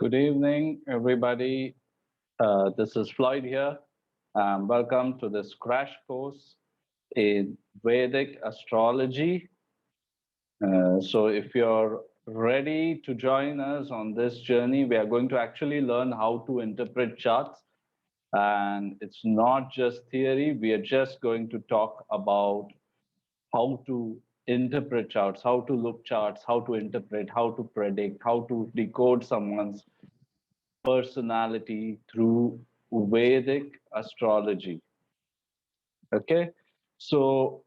Good evening, everybody. This is Floyd here. Welcome to this crash course in Vedic Astrology. So if you're ready to join us on this journey, we are going to actually learn how to interpret charts. And it's not just theory, we are just going to talk about how to interpret charts, how to look charts, how to interpret, how to predict, how to decode someone's personality through Vedic astrology. Okay, so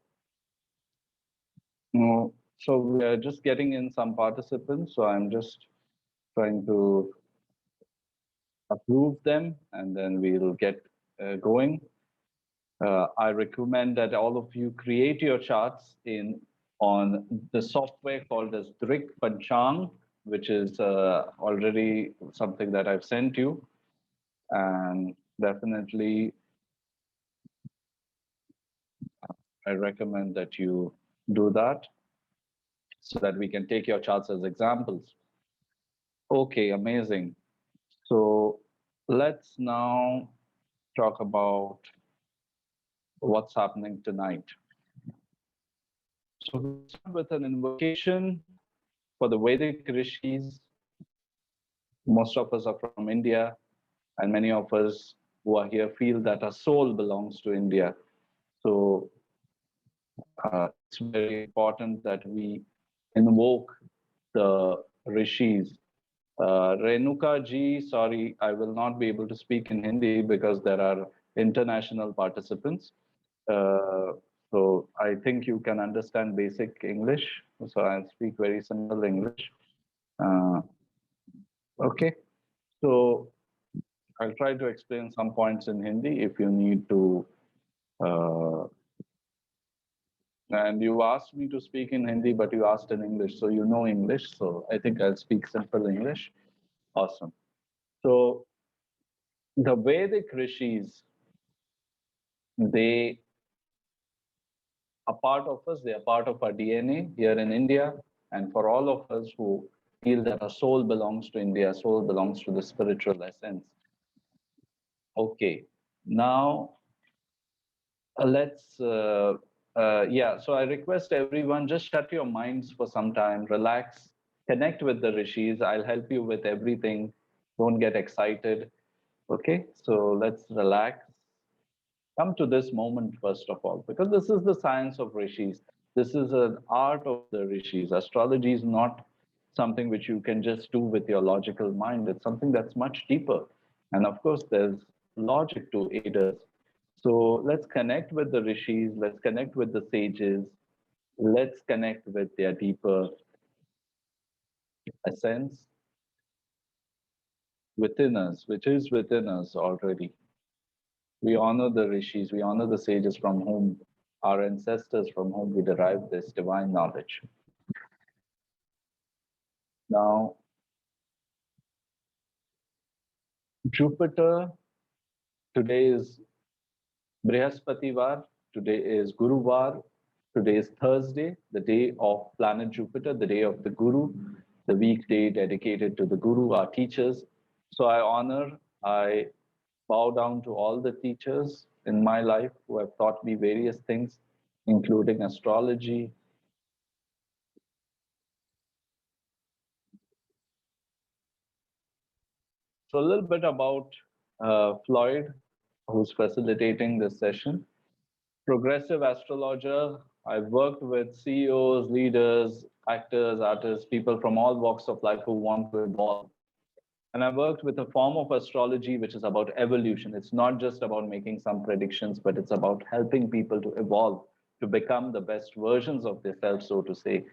so we are just getting in some participants. So I'm just trying to approve them, and then we'll get going. I recommend that all of you create your charts in on the software called as Drik Panchang, which is already something that I've sent you, and definitely I recommend that you do that so that we can take your charts as examples. Okay, amazing. So let's now talk about what's happening tonight. So we'll start with an invocation for the Vedic rishis. Most of us are from India, and many of us who are here feel that our soul belongs to India. So it's very important that we invoke the rishis. Renuka ji, sorry, I will not be able to speak in Hindi because there are international participants. So I think you can understand basic English. So I speak very simple English. Uh, okay, so I'll try to explain some points in Hindi if you need to. And you asked me to speak in Hindi, but you asked in English, so you know English. So I think I'll speak simple English. Awesome. So the Vedic rishis, they are part of us, they are part of our DNA here in India. And for all of us who feel that our soul belongs to India, soul belongs to the spiritual essence. Okay, now so I request everyone, just shut your minds for some time, relax, connect with the rishis. I'll help you with everything. Don't get excited. Okay, so let's relax. Come to this moment first of all, because this is the science of rishis. This is an art of the rishis. Astrology is not something which you can just do with your logical mind. It's something that's much deeper. And of course, there's logic to aid us. So let's connect with the rishis, let's connect with the sages, let's connect with their deeper essence within us, which is within us already. We honor the rishis, we honor the sages from whom our ancestors, from whom we derive this divine knowledge. Now, Jupiter, today is Brihaspativar, today is Guruvar, today is Thursday, the day of planet Jupiter, the day of the Guru, the weekday dedicated to the Guru, our teachers. So I bow down to all the teachers in my life who have taught me various things, including astrology. So a little bit about Floyd, who's facilitating this session. Progressive astrologer. I've worked with CEOs, leaders, actors, artists, people from all walks of life who want to evolve. And I worked with a form of astrology which is about evolution. It's not just about making some predictions, but it's about helping people to evolve, to become the best versions of themselves, so to say.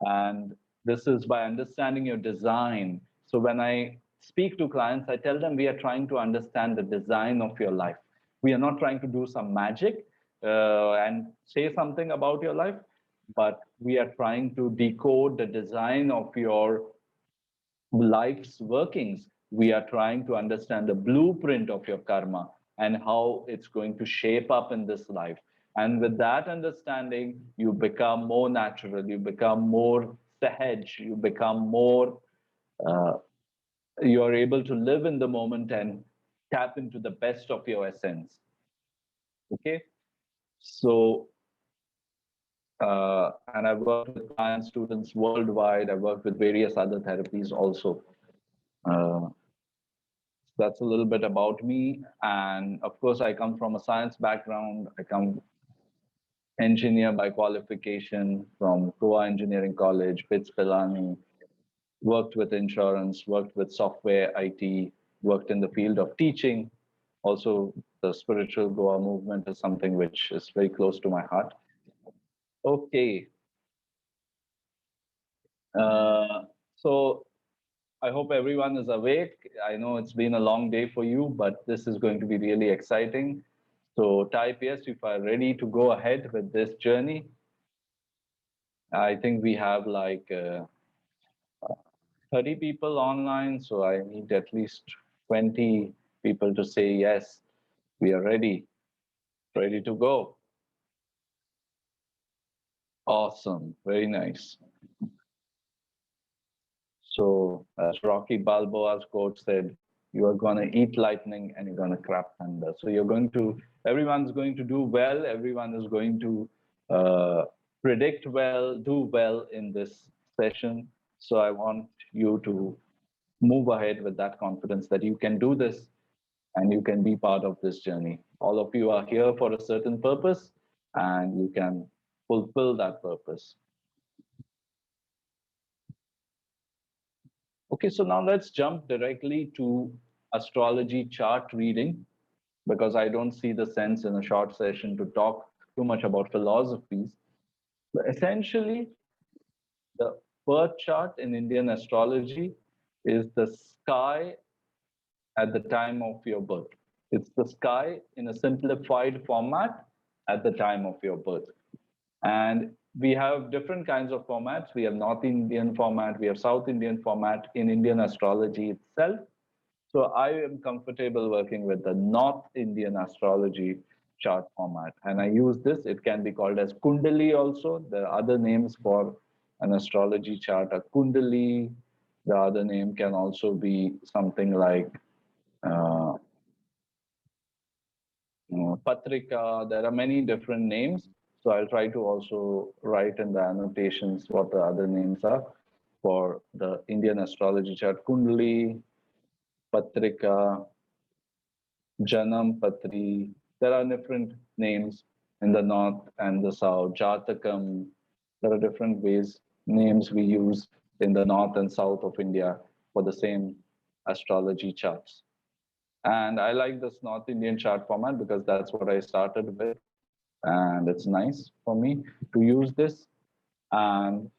And this is by understanding your design. So when I speak to clients, I tell them we are trying to understand the design of your life. We are not trying to do some magic and say something about your life, but we are trying to decode the design of your life's workings. We are trying to understand the blueprint of your karma and how it's going to shape up in this life. And with that understanding, you become more natural, you become more sahaj, you become more you are able to live in the moment and tap into the best of your essence. Okay, so and I've worked with client students worldwide. I've worked with various other therapies also. Uh, that's a little bit about me. And of course, I come from a science background. I come engineer by qualification from Goa Engineering College, BITS Pilani, worked with insurance, worked with software, IT, worked in the field of teaching. Also, the spiritual Goa movement is something which is very close to my heart. Okay. So I hope everyone is awake. I know it's been a long day for you, but this is going to be really exciting. So type yes if you are ready to go ahead with this journey. I think we have like 30 people online, so I need at least 20 people to say yes, we are ready to go. Awesome, very nice. So as Rocky Balboa's quote said, you are going to eat lightning and you're going to crap thunder. So everyone's going to do well. Everyone is going to predict well, do well in this session. So I want you to move ahead with that confidence that you can do this and you can be part of this journey. All of you are here for a certain purpose and you can fulfill that purpose. Okay, so now let's jump directly to astrology chart reading because I don't see the sense in a short session to talk too much about philosophies. But essentially, the birth chart in Indian astrology is the sky at the time of your birth. It's the sky in a simplified format at the time of your birth. And we have different kinds of formats. We have North Indian format, we have South Indian format in Indian astrology itself. So I am comfortable working with the North Indian astrology chart format. And I use this. It can be called as Kundli also. There are other names for an astrology chart, a Kundli. The other name can also be something like uh, Patrika. There are many different names. So I'll try to also write in the annotations what the other names are for the Indian astrology chart. Kundli, Patrika, Janam Patri. There are different names in the north and the south. Jatakam. There are different names we use in the north and south of India for the same astrology charts. And I like this North Indian chart format because that's what I started with. And it's nice for me to use this. And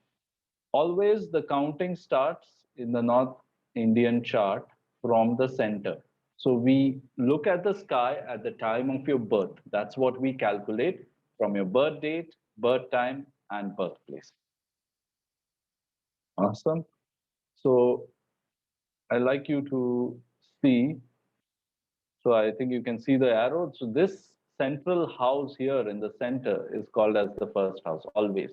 always the counting starts in the North Indian chart from the center. So we look at the sky at the time of your birth. That's what we calculate from your birth date, birth time, and birthplace. Awesome. So I like you to see. So I think you can see the arrow. So this central house here in the center is called as the first house, always.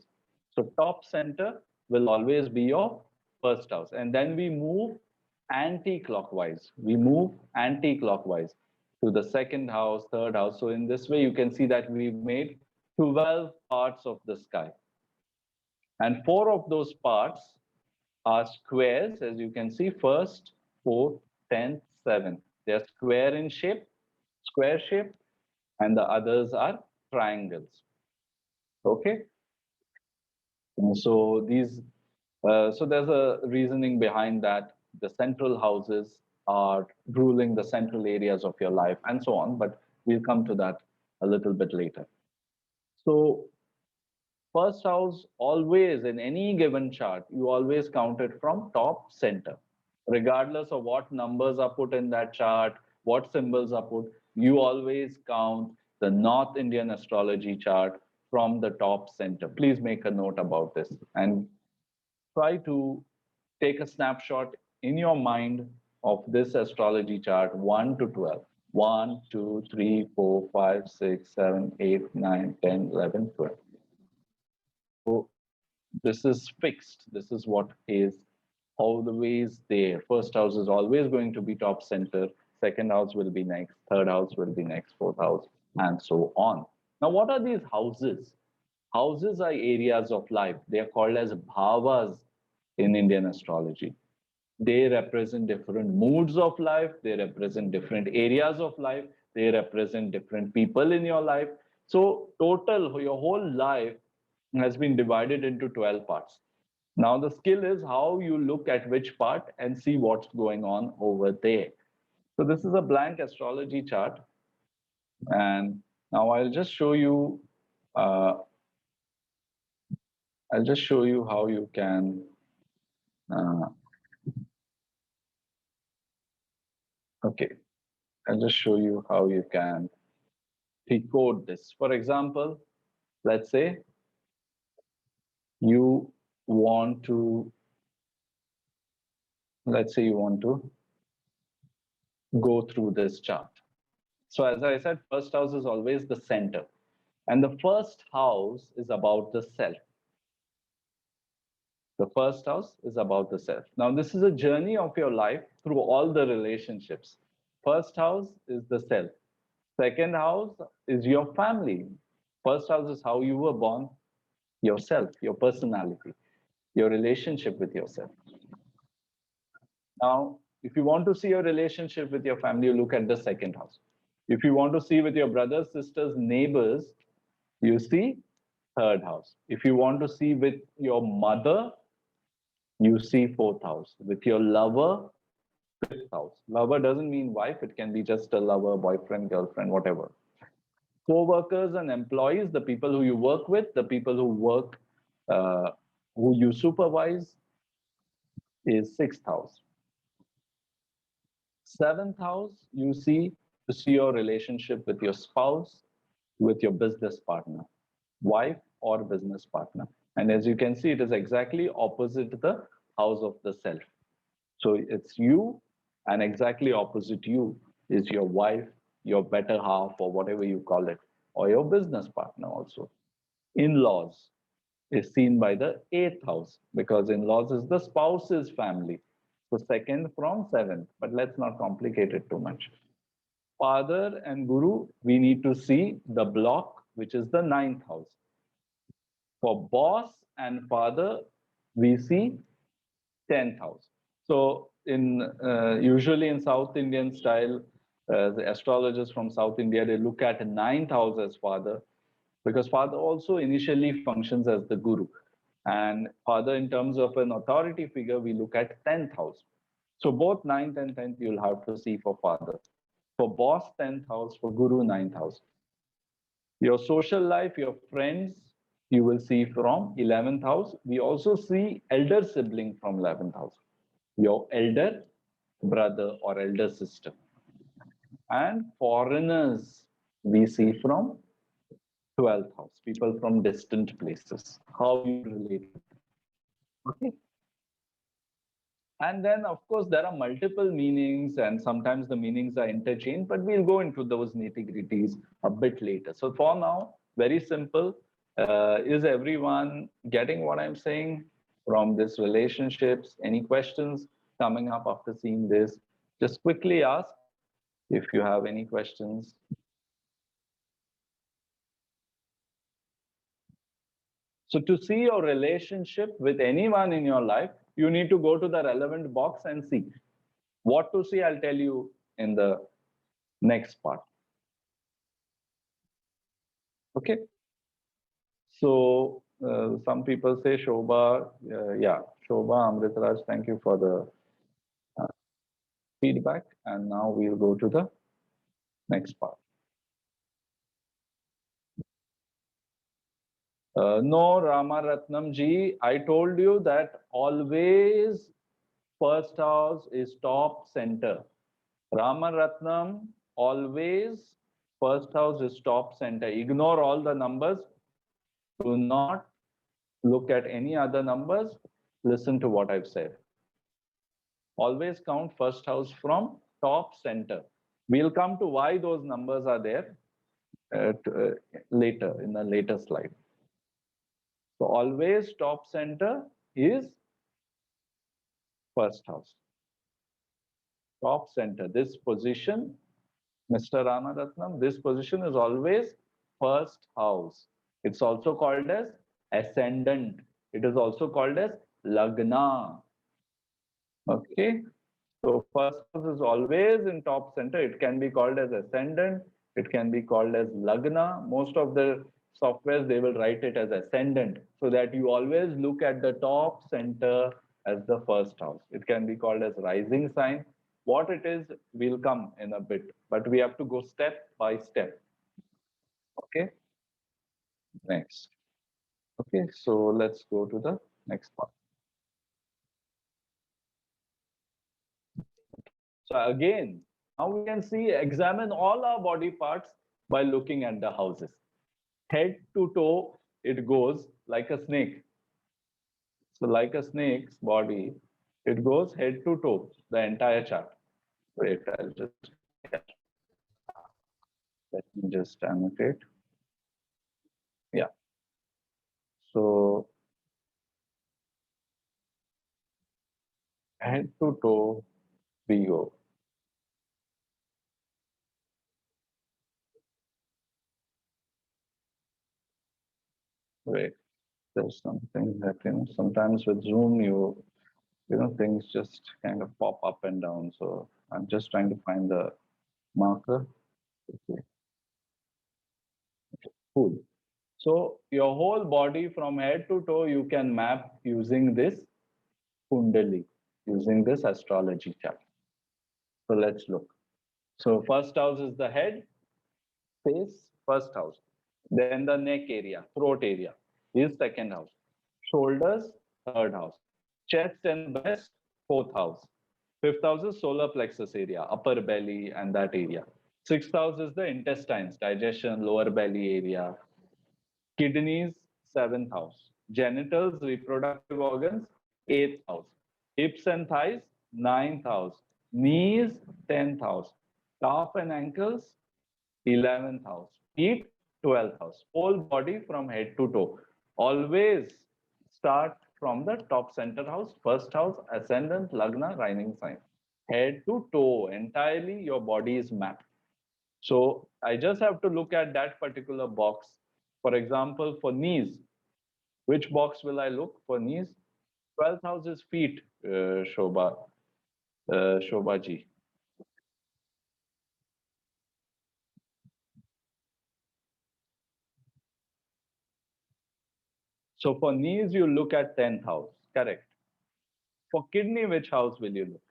So top center will always be your first house. And then we move anti-clockwise. We move anti-clockwise to the second house, third house. So in this way, you can see that we've made 12 parts of the sky. And 4 of those parts are squares, as you can see, first, fourth, 10th, 7th. They're square in shape, square shape, and the others are triangles. Okay. So so there's a reasoning behind that. The central houses are ruling the central areas of your life, and so on. But we'll come to that a little bit later. So first house, always in any given chart, you always count it from top center. Regardless of what numbers are put in that chart, what symbols are put, you always count the North Indian astrology chart from the top center. Please make a note about this and try to take a snapshot in your mind of this astrology chart 1 to 12. 1, 2, 3, 4, 5, 6, 7, 8, 9, 10, 11, 12. So this is fixed. This is what is always there. First house is always going to be top center. Second house will be next. Third house will be next. Fourth house, and so on. Now, what are these houses? Houses are areas of life. They are called as bhavas in Indian astrology. They represent different moods of life. They represent different areas of life. They represent different people in your life. So, total, your whole life has been divided into 12 parts. Now, the skill is how you look at which part and see what's going on over there. So, this is a blank astrology chart. And now uh, I'll just show you how you can, uh, okay, I'll just show you how you can decode this. For example, let's say you want to, let's say you want to go through this chart. So as I said, first house is always the center. And the first house is about the self. The first house is about the self. Now, this is a journey of your life through all the relationships. First house is the self. Second house is your family. First house is how you were born, yourself, your personality, your relationship with yourself. Now, if you want to see your relationship with your family, you look at the second house. If you want to see with your brothers, sisters, neighbors, you see third house. If you want to see with your mother, you see fourth house. With your lover, fifth house. Lover doesn't mean wife, it can be just a lover, boyfriend, girlfriend, whatever. Co-workers and employees, the people who you work with, the people who work, who you supervise, is sixth house. Seventh house, you see to see your relationship with your spouse, with your business partner, wife or business partner. And as you can see, it is exactly opposite the house of the self. So it's you, and exactly opposite you is your wife, your better half, or whatever you call it, or your business partner also. In-laws is seen by the eighth house because in-laws is the spouse's family. So second from seventh, but let's not complicate it too much. Father and Guru, we need to see the block, which is the ninth house. For boss and father, we see 10th house. So in usually in South Indian style, the astrologers from South India, they look at ninth house as father, because father also initially functions as the guru. And father, in terms of an authority figure, we look at 10th house. So both ninth and 10th you'll have to see for father. For boss, 10th house, for guru, ninth house. Your social life, your friends, you will see from 11th house. We also see elder sibling from 11th house, your elder brother or elder sister. And foreigners, we see from 12th house, people from distant places, how you relate. Okay. And then, of course, there are multiple meanings, and sometimes the meanings are interchanged, but we'll go into those nitty-gritties a bit later. So for now, very simple. Is everyone getting what I'm saying from this relationships? Any questions coming up after seeing this? Just quickly ask if you have any questions. So to see your relationship with anyone in your life, you need to go to the relevant box and see. What to see, I'll tell you in the next part. Okay. So some people say Shobha, yeah, Shobha, Amritraj, thank you for the feedback. And now we'll go to the next part. No, Ramaratnam ji, I told you that always first house is top center. Ramaratnam, always first house is top center. Ignore all the numbers. Do not look at any other numbers. Listen to what I've said. Always count first house from top center. We'll come to why those numbers are there later in a later slide. So always top center is First house. Top center. This position, Mr. Ramaratnam, this position is always first house. It's also called as ascendant. It is also called as Lagna. Okay. So first house is always in top center. It can be called as ascendant. It can be called as Lagna. Most of the softwares, they will write it as ascendant so that you always look at the top center as the first house. It can be called as rising sign. What it is will come in a bit, but we have to go step by step. Okay. Next. Okay. So let's go to the next part. So again, now we can see, examine all our body parts by looking at the houses. Head to toe, it goes like a snake. So like a snake's body, it goes head to toe, the entire chart. Wait, I'll just, yeah. Let me just annotate. Yeah. So head to toe, we go. Wait, there's something that, sometimes with Zoom, things just kind of pop up and down. So I'm just trying to find the marker. Okay. Cool. So your whole body from head to toe, you can map using this Kundli, using this astrology chart. So let's look. So first house is the head, face, first house. Then the neck area, throat area is second house. Shoulders, third house. Chest and breast, fourth house. Fifth house is solar plexus area, upper belly and that area. Sixth house is the intestines, digestion, lower belly area. Kidneys, seventh house. Genitals, reproductive organs, eighth house. Hips and thighs, ninth house. Knees, 10th house. Calf and ankles, 11th house. Feet, 12th house. Whole body from head to toe. Always start from the top center house, first house, ascendant, lagna, rising sign. Head to toe, entirely your body is mapped. So I just have to look at that particular box. For example, for knees, which box will I look for knees? 12th house is feet, Shobha ji. So for knees, you look at 10th house, correct. For kidney, which house will you look?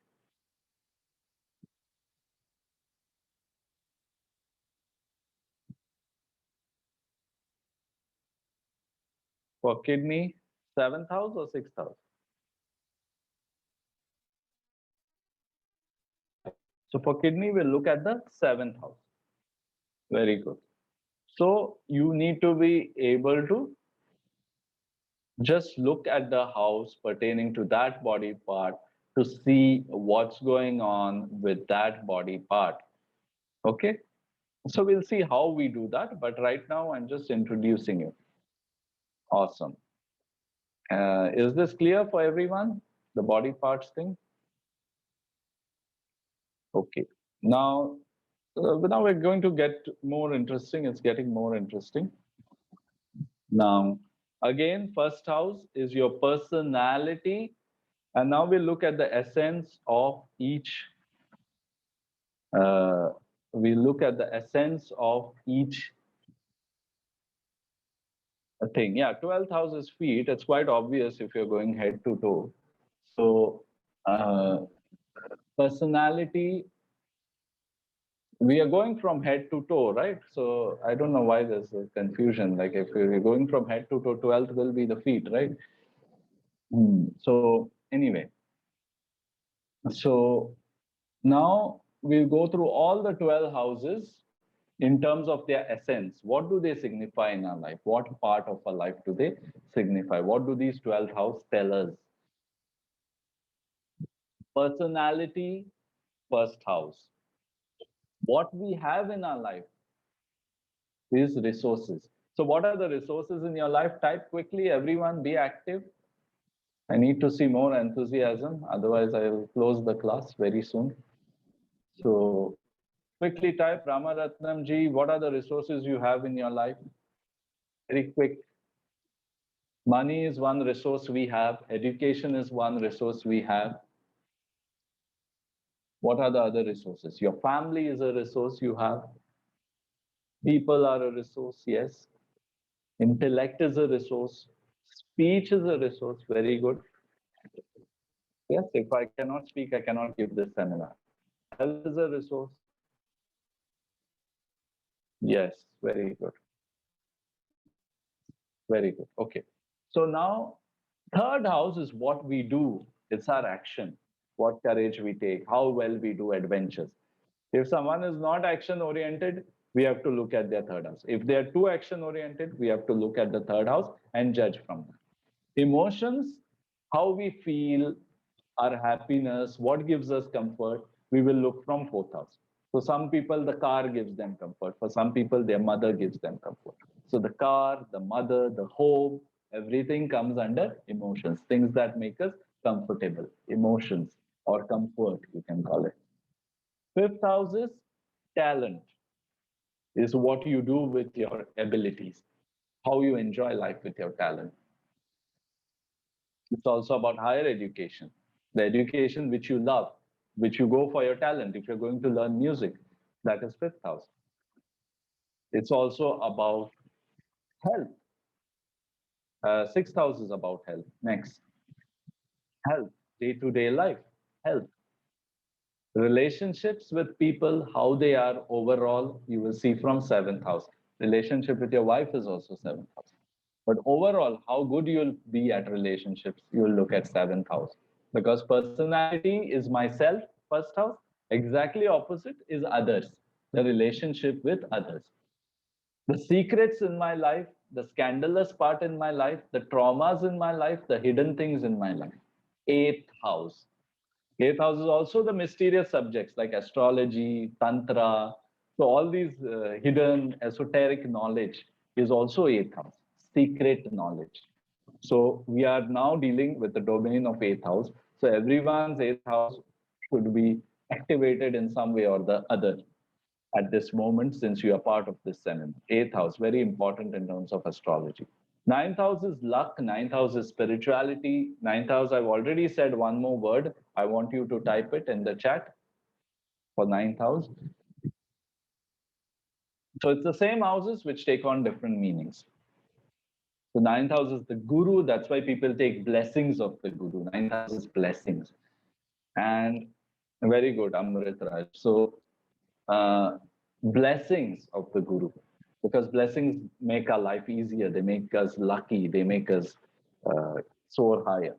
For kidney, 7th house or 6th house? So for kidney, we'll look at the 7th house. Very good. So you need to be able to just look at the house pertaining to that body part to see what's going on with that body part. Okay. So we'll see how we do that. But right now, I'm just introducing you. Awesome. Is this clear for everyone? The body parts thing? Okay. Now we're going to get more interesting. It's getting more interesting. Now, again, first house is your personality. And now we look at the essence of each. We look at the essence of each thing. Yeah, 12th house is feet. It's quite obvious if you're going head to toe. So, personality, we are going from head to toe, right? So I don't know why there's a confusion. Like if we're going from head to toe, 12th will be the feet, right? So anyway, so now we'll go through all the 12 houses in terms of their essence. What do they signify in our life? What part of our life do they signify? What do these 12 houses tell us? Personality, first house. What we have in our life is resources. So what are the resources in your life? Type quickly, everyone, be active. I need to see more enthusiasm, otherwise I will close the class very soon. So quickly type Ramaratnam ji, what are the resources you have in your life? Very quick. Money is one resource we have. Education is one resource we have. What are the other resources? Your family is a resource you have. People are a resource, yes. Intellect is a resource. Speech is a resource, very good. Yes, if I cannot speak, I cannot give this seminar. Health is a resource. Yes, very good. Very good. Okay. So now, third house is what we do. It's our action, what courage we take, how well we do adventures. If someone is not action oriented, we have to look at their third house. If they are too action oriented, we have to look at the third house and judge from that. Emotions, how we feel, our happiness, what gives us comfort, we will look from fourth house. For some people, the car gives them comfort. For some people, their mother gives them comfort. So the car, the mother, the home, everything comes under emotions, things that make us comfortable, emotions or comfort, you can call it. Fifth house is talent, is what you do with your abilities, how you enjoy life with your talent. It's also about higher education, the education which you love, which you go for your talent. If you're going to learn music, that is fifth house. It's also about health. Sixth house is about health. Next, health, day-to-day life, health. Relationships with people, how they are overall, you will see from seventh house. Relationship with your wife is also seventh house. But overall, how good you'll be at relationships, you'll look at seventh house. Because personality is myself, first house. Exactly opposite is others, the relationship with others. The secrets in my life, the scandalous part in my life, the traumas in my life, the hidden things in my life. Eighth house. Eighth house is also the mysterious subjects like astrology, tantra. So all these hidden esoteric knowledge is also eighth house, secret knowledge. So we are now dealing with the domain of eighth house. So everyone's eighth house should be activated in some way or the other at this moment since you are part of this seminar. Eighth house, very important in terms of astrology. Ninth house is luck. Ninth house is spirituality. Ninth house, I've already said one more word. I want you to type it in the chat for ninth house. So it's the same houses which take on different meanings. So ninth house is the guru. That's why people take blessings of the guru. Ninth house is blessings. And very good, Amrit Raj. So blessings of the guru, because blessings make our life easier, they make us lucky, they make us soar higher.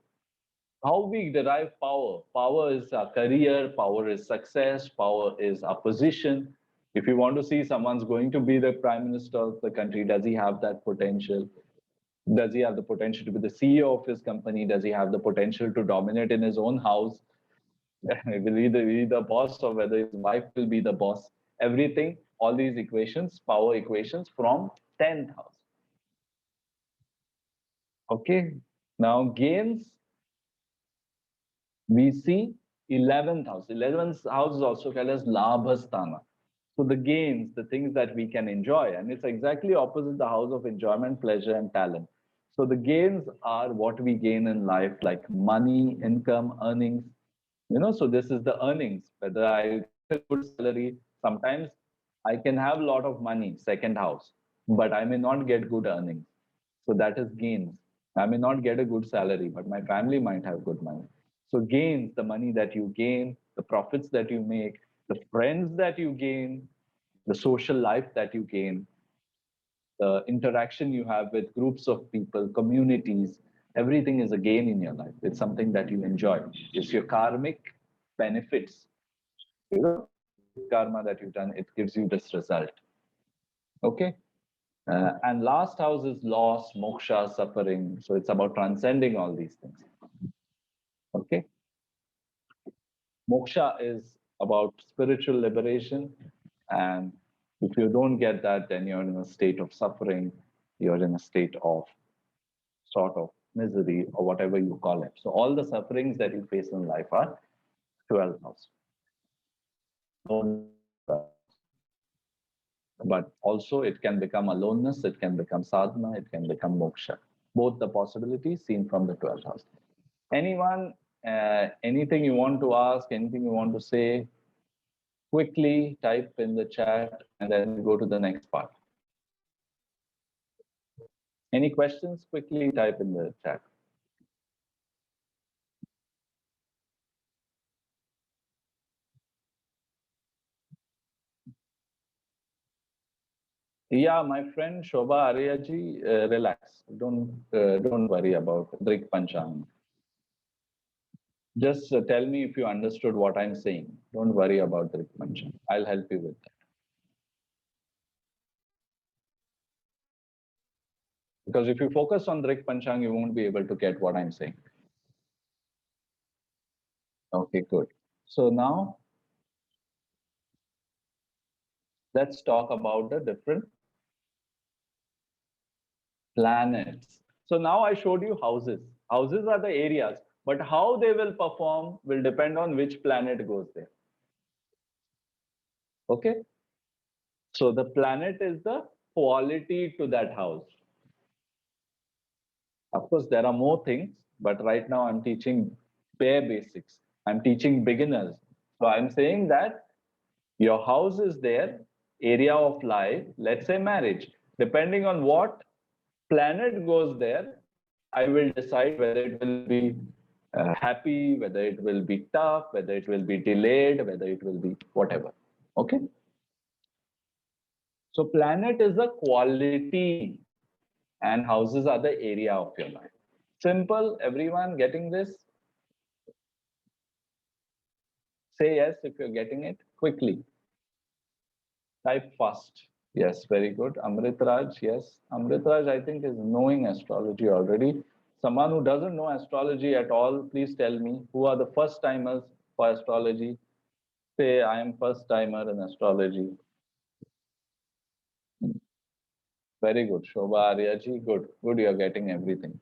How we derive power? Power is our career, power is success, power is our position. If you want to see someone's going to be the prime minister of the country, does he have that potential? Does he have the potential to be the CEO of his company? Does he have the potential to dominate in his own house? Will he be the boss, or whether his wife will be the boss? Everything, all these equations, power equations from 10th house. Okay, now gains, we see 11th house. 11th house is also called as Labhasthana. So the gains, the things that we can enjoy, and it's exactly opposite the house of enjoyment, pleasure, and talent. So the gains are what we gain in life, like money, income, earnings. So this is the earnings, whether I get a good salary. Sometimes I can have a lot of money, second house, but I may not get good earnings. So that is gains. I may not get a good salary, but my family might have good money. So gains, the money that you gain, the profits that you make, the friends that you gain, the social life that you gain, the interaction you have with groups of people, communities, everything is a gain in your life. It's something that you enjoy. It's your karmic benefits. Karma that you've done, it gives you this result. Okay. And last house is loss, moksha, suffering. So it's about transcending all these things. Okay. Moksha is about spiritual liberation. And if you don't get that, then you're in a state of suffering. You're in a state of sort of misery, or whatever you call it. So all the sufferings that you face in life are 12th house. But also it can become aloneness, it can become sadhana, it can become moksha. Both the possibilities seen from the 12th house. Anyone, anything you want to ask, anything you want to say, quickly type in the chat and then we go to the next part. Any questions? Quickly type in the chat. Yeah, my friend Shobha Aryaji, relax. Don't worry about Drik Panchang. Just tell me if you understood what I'm saying. Don't worry about Drik Panchang. I'll help you with that. Because if you focus on Drik Panchang, you won't be able to get what I'm saying. Okay, good. So now let's talk about the different planets. So now I showed you houses. Houses are the areas, but how they will perform will depend on which planet goes there. Okay. So the planet is the quality to that house. Of course, there are more things, but right now I'm teaching bare basics. I'm teaching beginners. So I'm saying that your house is there, area of life, let's say marriage. Depending on what planet goes there, I will decide whether it will be happy, whether it will be tough, whether it will be delayed, whether it will be whatever. Okay. So planet is a quality and houses are the area of your life. Simple, everyone getting this? Say yes if you're getting it quickly. Type fast. Yes, very good. Amritraj, yes. Amritraj, I think, is knowing astrology already. Someone who doesn't know astrology at all, please tell me who are the first timers for astrology. Say, I am first timer in astrology. Very good. Shobha Aryaji, good. Good, you're getting everything.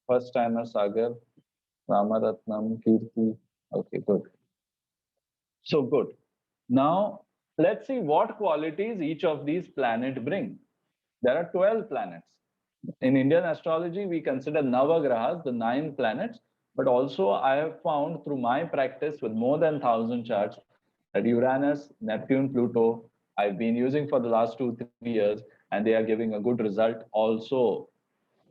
First timer Sagar, Ramaratnam, Kirti. Okay, good. So good. Now, let's see what qualities each of these planets bring. There are 12 planets. In Indian astrology, we consider Navagrahas, the 9 planets, but also I have found through my practice with more than 1,000 charts that Uranus, Neptune, Pluto, I've been using for the last 2-3 years, and they are giving a good result also.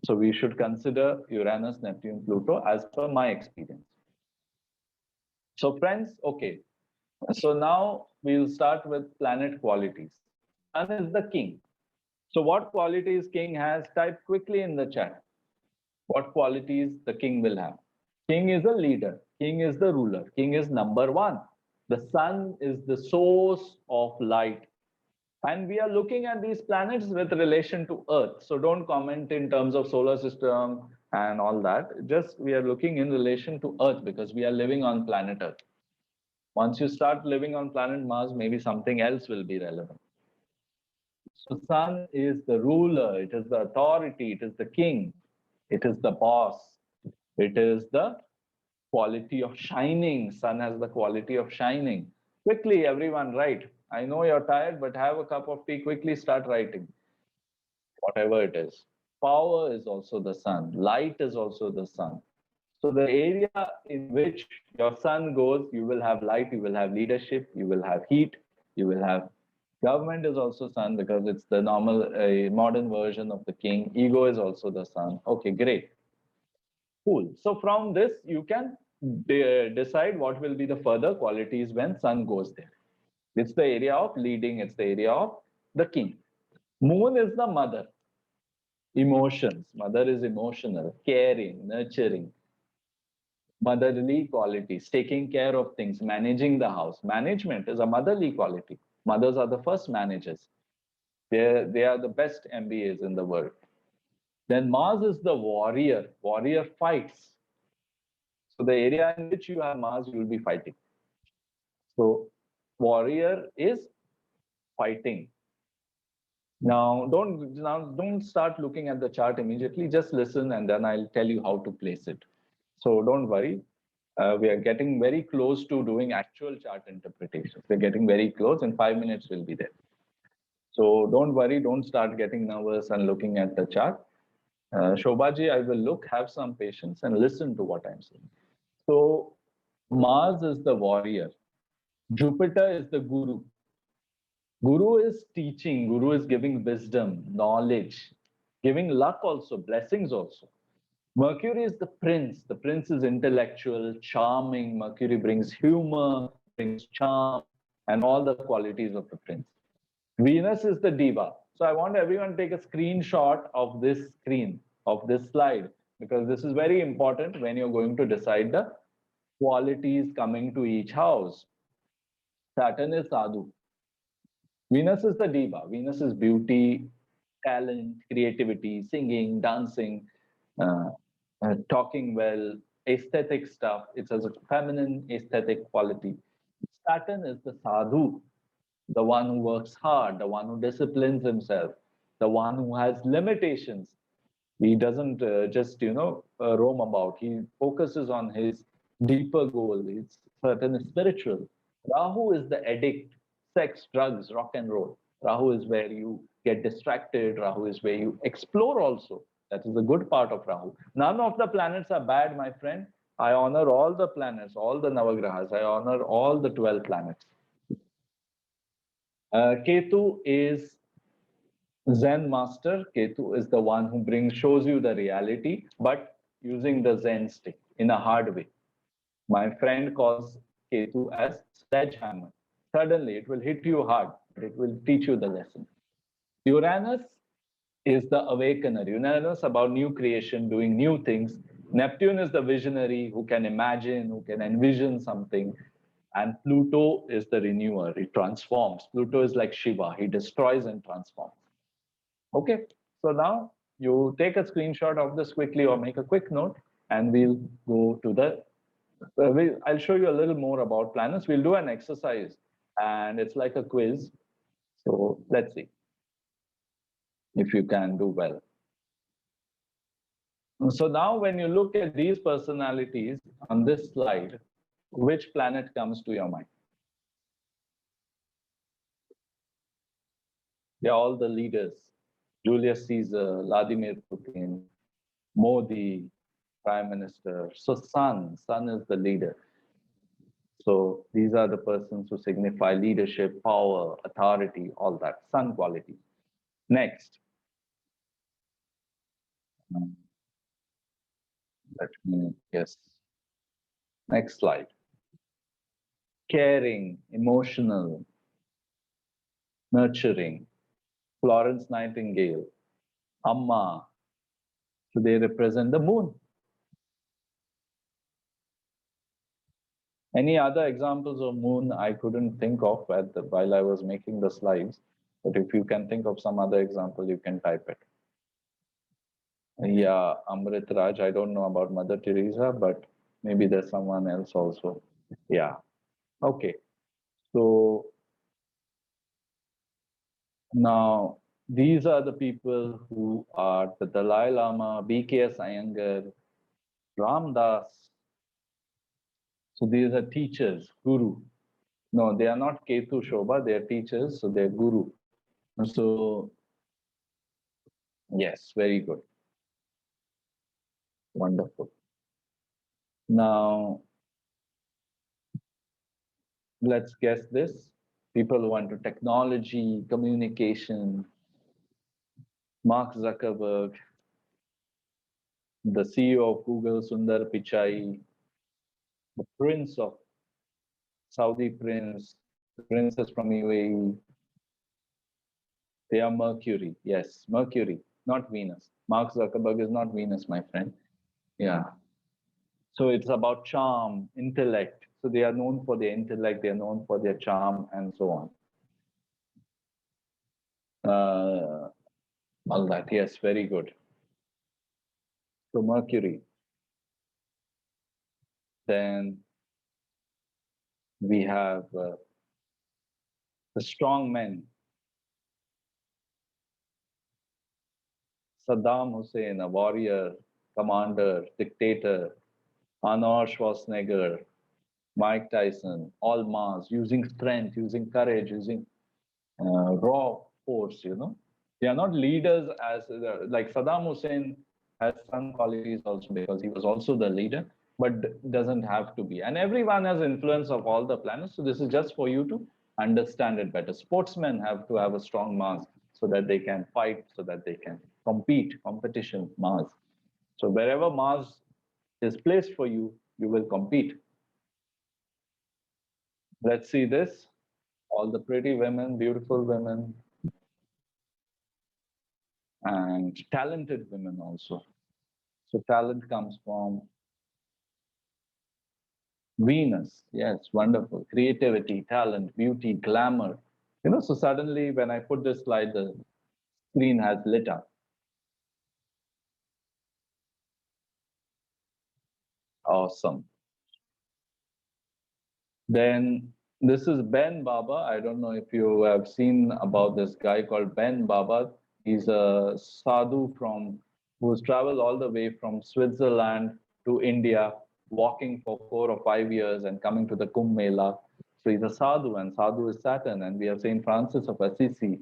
So we should consider Uranus, Neptune, Pluto as per my experience. So friends, okay. So now we'll start with planet qualities. Sun is the king. So what qualities king has? Type quickly in the chat. What qualities the king will have? King is a leader. King is the ruler. King is number one. The sun is the source of light. And we are looking at these planets with relation to Earth. So don't comment in terms of solar system and all that. Just we are looking in relation to Earth because we are living on planet Earth. Once you start living on planet Mars, maybe something else will be relevant. So sun is the ruler, it is the authority, it is the king, it is the boss, it is the quality of shining. Sun has the quality of shining. Quickly, everyone write. I know you're tired, but have a cup of tea, quickly start writing. Whatever it is. Power is also the sun. Light is also the sun. So the area in which your sun goes, you will have light, you will have leadership, you will have heat, you will have government is also sun because it's the normal modern version of the king. Ego is also the sun. Okay, great. Cool. So from this, you can decide what will be the further qualities when sun goes there. It's the area of leading. It's the area of the king. Moon is the mother. Emotions. Mother is emotional, caring, nurturing. Motherly qualities, taking care of things, managing the house. Management is a motherly quality. Mothers are the first managers. They are the best MBAs in the world. Then Mars is the warrior. Warrior fights. So the area in which you have Mars, you will be fighting. So warrior is fighting. Now don't start looking at the chart immediately. Just listen, and then I'll tell you how to place it. So don't worry. We are getting very close to doing actual chart interpretations. We're getting very close. In 5 minutes, we'll be there. So don't worry. Don't start getting nervous and looking at the chart. Shobhaji, I will look, have some patience, and listen to what I'm saying. So Mars is the warrior. Jupiter is the guru. Guru is teaching, Guru is giving wisdom, knowledge, giving luck also, blessings also. Mercury is the prince. The prince is intellectual, charming. Mercury brings humor, brings charm, and all the qualities of the prince. Venus is the diva. So I want everyone to take a screenshot of this screen, of this slide, because this is very important when you're going to decide the qualities coming to each house. Saturn is Sadhu. Venus is the diva. Venus is beauty, talent, creativity, singing, dancing, uh, talking well, aesthetic stuff. It has a feminine aesthetic quality. Saturn is the sadhu, the one who works hard, the one who disciplines himself, the one who has limitations. He doesn't just roam about. He focuses on his deeper goal. It's certain spiritual. Rahu is the addict, sex, drugs, rock and roll. Rahu is where you get distracted. Rahu is where you explore also. That is the good part of Rahu. None of the planets are bad, my friend. I honor all the planets, all the Navagrahas. I honor all the 12 planets. Ketu is Zen master. Ketu is the one who shows you the reality, but using the Zen stick in a hard way. My friend calls Ketu as sledgehammer. Suddenly, it will hit you hard, but it will teach you the lesson. Uranus is the awakener. Uranus about new creation, doing new things. Neptune is the visionary who can imagine, who can envision something. And Pluto is the renewer. He transforms. Pluto is like Shiva. He destroys and transforms. Okay. So now you take a screenshot of this quickly or make a quick note, and we'll go to the I'll show you a little more about planets. We'll do an exercise, and it's like a quiz. So let's see if you can do well. So now when you look at these personalities on this slide, which planet comes to your mind? They're all the leaders. Julius Caesar, Vladimir Putin, Modi, Prime Minister. So Sun is the leader. So these are the persons who signify leadership, power, authority, all that, Sun quality. Next. Let me, yes. Next slide. Caring, emotional, nurturing. Florence Nightingale, Amma. So they represent the moon. Any other examples of moon I couldn't think of while I was making the slides. But if you can think of some other example, you can type it. Yeah, Amrit Raj. I don't know about Mother Teresa, but maybe there's someone else also. Yeah. Okay. So now these are the people who are the Dalai Lama, BKS Iyengar, Ram Das. So these are teachers, guru. No, they are not Ketu Shobha, they are teachers, so they're guru. So, yes, very good. Wonderful. Now, let's guess this. People who want to technology, communication, Mark Zuckerberg, the CEO of Google, Sundar Pichai, the Prince of Saudi Prince, the Princess from UAE. They are Mercury. Yes, Mercury, not Venus. Mark Zuckerberg is not Venus, my friend. Yeah. So it's about charm, intellect. So they are known for their intellect, they are known for their charm, and so on. All that, yes, very good. So Mercury. Then we have the strong men. Saddam Hussein, a warrior, commander, dictator, Arnold Schwarzenegger, Mike Tyson, all Mars, using strength, using courage, using raw force, They are not leaders as, like Saddam Hussein has some qualities also because he was also the leader, but doesn't have to be. And everyone has influence of all the planets. So this is just for you to understand it better. Sportsmen have to have a strong Mars so that they can fight, so that they can compete, competition, Mars. So wherever Mars is placed for you, you will compete. Let's see this. All the pretty women, beautiful women, and talented women also. So talent comes from Venus. Yes, wonderful. Creativity, talent, beauty, glamour. So suddenly when I put this slide, the screen has lit up. Awesome. Then this is Ben Baba. I don't know if you have seen about this guy called Ben Baba. He's a sadhu who's traveled all the way from Switzerland to India, walking for 4 or 5 years and coming to the Kumbh Mela. So he's a sadhu, and sadhu is Saturn. And we have Saint Francis of Assisi.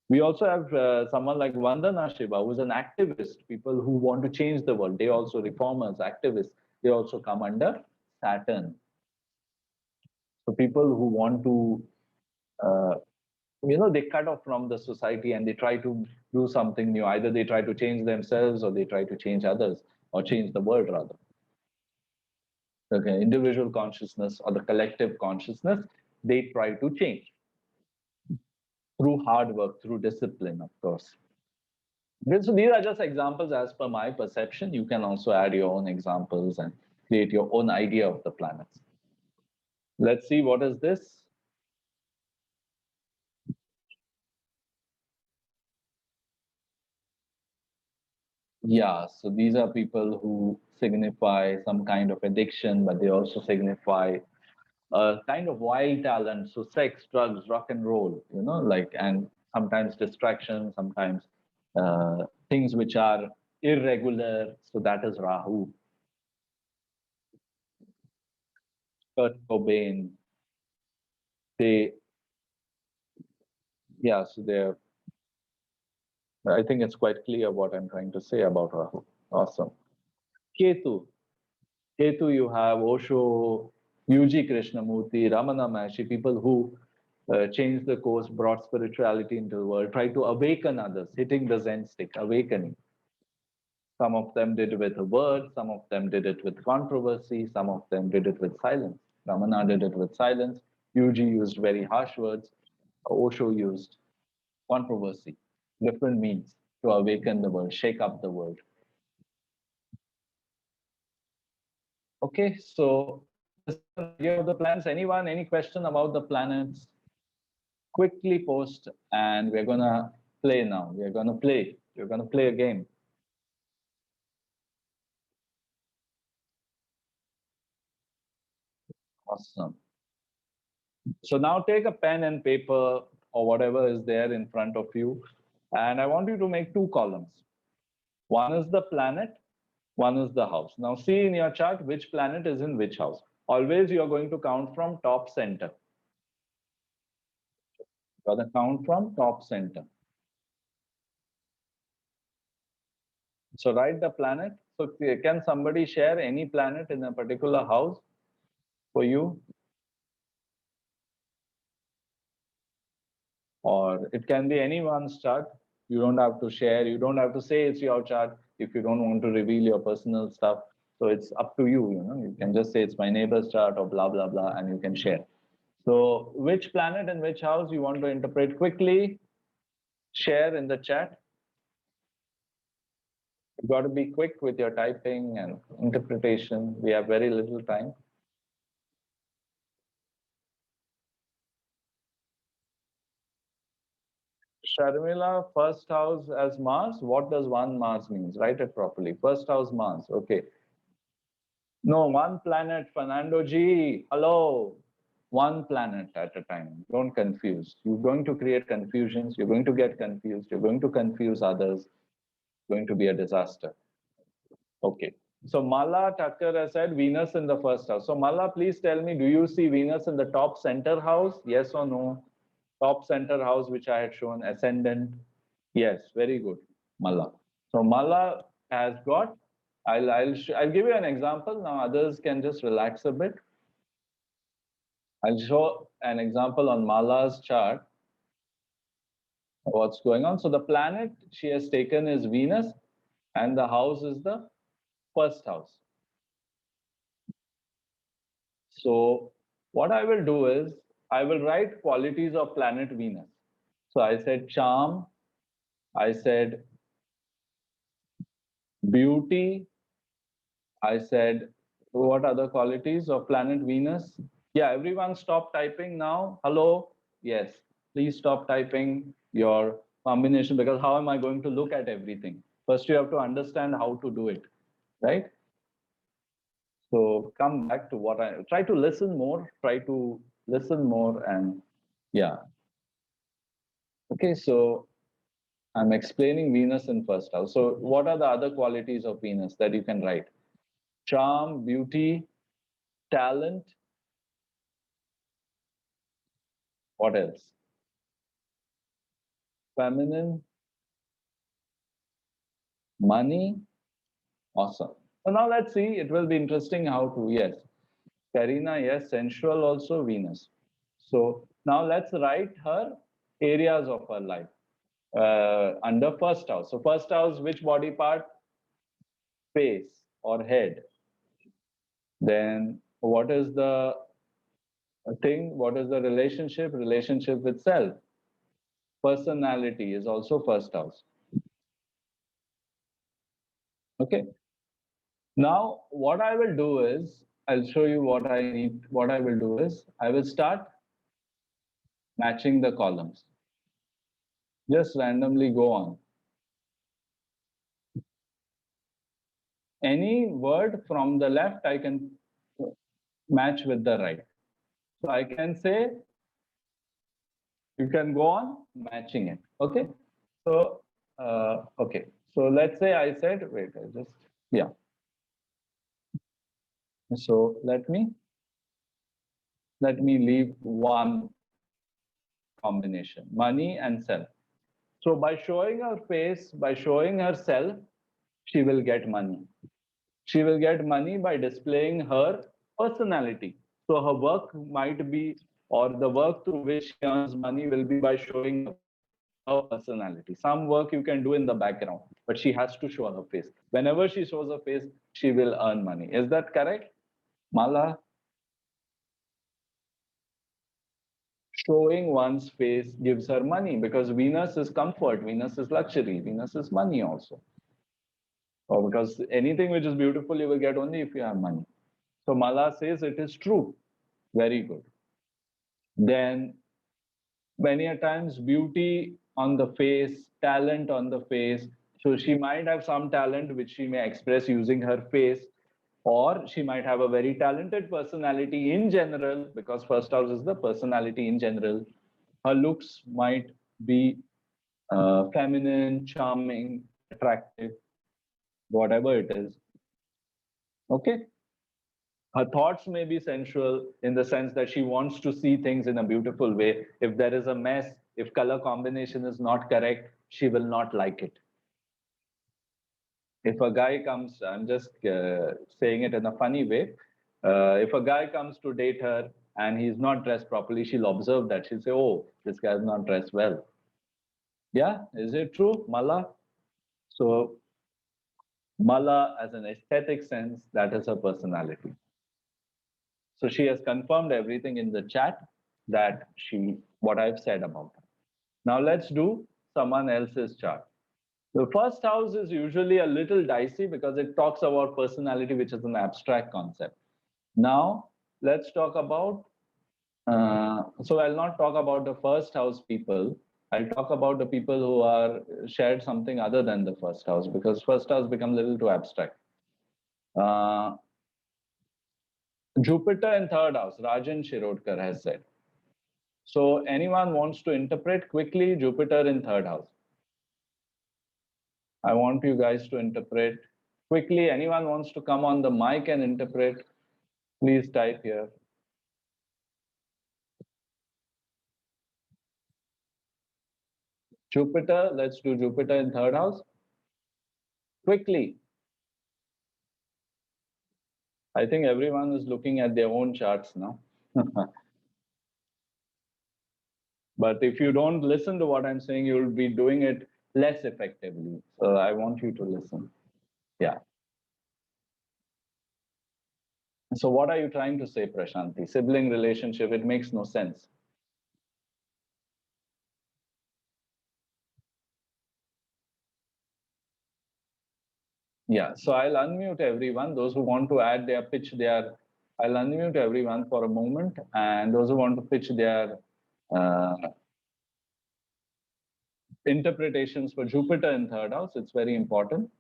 We also have someone like Vandana Shiva, who's an activist. People who want to change the world. They also reformers, activists. They also come under Saturn. So people who want to, uh, they cut off from the society and they try to do something new. Either they try to change themselves or they try to change others or change the world rather. Okay, individual consciousness or the collective consciousness, they try to change through hard work, through discipline, of course. Okay, so these are just examples as per my perception. You can also add your own examples and create your own idea of the planets. Let's see, what is this? Yeah, so these are people who signify some kind of addiction, but they also signify a kind of wild talent. So sex, drugs, rock and roll, and sometimes distraction, sometimes things which are irregular. So that is Rahu. Kurt Cobain, they, yeah, so they're, I think it's quite clear what I'm trying to say about Rahu. Awesome. Ketu. Ketu, you have Osho, UG Krishnamurti, Ramana Maharshi, people who changed the course, brought spirituality into the world, tried to awaken others, hitting the Zen stick, awakening. Some of them did it with a word, some of them did it with controversy, some of them did it with silence. Ramana did it with silence. UG used very harsh words. Osho used controversy, different means to awaken the world, shake up the world. Okay, so this is an idea of the planets. Anyone, any question about the planets? Quickly post, and we're gonna play now. We're gonna play. We're gonna play a game. Awesome. So now take a pen and paper or whatever is there in front of you, and I want you to make two columns. One is the planet, one is the house. Now see in your chart which planet is in which house. Always you are going to count from top center. You're going to count from top center. So write the planet. So can somebody share any planet in a particular house for you? Or it can be anyone's chart. You don't have to share. You don't have to say it's your chart if you don't want to reveal your personal stuff. So it's up to you. You can just say it's my neighbor's chart or blah blah blah, and you can share. So which planet and which house you want to interpret quickly? Share in the chat. You've got to be quick with your typing and interpretation. We have very little time. Sharmila, first house as Mars. What does one Mars means? Write it properly. First house Mars. Okay. No, one planet, Fernando G. Hello. One planet at a time. Don't confuse. You're going to create confusions. You're going to get confused. You're going to confuse others. Going to be a disaster. Okay. So Mala Thakkar has said Venus in the first house. So Mala, please tell me, do you see Venus in the top center house? Yes or no? Top center house, which I had shown, ascendant. Yes, very good, Mala. So Mala has got, I'll give you an example. Now others can just relax a bit. I'll show an example on Mala's chart. What's going on? So the planet she has taken is Venus, and the house is the first house. So what I will do is I will write qualities of planet Venus. So I said charm, I said beauty, I said what other qualities of planet Venus? Yeah, everyone stop typing now. Hello? Yes, please stop typing your combination, because how am I going to look at everything? First, you have to understand how to do it, right? So come back to what I try to listen more, and yeah. Okay, so I'm explaining Venus in first house. So what are the other qualities of Venus that you can write? Charm, beauty, talent. What else? Feminine, money. Awesome. So now let's see. It will be interesting how to, yes. Karina, yes, sensual also, Venus. So now let's write her areas of her life under first house. So first house, which body part? Face or head. Then what is the thing? What is the relationship? Relationship with self. Personality is also first house. Okay. Now, what I will do is, I'll show you what I need. What I will do is, I will start matching the columns. Just randomly go on. Any word from the left, I can match with the right. So I can say, you can go on matching it. Okay. So, okay. So let's say I said, wait, I just, yeah. So let me leave one combination, money and self. So by showing her face, by showing herself, she will get money. She will get money by displaying her personality. So her work might be, or the work through which she earns money will be by showing her personality. Some work you can do in the background, but she has to show her face. Whenever she shows her face, she will earn money. Is that correct? Mala? Showing one's face gives her money, because Venus is comfort, Venus is luxury, Venus is money also. Or because anything which is beautiful, you will get only if you have money. So Mala says it is true. Very good. Then many a times beauty on the face, talent on the face. So she might have some talent which she may express using her face, or she might have a very talented personality in general, because first house is the personality in general. Her looks might be feminine, charming, attractive, whatever it is. Okay. Her thoughts may be sensual in the sense that she wants to see things in a beautiful way. If there is a mess, if color combination is not correct, she will not like it. If a guy comes, I'm just saying it in a funny way. If a guy comes to date her and he's not dressed properly, she'll observe that. She'll say, oh, this guy's not dressed well. Yeah, is it true, Mala? So Mala, as an aesthetic sense, that is her personality. So she has confirmed everything in the chat that what I've said about her. Now let's do someone else's chart. The first house is usually a little dicey because it talks about personality, which is an abstract concept. Now let's talk about, so I'll not talk about the first house people. I'll talk about the people who are shared something other than the first house, because first house becomes a little too abstract. Jupiter in third house, Rajan Shirodkar has said. So anyone wants to interpret quickly Jupiter in third house? I want you guys to interpret quickly. Anyone wants to come on the mic and interpret, please type here. Jupiter, let's do Jupiter in third house. Quickly. I think everyone is looking at their own charts now. But if you don't listen to what I'm saying, you'll be doing it less effectively. So I want you to listen. Yeah. So what are you trying to say, Prashanti? Sibling relationship, it makes no sense. Yeah, so I'll unmute everyone. Those who want to add their pitch, I'll unmute everyone for a moment. And those who want to pitch their interpretations for Jupiter in third house, it's very important.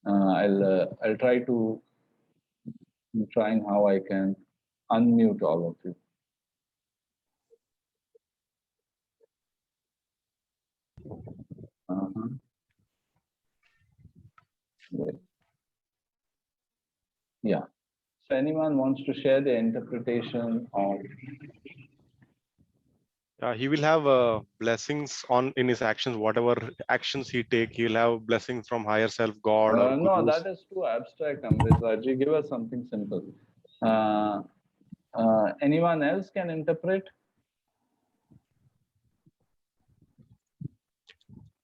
I'll try to trying how I can unmute all of you. Yeah. So anyone wants to share their interpretation of? He will have blessings in his actions. Whatever actions he take, he will have blessings from higher self, God or No, gurus. that is too abstract, Amritsarji. Give us something simple. Anyone else can interpret?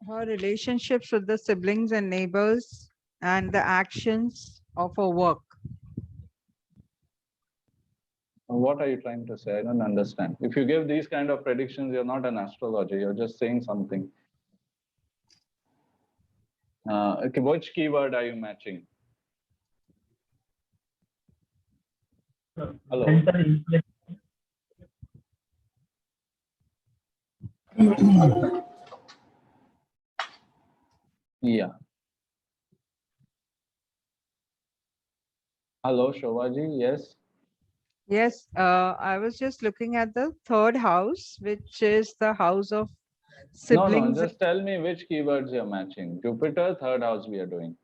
Her relationships with the siblings and neighbors and the actions of her work. What are you trying to say? I don't understand. If you give these kind of predictions, you're not an astrologer. You're just saying something. Okay, which keyword are you matching? Hello. Yeah. Hello, Shovaji. Yes. Yes, I was just looking at the third house, which is the house of siblings. No, just tell me which keywords you're matching. Jupiter, third house we are doing.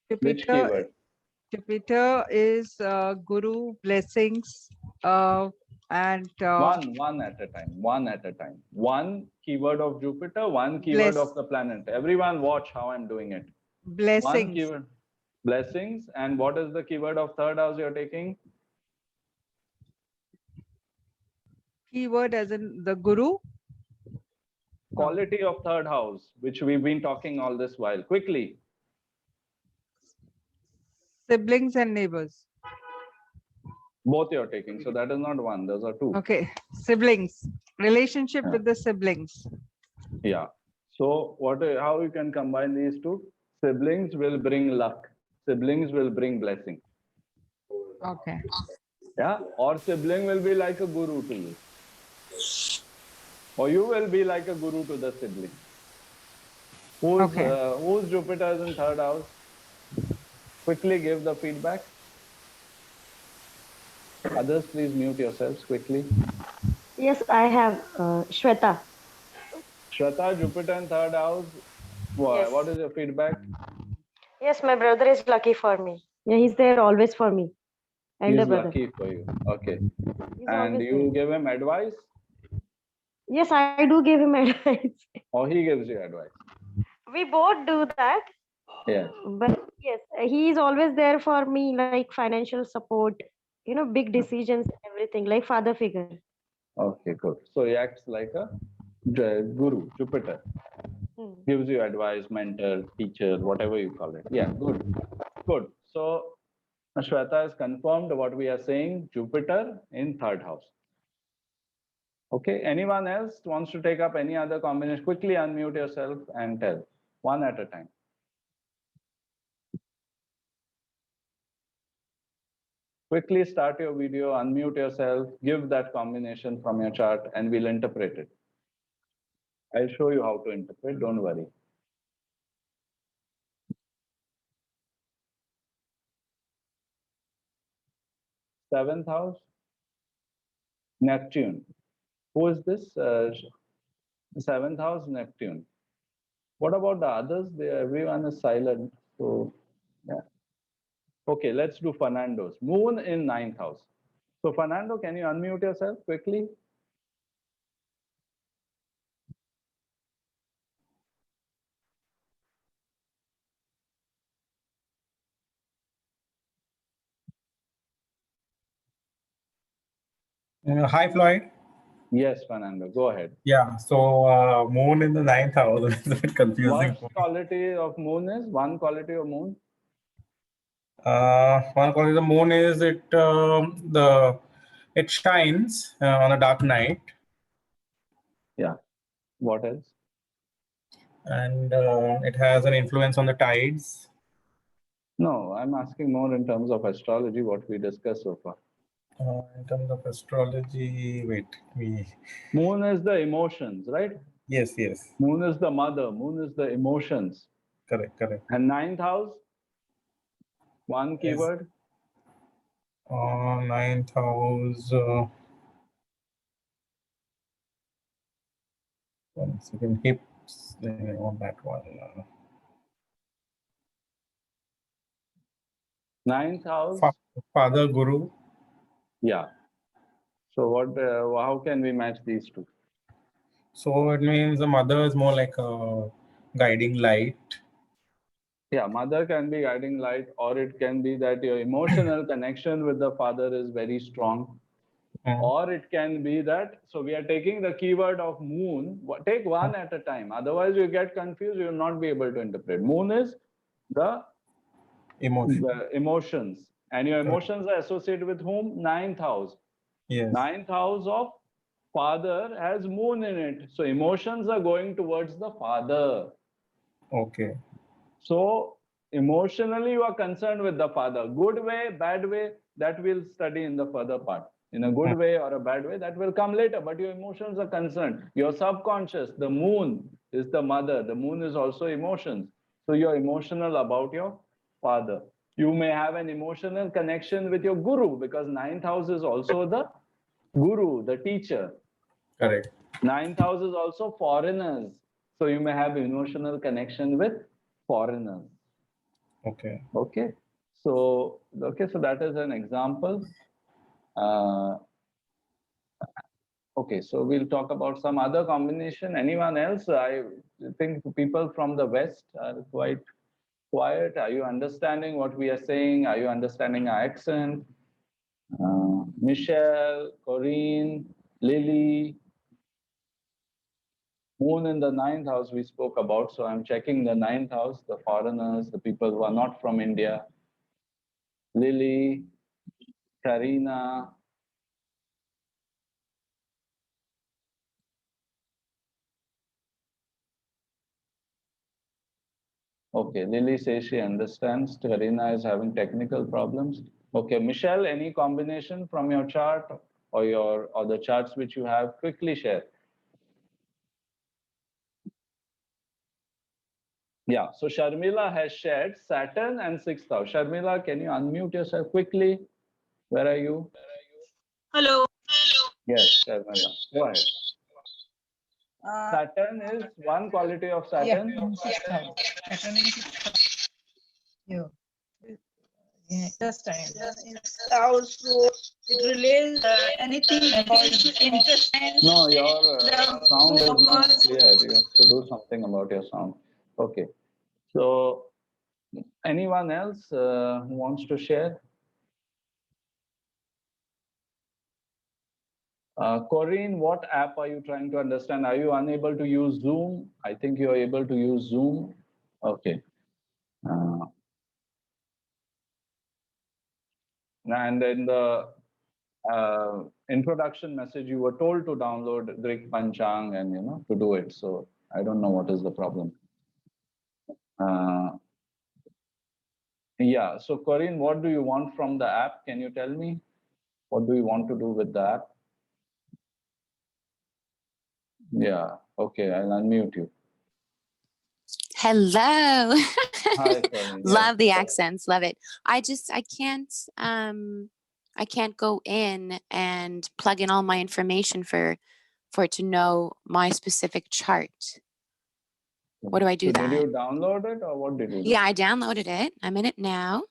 Which Jupiter, keyword? Jupiter is guru, blessings, and one at a time. One at a time. One keyword of Jupiter, one keyword of the planet. Everyone watch how I'm doing it. Blessings. One keyword. Blessings. And what is the keyword of third house you're taking? Keyword as in the guru. Quality of third house, which we've been talking all this while. Quickly. Siblings and neighbors. Both you're taking. So that is not one. Those are two. Okay. Siblings. Relationship with the siblings. Yeah. So how you can combine these two? Siblings will bring luck. Siblings will bring blessing. Okay. Yeah. Or sibling will be like a guru to you. Or you will be like a guru to the sibling. Whose Jupiter is in third house? Quickly give the feedback. Others, please mute yourselves quickly. Yes, I have Shweta. Shweta, Jupiter in third house. What is your feedback? Yes, my brother is lucky for me. Yeah, he's there always for me. He's lucky for you. Okay. And you give him advice? Yes, I do give him advice. Or he gives you advice? We both do that. Yeah. But yes, he is always there for me, like financial support, big decisions, everything, like father figure. Okay, good. So he acts like a guru, Jupiter. Gives you advice, mentor, teacher, whatever you call it. Yeah, good. Good. So Shweta has confirmed what we are saying, Jupiter in third house. Okay, anyone else wants to take up any other combination? Quickly unmute yourself and tell, one at a time. Quickly start your video, unmute yourself, give that combination from your chart and we'll interpret it. I'll show you how to interpret, don't worry. Seventh house, Neptune. Who is this? Seventh house, Neptune. What about the others? Everyone is silent. So, yeah. Okay, let's do Fernando's. Moon in 9th house. So, Fernando, can you unmute yourself quickly? Hi, Floyd. Yes, Fernando, go ahead. Yeah, so moon in the 9th house is a bit confusing. What quality of moon is? One quality of moon? One quality of the moon is it shines on a dark night. Yeah. What else? And it has an influence on the tides. No, I'm asking more in terms of astrology, what we discussed so far. In terms of astrology, Moon is the emotions, right? Yes. Moon is the mother. Moon is the emotions. Correct. And 9th house? One keyword? 9th house. One second, hips. On that one. 9th house? Father, Guru. Yeah. So what? How can we match these two? So it means the mother is more like a guiding light. Yeah, mother can be guiding light, or it can be that your emotional connection with the father is very strong. Or it can be that, so we are taking the keyword of moon, take one at a time. Otherwise, you get confused, you will not be able to interpret. Moon is the emotions. And your emotions are associated with whom? 9th house. Yes. 9th house of father has moon in it. So emotions are going towards the father. Okay. So emotionally, you are concerned with the father. Good way, bad way, that we'll study in the further part. In a good way or a bad way, that will come later. But your emotions are concerned. Your subconscious, the moon is the mother. The moon is also emotions. So you're emotional about your father. You may have an emotional connection with your guru because 9th house is also the guru, the teacher. Correct. 9th house is also foreigners. So you may have emotional connection with foreigners. Okay. So that is an example. Okay, so we'll talk about some other combination. Anyone else? I think people from the West are quite quiet. Are you understanding what we are saying? Are you understanding our accent? Michelle, Corinne, Lily. Moon in the 9th house we spoke about. So I'm checking the 9th house, the foreigners, the people who are not from India. Lily, Karina. Okay, Lily says she understands. Karina is having technical problems. Okay, Michelle, any combination from your chart or the charts which you have? Quickly share. Yeah, so Sharmila has shared Saturn and 6th house. Sharmila, can you unmute yourself quickly? Where are you? Hello. Yes, Sharmila. Go ahead. Saturn is one quality of Saturn. Saturn in 6th house. Yeah, just also it relates anything about interest. No, your sound is not clear. You have to do something about your sound. Okay. So, anyone else who wants to share? Corinne, what app are you trying to understand? Are you unable to use Zoom? I think you are able to use Zoom. Okay. And in the introduction message, you were told to download Drik Panchang and to do it. So I don't know what is the problem. Yeah. So Corinne, what do you want from the app? Can you tell me? What do you want to do with the app? Yeah. Okay. I'll unmute you. Hello. Hi, Corinne. Love the accents. Love it. I can't go in and plug in all my information for it to know my specific chart. What do I do So did that? you download it or what did you do? Yeah, I downloaded it. I'm in it now.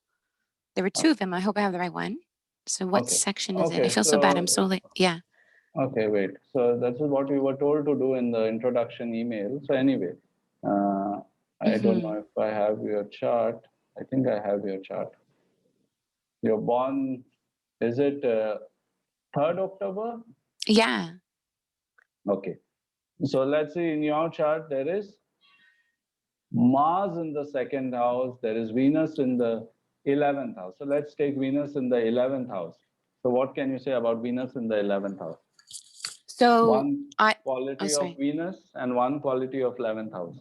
There were two of them. I hope I have the right one. So what Okay. section is it? I Okay, feel so bad. I'm so- so late. Yeah. Okay, wait. So this is what you were told to do in the introduction email. So anyway, I don't know if I have your chart. I think I have your chart. You're born, is it 3rd October? Yeah. Okay. So let's see, in your chart, there is Mars in the 2nd house. There is Venus in the 11th house. So let's take Venus in the 11th house. So what can you say about Venus in the 11th house? So One I quality sorry. of Venus and one quality of 11th house.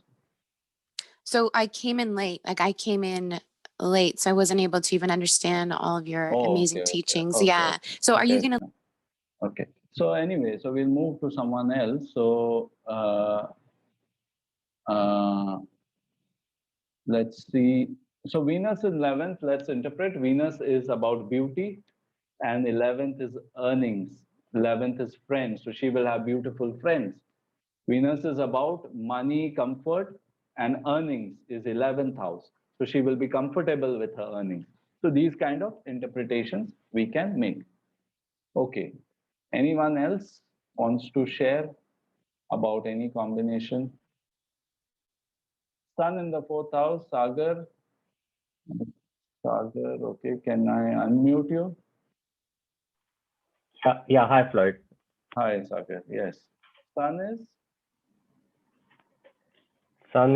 So I came in late. Like I came in late, so I wasn't able to even understand all of your Oh, amazing okay, teachings. okay, Yeah. So are you okay. gonna? Okay. So anyway, so we'll move to someone else. So let's see. So Venus is 11th. Let's interpret. Venus is about beauty, and 11th is earnings. 11th is friends. So she will have beautiful friends. Venus is about money, comfort, and earnings is 11th house. So she will be comfortable with her earnings. So these kind of interpretations we can make. Okay. Anyone else wants to share about any combination? Sun in the 4th house, Sagar. Sagar, okay. Can I unmute you? Yeah, hi Floyd. Hi, Sagar. Yes. Sun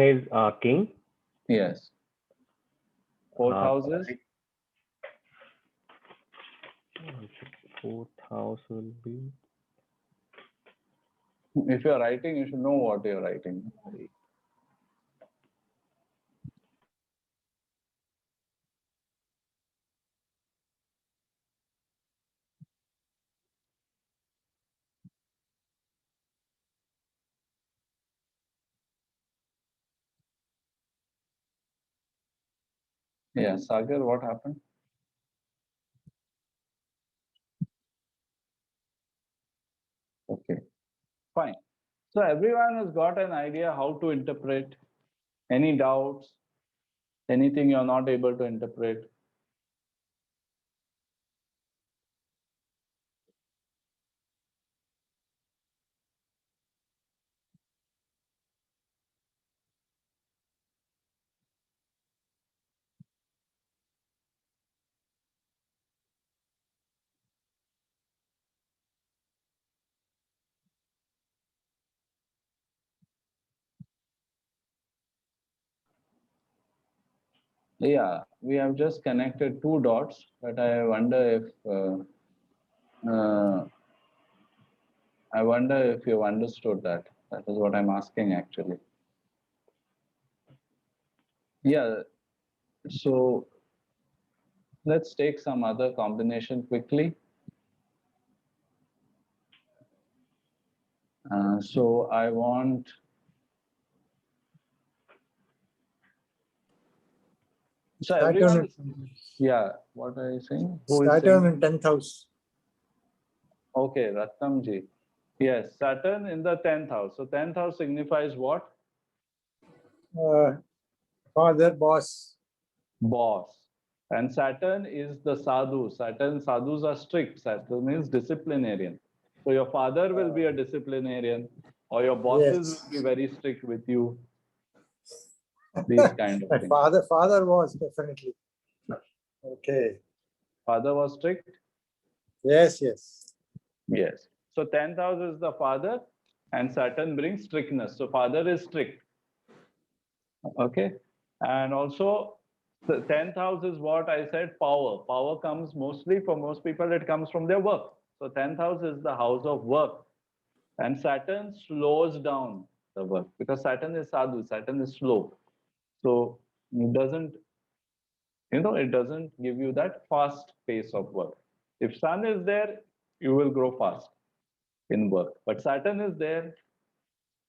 is king. Yes. 4th house is? Fourth house will be. If you're writing, you should know what you're writing. Yeah, Sagar, what happened? Okay, fine. So everyone has got an idea how to interpret. Any doubts? Anything you're not able to interpret? Yeah, we have just connected two dots, but I wonder if you've understood that. That is what I'm asking actually. Yeah, so let's take some other combination quickly. So I want, so everyone, yeah, what are you saying? Who is Saturn saying? in 10th house. Okay, Ratnamji. Yes, Saturn in the 10th house. So 10th house signifies what? Father, boss. Boss. And Saturn is the sadhu. Sadhus are strict. Saturn is disciplinarian. So your father will be a disciplinarian, or your bosses Yes. will be very strict with you. These kind of My things. father was definitely. Okay. Father was strict? Yes, yes. Yes. So 10th house is the father, and Saturn brings strictness. So father is strict. Okay. And also, the 10th house is what I said, power. Power comes mostly, for most people, it comes from their work. So 10th house is the house of work. And Saturn slows down the work because Saturn is sadhu, Saturn is slow. So it doesn't, it doesn't give you that fast pace of work. If Sun is there, you will grow fast in work. But Saturn is there,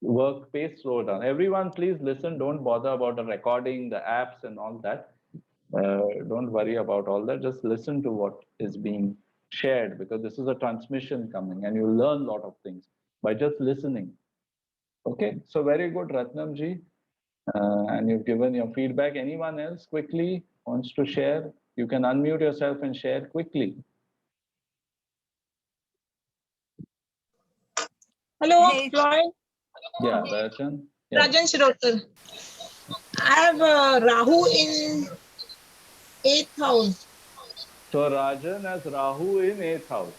work pace slow down. Everyone, please listen. Don't bother about the recording, the apps, and all that. Don't worry about all that. Just listen to what is being shared because this is a transmission coming and you learn a lot of things by just listening. Okay, so very good, Ratnamji. And you've given your feedback. Anyone else quickly wants to share? You can unmute yourself and share quickly. Hello, Floyd. Yeah, Rajan. Rajan Shirokar. I have Rahu in 8th house. So Rajan has Rahu in 8th house.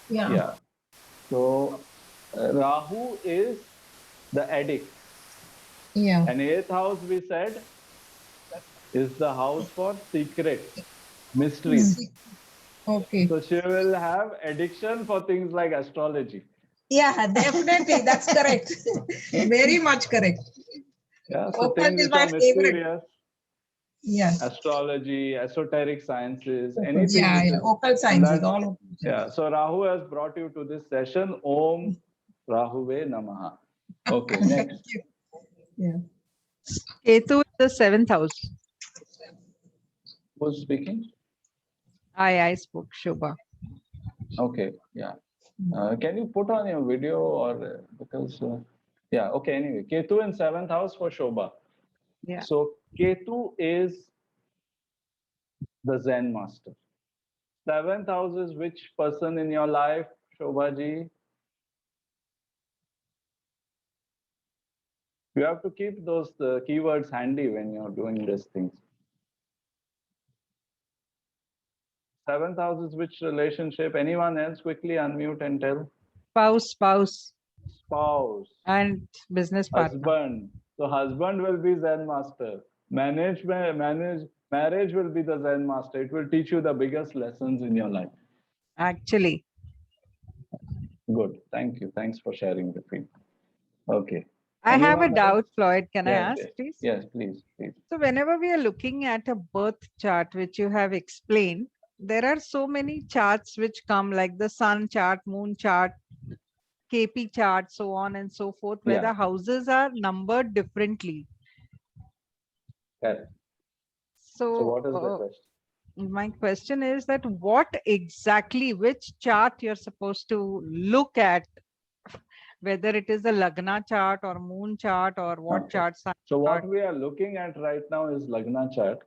Yeah. So Rahu is the addict. Yeah. And 8th house, we said, is the house for secrets, mysteries. Okay. So she will have addiction for things like astrology. Yeah, definitely. That's correct. Very much correct. Yeah, so Occult things is which my are favorite. mysterious, Yeah. astrology, esoteric sciences, anything. Yeah, which yeah. is- Occult and sciences, that- all of them. Yeah, so Rahu has brought you to this session. Om Rahuve Namaha. Okay, next. Yeah. Ketu is the 7th house. Who's speaking? I spoke, Shobha. Okay, yeah. Can you put on your video or because, yeah, okay, anyway. Ketu in 7th house for Shobha. Yeah. So Ketu is the Zen master. 7th house is which person in your life, Shobha ji? You have to keep those keywords handy when you're doing these things. 7th house is which relationship? Anyone else quickly unmute and tell? Spouse Spouse, and business partner. husband. So husband will be Zen master. Marriage will be the Zen master. It will teach you the biggest lessons in your life. Actually, Good. Thank you. Thanks for sharing the feedback. Okay. I have a Anyone else? doubt, Floyd. Can I Yes, ask, yes. please? Yes, please, please. So whenever we are looking at a birth chart, which you have explained, there are so many charts which come like the sun chart, moon chart, KP chart, so on and so forth, where Yeah. the houses are numbered differently. Correct. So, So what is the question? my question is that what exactly, which chart you're supposed to look at, whether it is a Lagna chart or moon chart or what Okay. charts are So what we are looking at right now is Lagna chart.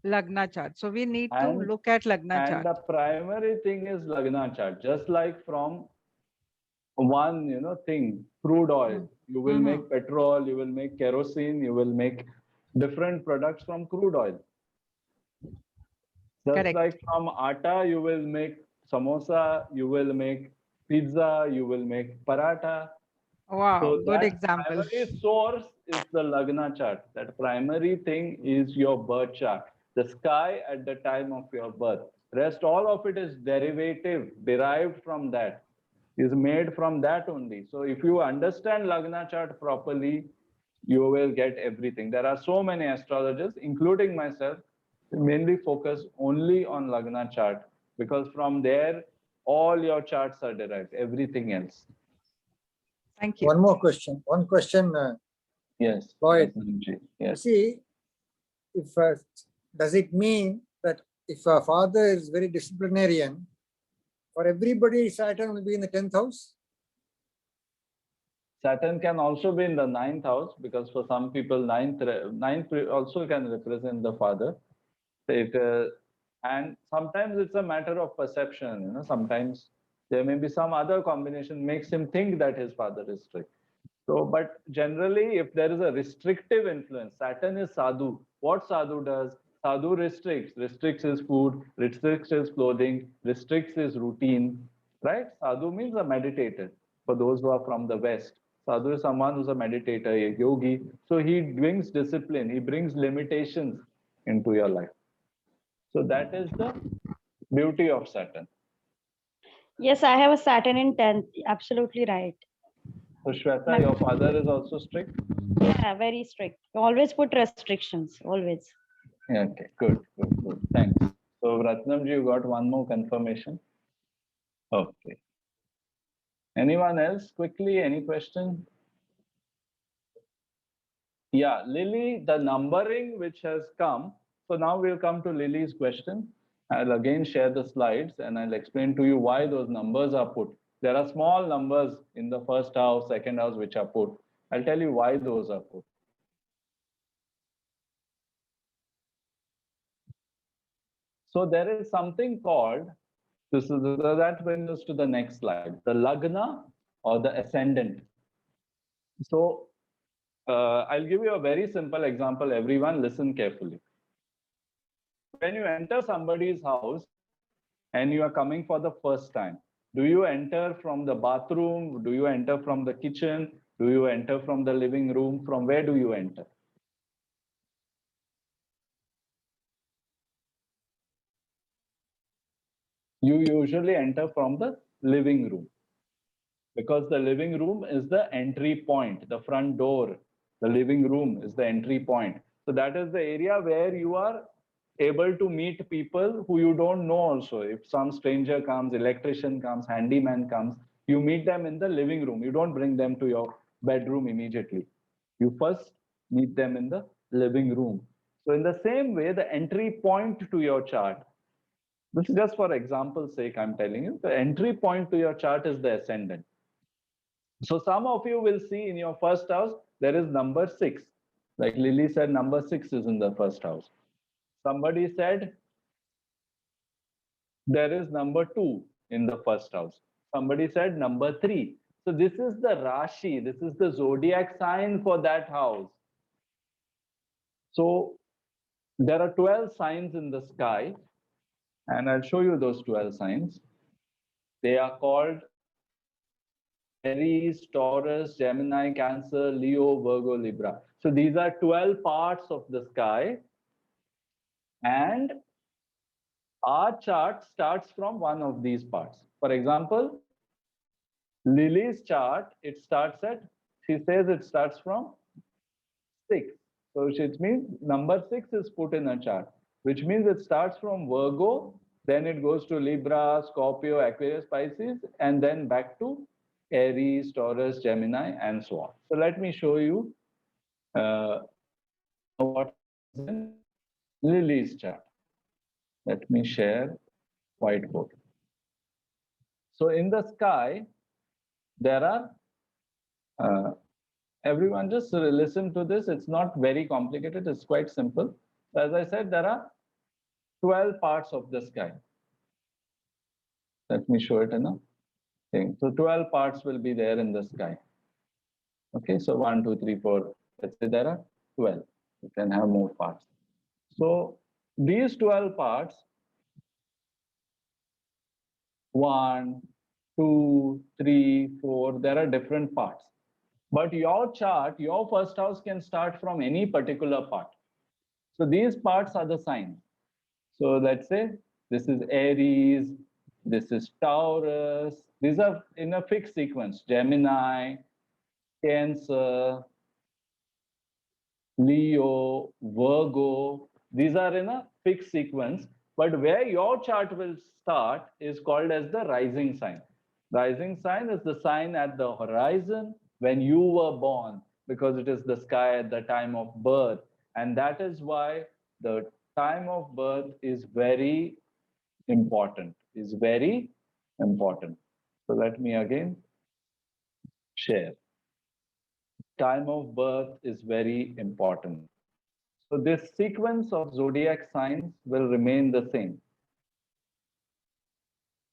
Lagna chart. So we need to And- look at Lagna And chart. the primary thing is Lagna chart. Just like from one, thing, crude oil. You will make petrol, you will make kerosene, you will make different products from crude oil. Just Correct. like from atta, you will make samosa, you will make pizza, you will make paratha. Wow, So good that example. primary source is the Lagna chart. That primary thing is your birth chart, the sky at the time of your birth. Rest all of it is derivative, derived from that, is made from that only. So if you understand Lagna chart properly, you will get everything. There are so many astrologers, including myself, mainly focus only on Lagna chart because from there, all your charts are derived, everything else. Thank you. One more question. One question. Yes. Floyd. Ratnamji. You Yes. see, if does it mean that if a father is very disciplinarian, for everybody Saturn will be in the 10th house? Saturn can also be in the 9th house because for some people, ninth also can represent the father. And sometimes it's a matter of perception. Sometimes there may be some other combination makes him think that his father is strict. So, but generally, if there is a restrictive influence, Saturn is sadhu. What sadhu does? Sadhu restricts his food, restricts his clothing, restricts his routine, right? Sadhu means a meditator. For those who are from the West, sadhu is someone who's a meditator, a yogi. So he brings discipline, he brings limitations into your life. So that is the beauty of Saturn. Yes, I have a Saturn in 10th. Absolutely right. So Shweta, your father is also strict? Yeah, very strict. Always put restrictions. Always. Yeah, okay, good. Thanks. So Ratnamji, you got one more confirmation? Okay. Anyone else? Quickly, any question? Yeah, Lily, the numbering which has come. So now we'll come to Lily's question. I'll again share the slides and I'll explain to you why those numbers are put. There are small numbers in the first house, second house, which are put. I'll tell you why those are put. So there is something called, that brings us to the next slide, the Lagna or the ascendant. So I'll give you a very simple example. Everyone listen carefully. When you enter somebody's house and you are coming for the first time, do you enter from the bathroom? Do you enter from the kitchen? Do you enter from the living room? From where do you enter? You usually enter from the living room, because the living room is the entry point, the front door. The living room is the entry point. So that is the area where you are able to meet people who you don't know also. If some stranger comes, electrician comes, handyman comes, you meet them in the living room. You don't bring them to your bedroom immediately. You first meet them in the living room. So in the same way, the entry point to your chart, this is just for example's sake, I'm telling you, the entry point to your chart is the ascendant. So some of you will see in your first house, there is number 6. Like Lily said, number 6 is in the first house. Somebody said there is number 2 in the first house. Somebody said number 3. So this is the Rashi, this is the zodiac sign for that house. So there are 12 signs in the sky, and I'll show you those 12 signs. They are called Aries, Taurus, Gemini, Cancer, Leo, Virgo, Libra. So these are 12 parts of the sky, and our chart starts from one of these parts. For example, Lily's chart, it starts at, she says it starts from 6. So it means number 6 is put in a chart, which means it starts from Virgo, then it goes to Libra, Scorpio, Aquarius, Pisces, and then back to Aries, Taurus, Gemini, and so on. So let me show you what is in Lily's chart. Let me share whiteboard. So in the sky, there are, everyone just listen to this. It's not very complicated. It's quite simple. As I said, there are 12 parts of the sky. Let me show it in a thing. So 12 parts will be there in the sky. Okay, so 1, 2, 3, 4. Let's say there are 12. You can have more parts. So these 12 parts, 1, 2, 3, 4, there are different parts. But your chart, your first house can start from any particular part. So these parts are the signs. So let's say this is Aries, this is Taurus. These are in a fixed sequence: Gemini, Cancer, Leo, Virgo. These are in a fixed sequence. But where your chart will start is called as the rising sign. Rising sign is the sign at the horizon when you were born, because it is the sky at the time of birth. And that is why the time of birth is very important, is very important. So let me again share. Time of birth is very important. So this sequence of zodiac signs will remain the same.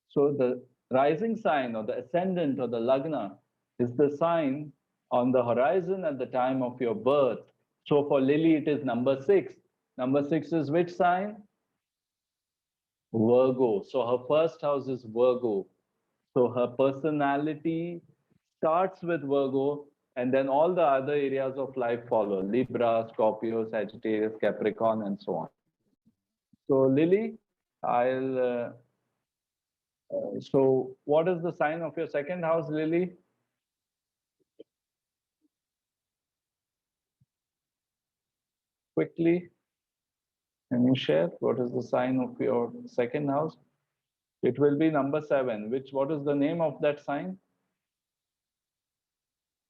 So the rising sign or the ascendant or the lagna is the sign on the horizon at the time of your birth. So for Lily, it is number 6. Number 6 is which sign? Virgo. So her first house is Virgo. So her personality starts with Virgo, and then all the other areas of life follow: Libra, Scorpio, Sagittarius, Capricorn, and so on. So Lily, so what is the sign of your second house, Lily? Quickly, can you share what is the sign of your second house? It will be number 7. What is the name of that sign?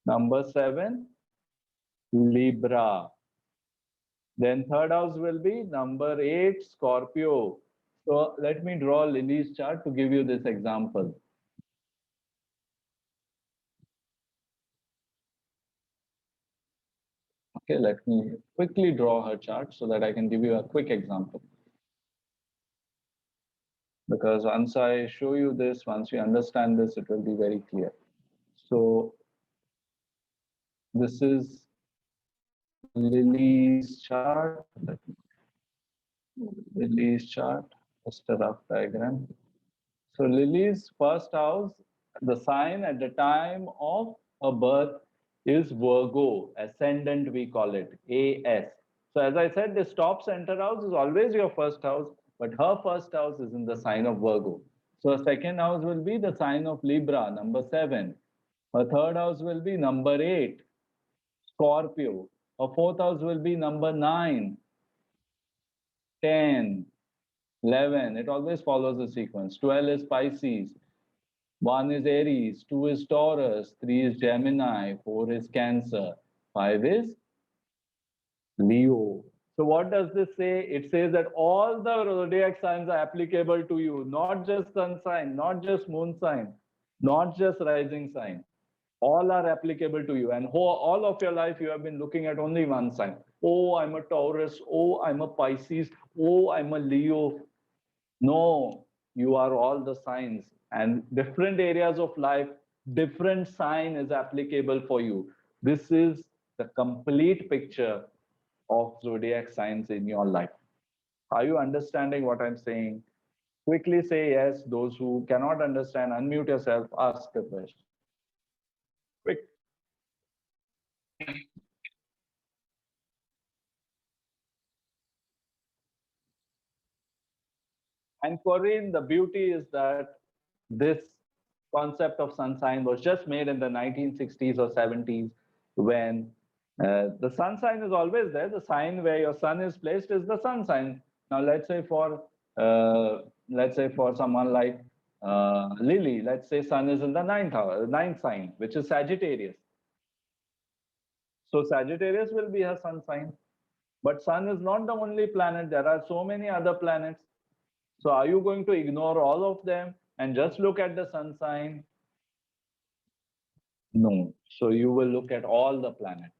Number 7, Libra. Then third house will be number 8, Scorpio. So let me draw Lily's chart to give you this example. Okay, let me quickly draw her chart so that I can give you a quick example. because once I show you this, once you understand this, it will be very clear. So this is Lily's chart. Lily's chart, just a rough diagram. So Lily's first house, the sign at the time of her birth is Virgo, ascendant we call it, AS. So as I said, this top center house is always your first house, but her first house is in the sign of Virgo. So her second house will be the sign of Libra, number 7. Her third house will be number 8, Scorpio. Her fourth house will be number 9, 10, 11. It always follows the sequence. 12 is Pisces. 1 is Aries, 2 is Taurus, 3 is Gemini, 4 is Cancer, 5 is Leo. So what does this say? It says that all the zodiac signs are applicable to you, not just sun sign, not just moon sign, not just rising sign. All are applicable to you. And all of your life, you have been looking at only one sign. Oh, I'm a Taurus. Oh, I'm a Pisces. Oh, I'm a Leo. No, you are all the signs. And different areas of life, different sign is applicable for you. This is the complete picture of zodiac signs in your life. Are you understanding what I'm saying? Quickly say yes. Those who cannot understand, unmute yourself, ask a question. Quick. And Corinne, the beauty is that this concept of sun sign was just made in the 1960s or 70s, when the sun sign is always there. The sign where your sun is placed is the sun sign. Now, let's say for someone like Lily, let's say sun is in the ninth sign, which is Sagittarius. So Sagittarius will be her sun sign. But sun is not the only planet. There are so many other planets. So are you going to ignore all of them and just look at the sun sign? No. So you will look at all the planets.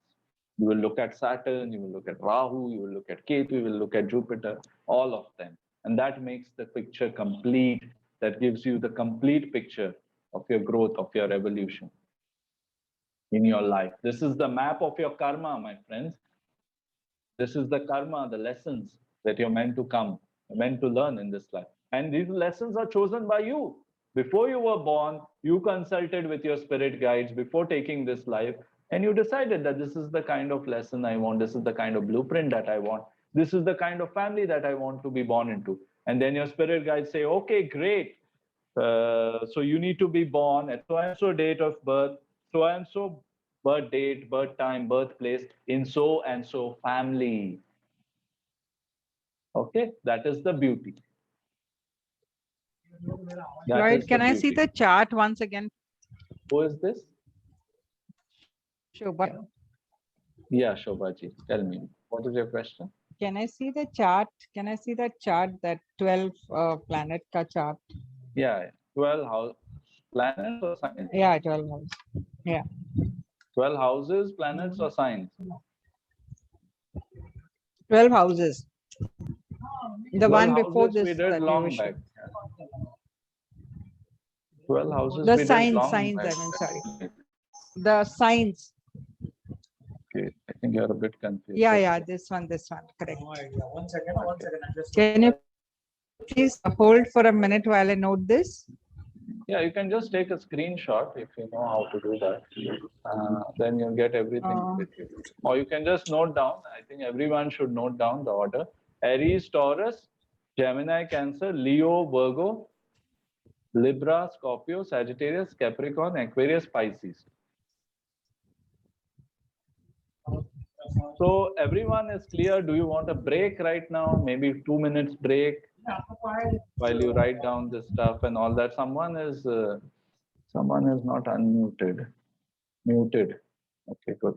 You will look at Saturn, you will look at Rahu, you will look at Ketu, you will look at Jupiter, all of them. And that makes the picture complete. That gives you the complete picture of your growth, of your evolution in your life. This is the map of your karma, my friends. This is the karma, the lessons that you're meant to come, meant to learn in this life. And these lessons are chosen by you. Before you were born, you consulted with your spirit guides before taking this life, and you decided that this is the kind of lesson I want, this is the kind of blueprint that I want, this is the kind of family that I want to be born into. And then your spirit guides say, okay, great. So you need to be born at so-and-so date of birth, so-and-so birth date, birth time, birthplace in so-and-so family. Okay, that is the beauty. Floyd, can I see the chart once again? Who is this? Shobha. Yeah, Shobhaji, tell me, what is your question? Can I see the chart? Can I see that chart, that 12 planet ka chart? Yeah, 12 house planets or signs? Yeah, 12 houses. Yeah. 12 houses, planets or signs? 12 houses. The 12 one before houses this we did that you long were back. showing. 12 houses The we did long signs, back. I mean, sorry. The signs. Okay, I think you're a bit confused. Yeah, this one, correct. One second. Can you please hold for a minute while I note this? Yeah, you can just take a screenshot if you know how to do that. Then you'll get everything with you. Or you can just note down. I think everyone should note down the order. Aries, Taurus, Gemini, Cancer, Leo, Virgo, Libra, Scorpio, Sagittarius, Capricorn, Aquarius, Pisces. So everyone is clear. Do you want a break right now? Maybe 2 minutes break while you write down this stuff and all that. Someone is not unmuted. Muted. Okay, good.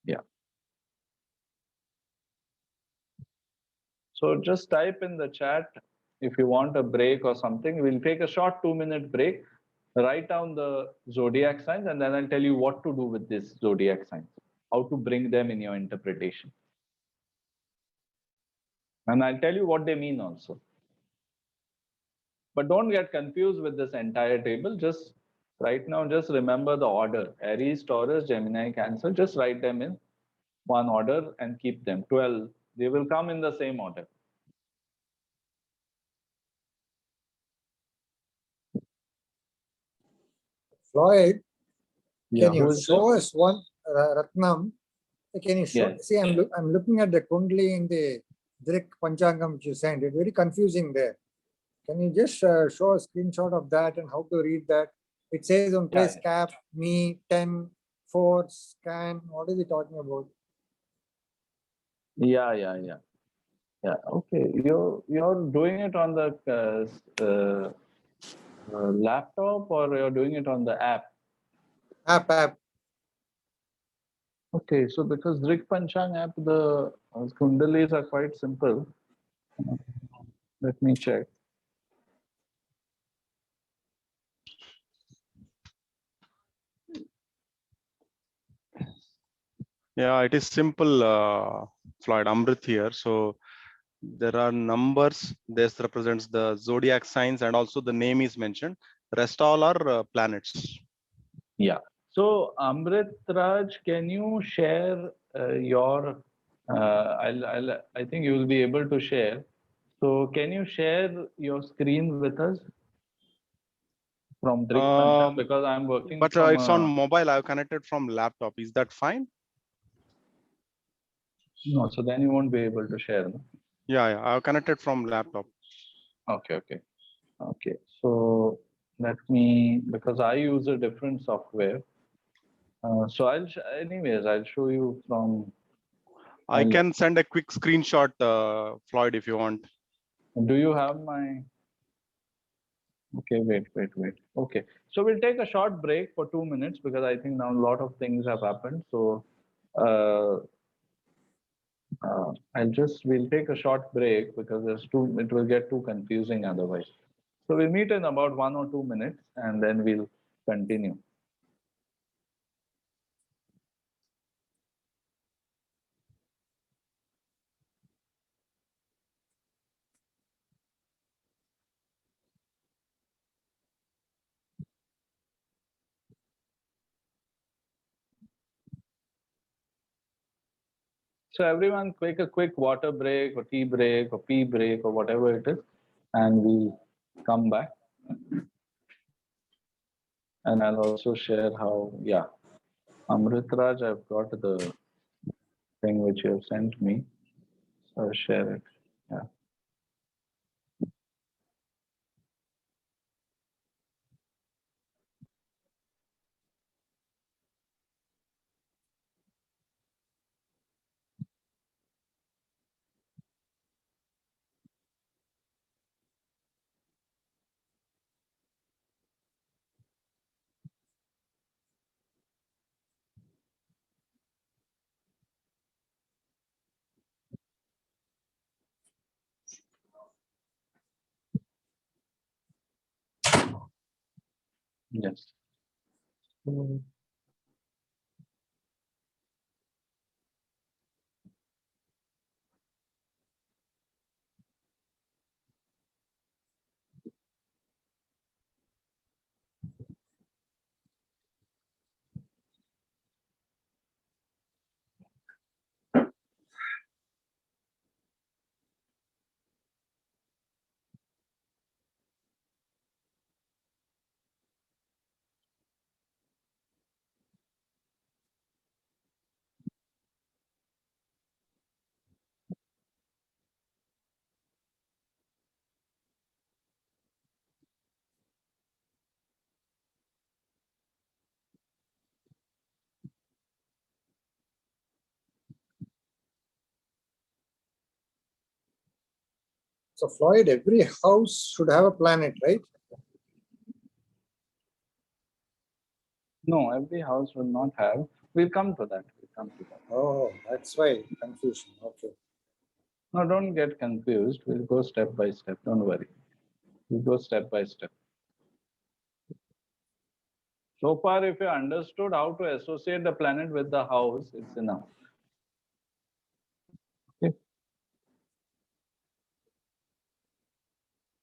Yeah. So just type in the chat if you want a break or something. We'll take a short 2-minute break. Write down the zodiac signs, and then I'll tell you what to do with this zodiac signs, how to bring them in your interpretation. And I'll tell you what they mean also. But don't get confused with this entire table. Just right now, just remember the order. Aries, Taurus, Gemini, Cancer. Just write them in one order and keep them. 12. They will come in the same order. Floyd, Yeah, can who you is show this? us one Ratnam? Can you show? Yes. See, I'm looking at the Kundli in the Vedic Panchangam which you sent. It's very confusing there. Can you just show a screenshot of that and how to read that? It says on place cap, me, 10, 4, scan. What is it talking about? Yeah. Okay, you're doing it on the laptop, or you're doing it on the app? App. Okay, so because Drik Panchang app, the Kundalis are quite simple. Let me check. Yeah, it is simple, Floyd. Amrit here. So there are numbers. This represents the zodiac signs, and also the name is mentioned. Rest all are planets. Yeah. So Amrit Raj, can you share your? I think you will be able to share. So can you share your screen with us from Drik Panchang, because I'm working But from it's on mobile. I've connected from laptop. Is that fine? No, so then you won't be able to share. No? Yeah, I've connected from laptop. Okay. So let me, because I use a different software. So anyways, I'll show you from. I can send a quick screenshot, Floyd, if you want. Do you have my? Okay, wait. Okay, so we'll take a short break for 2 minutes because I think now a lot of things have happened. So we'll take a short break because it will get too confusing otherwise. So we'll meet in about 1 or 2 minutes and then we'll continue. So everyone take a quick water break or tea break or pee break or whatever it is, and we'll come back. And I'll also share how, Amritraj, I've got the thing which you have sent me. So I'll share it. Yeah. Yes. So Floyd, every house should have a planet, right? No, every house will not have. We'll come to that. Oh, that's why confusion. Okay. No, don't get confused. We'll go step by step. Don't worry. We'll go step by step. So far, if you understood how to associate the planet with the house, it's enough. Okay.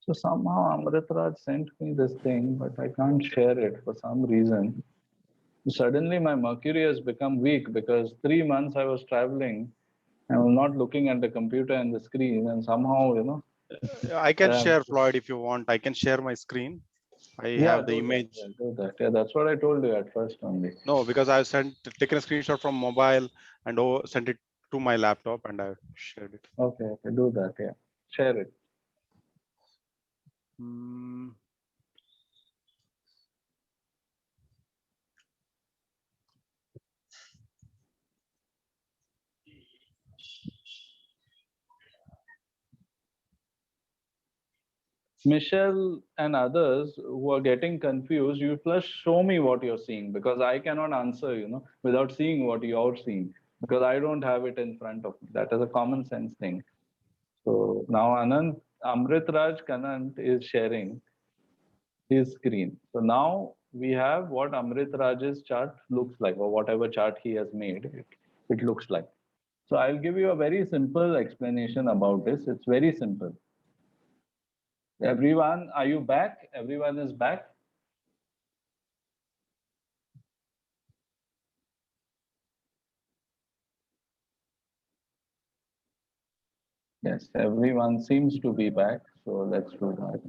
So somehow Amritraj sent me this thing, but I can't share it for some reason. Suddenly my Mercury has become weak because 3 months I was traveling. I was not looking at the computer and the screen, and somehow, I can um, share, Floyd, if you want. I can share my screen. I yeah, have the do that, image. yeah, do that. Yeah, that's what I told you at first only. No, because I've taken a screenshot from mobile and sent it to my laptop and I've shared it. Okay, do that. Yeah, share it. Hmm. Michelle and others who are getting confused, you first show me what you're seeing, because I cannot answer, without seeing what you're seeing, because I don't have it in front of me. That is a common sense thing. So now Amritraj Kanant is sharing his screen. So now we have what Amritraj's chart looks like, or whatever chart he has made, it looks like. So I'll give you a very simple explanation about this. It's very simple. Everyone, are you back? Everyone is back? Yes, everyone seems to be back. So let's do that.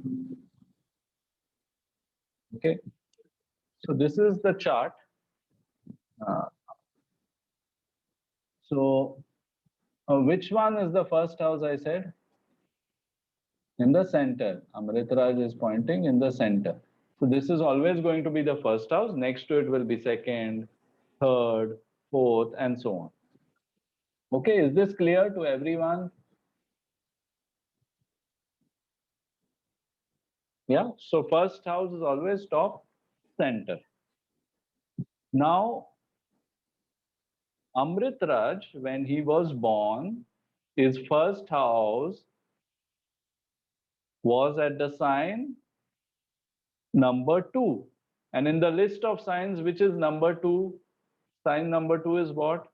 Okay. So this is the chart. So which one is the first house I said? In the center. Amritraj is pointing in the center. So this is always going to be the first house. Next to it will be second, third, fourth, and so on. Okay, is this clear to everyone? Yeah, so first house is always top center. Now, Amritraj, when he was born, his first house was at the sign number 2. And in the list of signs, which is number 2? Sign number 2 is what?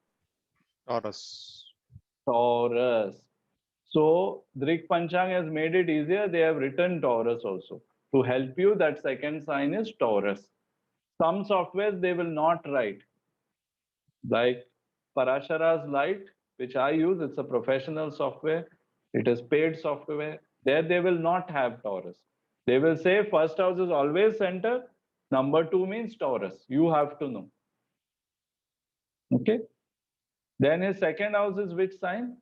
Taurus. Taurus. So Drik Panchang has made it easier. They have written Taurus also. To help you, that second sign is Taurus. Some softwares they will not write. Like Parashara's Light, which I use, it's a professional software. It is paid software. There they will not have Taurus. They will say first house is always center. Number 2 means Taurus. You have to know. Okay. Then his second house is which sign?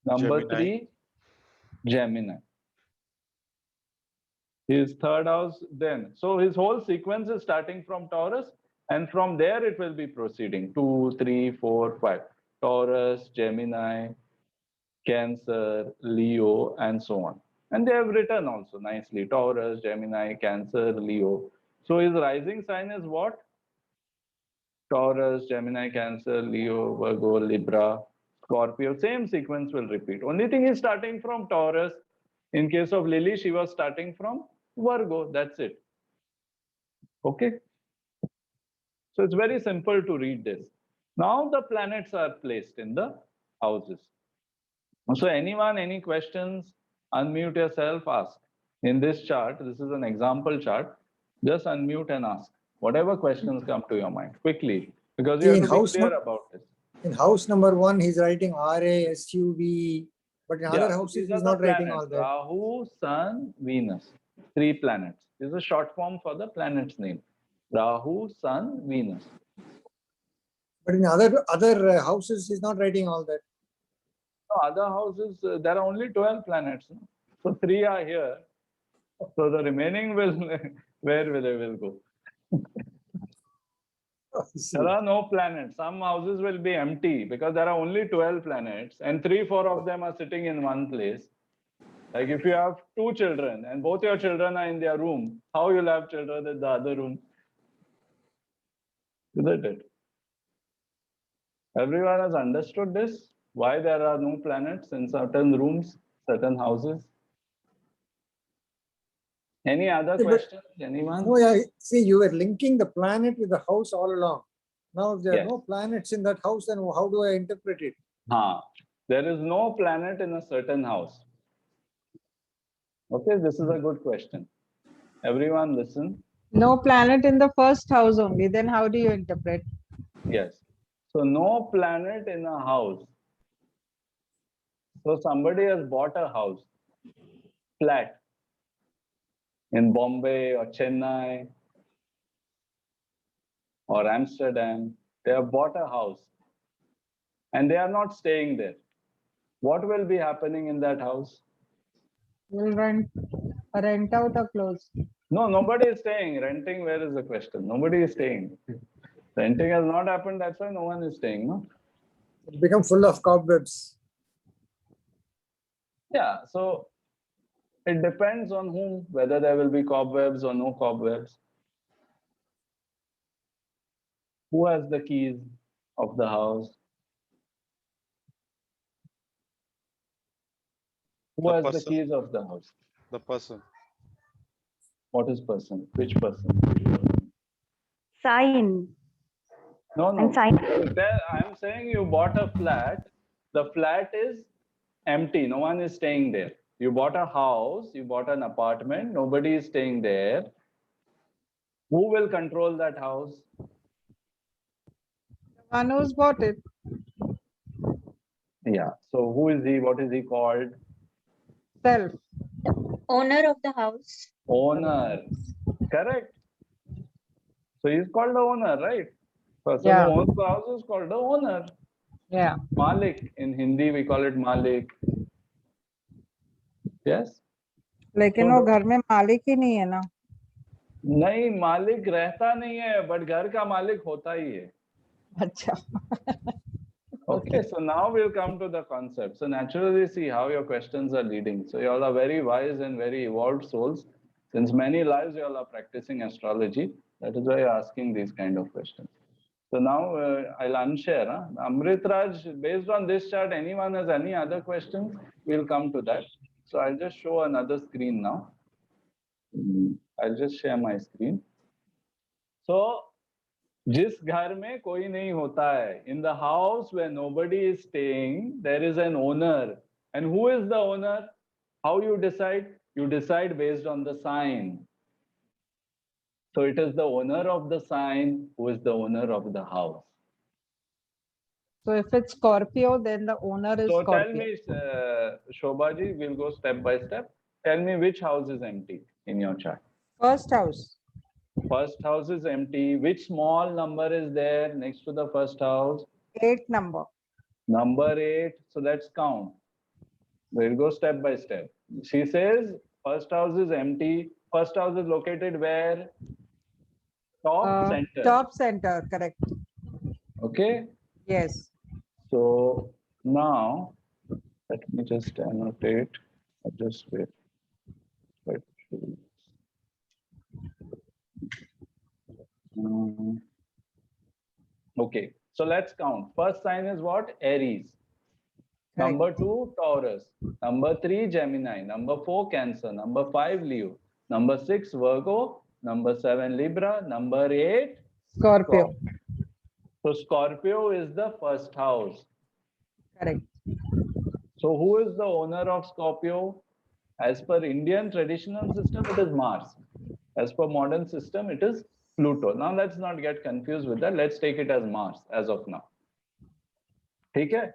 Number Gemini. 3, Gemini. His third house then. So his whole sequence is starting from Taurus, and from there it will be proceeding 2, 3, 4, 5. Taurus, Gemini, Cancer, Leo, and so on. And they have written also nicely Taurus, Gemini, Cancer, Leo. So his rising sign is what? Taurus, Gemini, Cancer, Leo, Virgo, Libra, Scorpio. Same sequence will repeat. Only thing is starting from Taurus. In case of Lily, she was starting from Virgo. That's it. Okay. So it's very simple to read this. Now the planets are placed in the houses. So anyone, any questions? Unmute yourself, ask. In this chart, this is an example chart. Just unmute and ask. Whatever questions come to your mind, quickly. Because you In have to be house clear about this. In house number 1, he's writing RASUV, but in other houses, these he's are not the writing planets. all that. Rahu, Sun, Venus. 3 planets. This is a short form for the planet's name. Rahu, Sun, Venus. But in other houses, he's not writing all that. No, other houses, there are only 12 planets. No? So 3 are here. So the remaining will, where will they will go? There are no planets. Some houses will be empty because there are only 12 planets and 3-4 of them are sitting in one place. Like if you have 2 children and both your children are in their room, how you'll have children in the other room? Isn't it? Everyone has understood this? Why there are no planets in certain rooms, certain houses? Any other questions? Anyone? No, yeah, see, you were linking the planet with the house all along. Now, if there are Yes. no planets in that house, then how do I interpret it? There is no planet in a certain house. Okay, this is a good question. Everyone listen. No planet in the first house only. Then how do you interpret? Yes. So no planet in a house. So somebody has bought a house, flat in Bombay or Chennai or Amsterdam. They have bought a house and they are not staying there. What will be happening in that house? Will rent out or close? No, nobody is staying. Renting, where is the question? Nobody is staying. Renting has not happened. That's why no one is staying. No? It become full of cobwebs. Yeah. So it depends on whom, whether there will be cobwebs or no cobwebs. Who has the keys of the house? Who The has the person. keys of the house? The person. What is person? Which person? Sign. No, no. And sign. I'm saying you bought a flat. The flat is empty. No one is staying there. You bought a house. You bought an apartment. Nobody is staying there. Who will control that house? One who's bought it. Yeah. So who is he? What is he called? Self. Owner of the house. Owner. Correct. So he's called the owner, right? Person Yeah. who owns the house is called the owner. Yeah. Malik. In Hindi, we call it Malik. Yes? लेकिन वो घर में मालिक ही नहीं है ना. नहीं, मालिक रहता नहीं है, but घर का मालिक होता ही है. अच्छा. Okay, so now we'll come to the concept. So naturally, see how your questions are leading. So you all are very wise and very evolved souls. Since many lives you all are practicing astrology, that is why you're asking these kind of questions. So now I'll unshare. Amrit Raj, based on this chart, anyone has any other questions? We'll come to that. So I'll just show another screen now. I'll just share my screen. So, जिस घर में कोई नहीं होता है, in the house where nobody is staying, there is an owner. And who is the owner? How you decide? You decide based on the sign. So it is the owner of the sign who is the owner of the house. So if it's Scorpio, then the owner is So Scorpio. tell me, Shobhaji, we'll go step by step. Tell me which house is empty in your chart. First house. First house is empty. Which small number is there next to the first house? 8 number. Number 8. So let's count. We'll go step by step. She says first house is empty. First house is located where? Top center. Top center, correct. Okay. Yes. So now let me just annotate. Just wait. Okay, so let's count. First sign is what? Aries. Number 2, Taurus. Number 3, Gemini. Number 4, Cancer. Number 5, Leo. Number 6, Virgo. Number 7, Libra. Number 8, Scorpio. So Scorpio is the first house. Correct. So who is the owner of Scorpio? As per Indian traditional system, it is Mars. As per modern system, it is Pluto. Now let's not get confused with that. Let's take it as Mars as of now. Okay?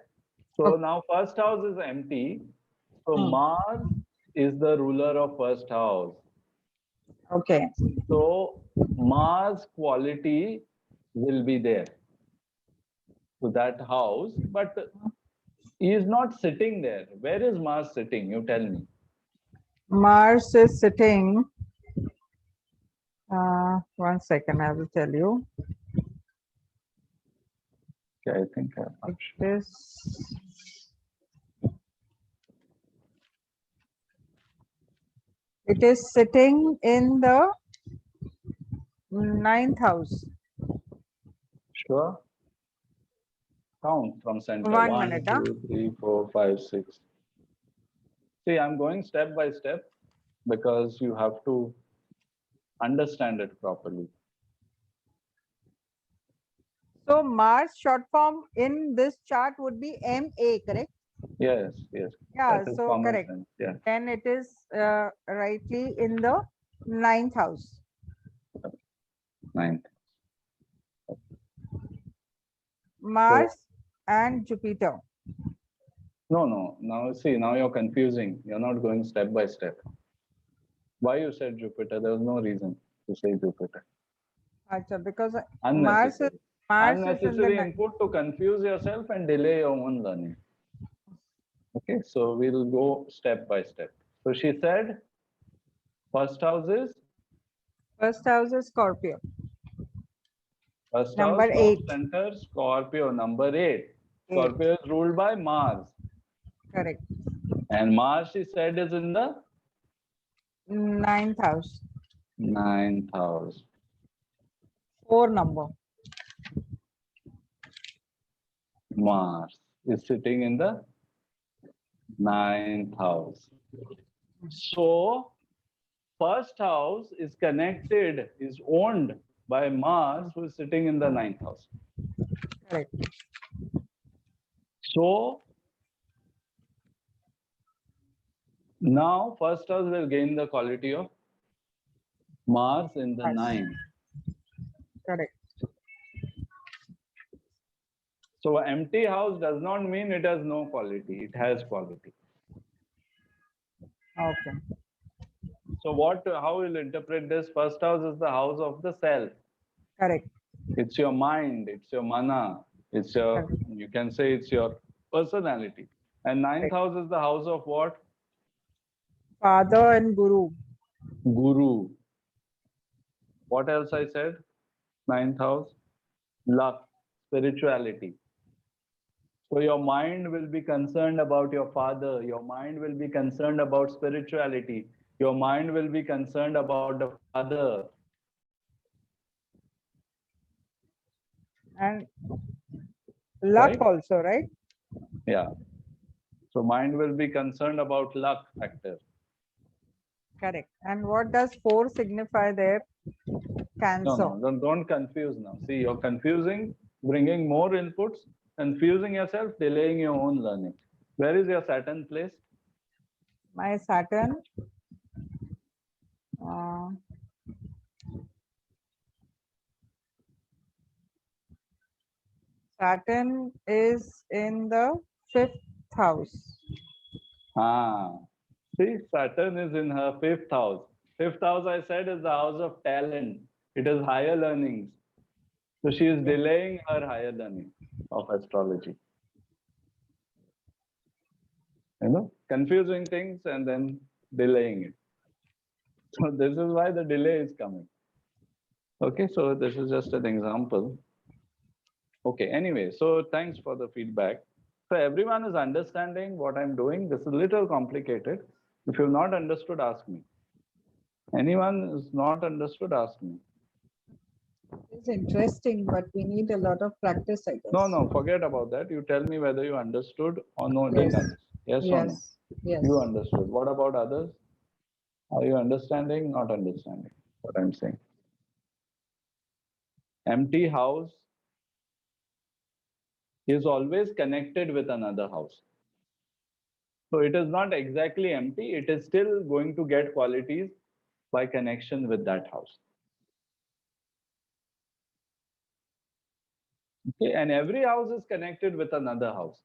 So now first house is empty. So Mars is the ruler of first house. Okay. So Mars quality will be there to that house, but he is not sitting there. Where is Mars sitting? You tell me. Mars is sitting. 1 second, I will tell you. Okay, I think it is sitting in the 9th house. Sure. Count from center. 1 1, minute. 2, 3, 4, 5, 6. See, I'm going step by step because you have to understand it properly. So Mars short form in this chart would be MA, correct? Yes, yes. Yeah, That is so common correct. sense. Yeah. Then it is rightly in the 9th house. 9th. Mars and Jupiter. No, no. Now see, now you're confusing. You're not going step by step. Why you said Jupiter? There was no reason to say Jupiter. Acha, because Mars is Unnecessary. Mars is in the Unnecessary input to confuse yourself and delay your own learning. Okay, so we'll go step by step. So she said, first house is Scorpio. first Number house, 8. center, Scorpio, number 8. Scorpio is ruled by Mars. Correct. And Mars, she said, is in the 9th house. 9th house. 4 number. Mars is sitting in the 9th house. So, first house is connected, is owned by Mars, who is sitting in the 9th house. Correct. So, now first house will gain the quality of Mars in the 9th. Correct. So, empty house does not mean it has no quality, it has quality. Okay. So, how we'll interpret this? First house is the house of the self. Correct. It's your mind, it's your mana, it's your, you can say it's your personality. And 9th house is the house of what? Father and Guru. Guru. What else I said? 9th house? Luck, spirituality. So your mind will be concerned about your father. Your mind will be concerned about spirituality. Your mind will be concerned about the father. And luck Right? also, right? Yeah. So mind will be concerned about luck factor. Correct. And what does 4 signify there? Cancer. No, don't confuse now. See, you're confusing, bringing more inputs, confusing yourself, delaying your own learning. Where is your Saturn placed? My Saturn. Saturn is in the 5th house. See, Saturn is in her 5th house. 5th house, I said, is the house of talent. It is higher learnings. So she is delaying her higher learning of astrology. You know, confusing things and then delaying it. So this is why the delay is coming. Okay, so this is just an example. Okay, anyway, so thanks for the feedback. So everyone is understanding what I'm doing. This is a little complicated. If you've not understood, ask me. Anyone is not understood, ask me. It's interesting, but we need a lot of practice, I guess. No, forget about that. You tell me whether you understood or no, didn't understand. Yes or no? Yes. You understood. What about others? Are you understanding, not understanding what I'm saying? Empty house is always connected with another house. So it is not exactly empty. It is still going to get qualities by connection with that house. Okay, and every house is connected with another house.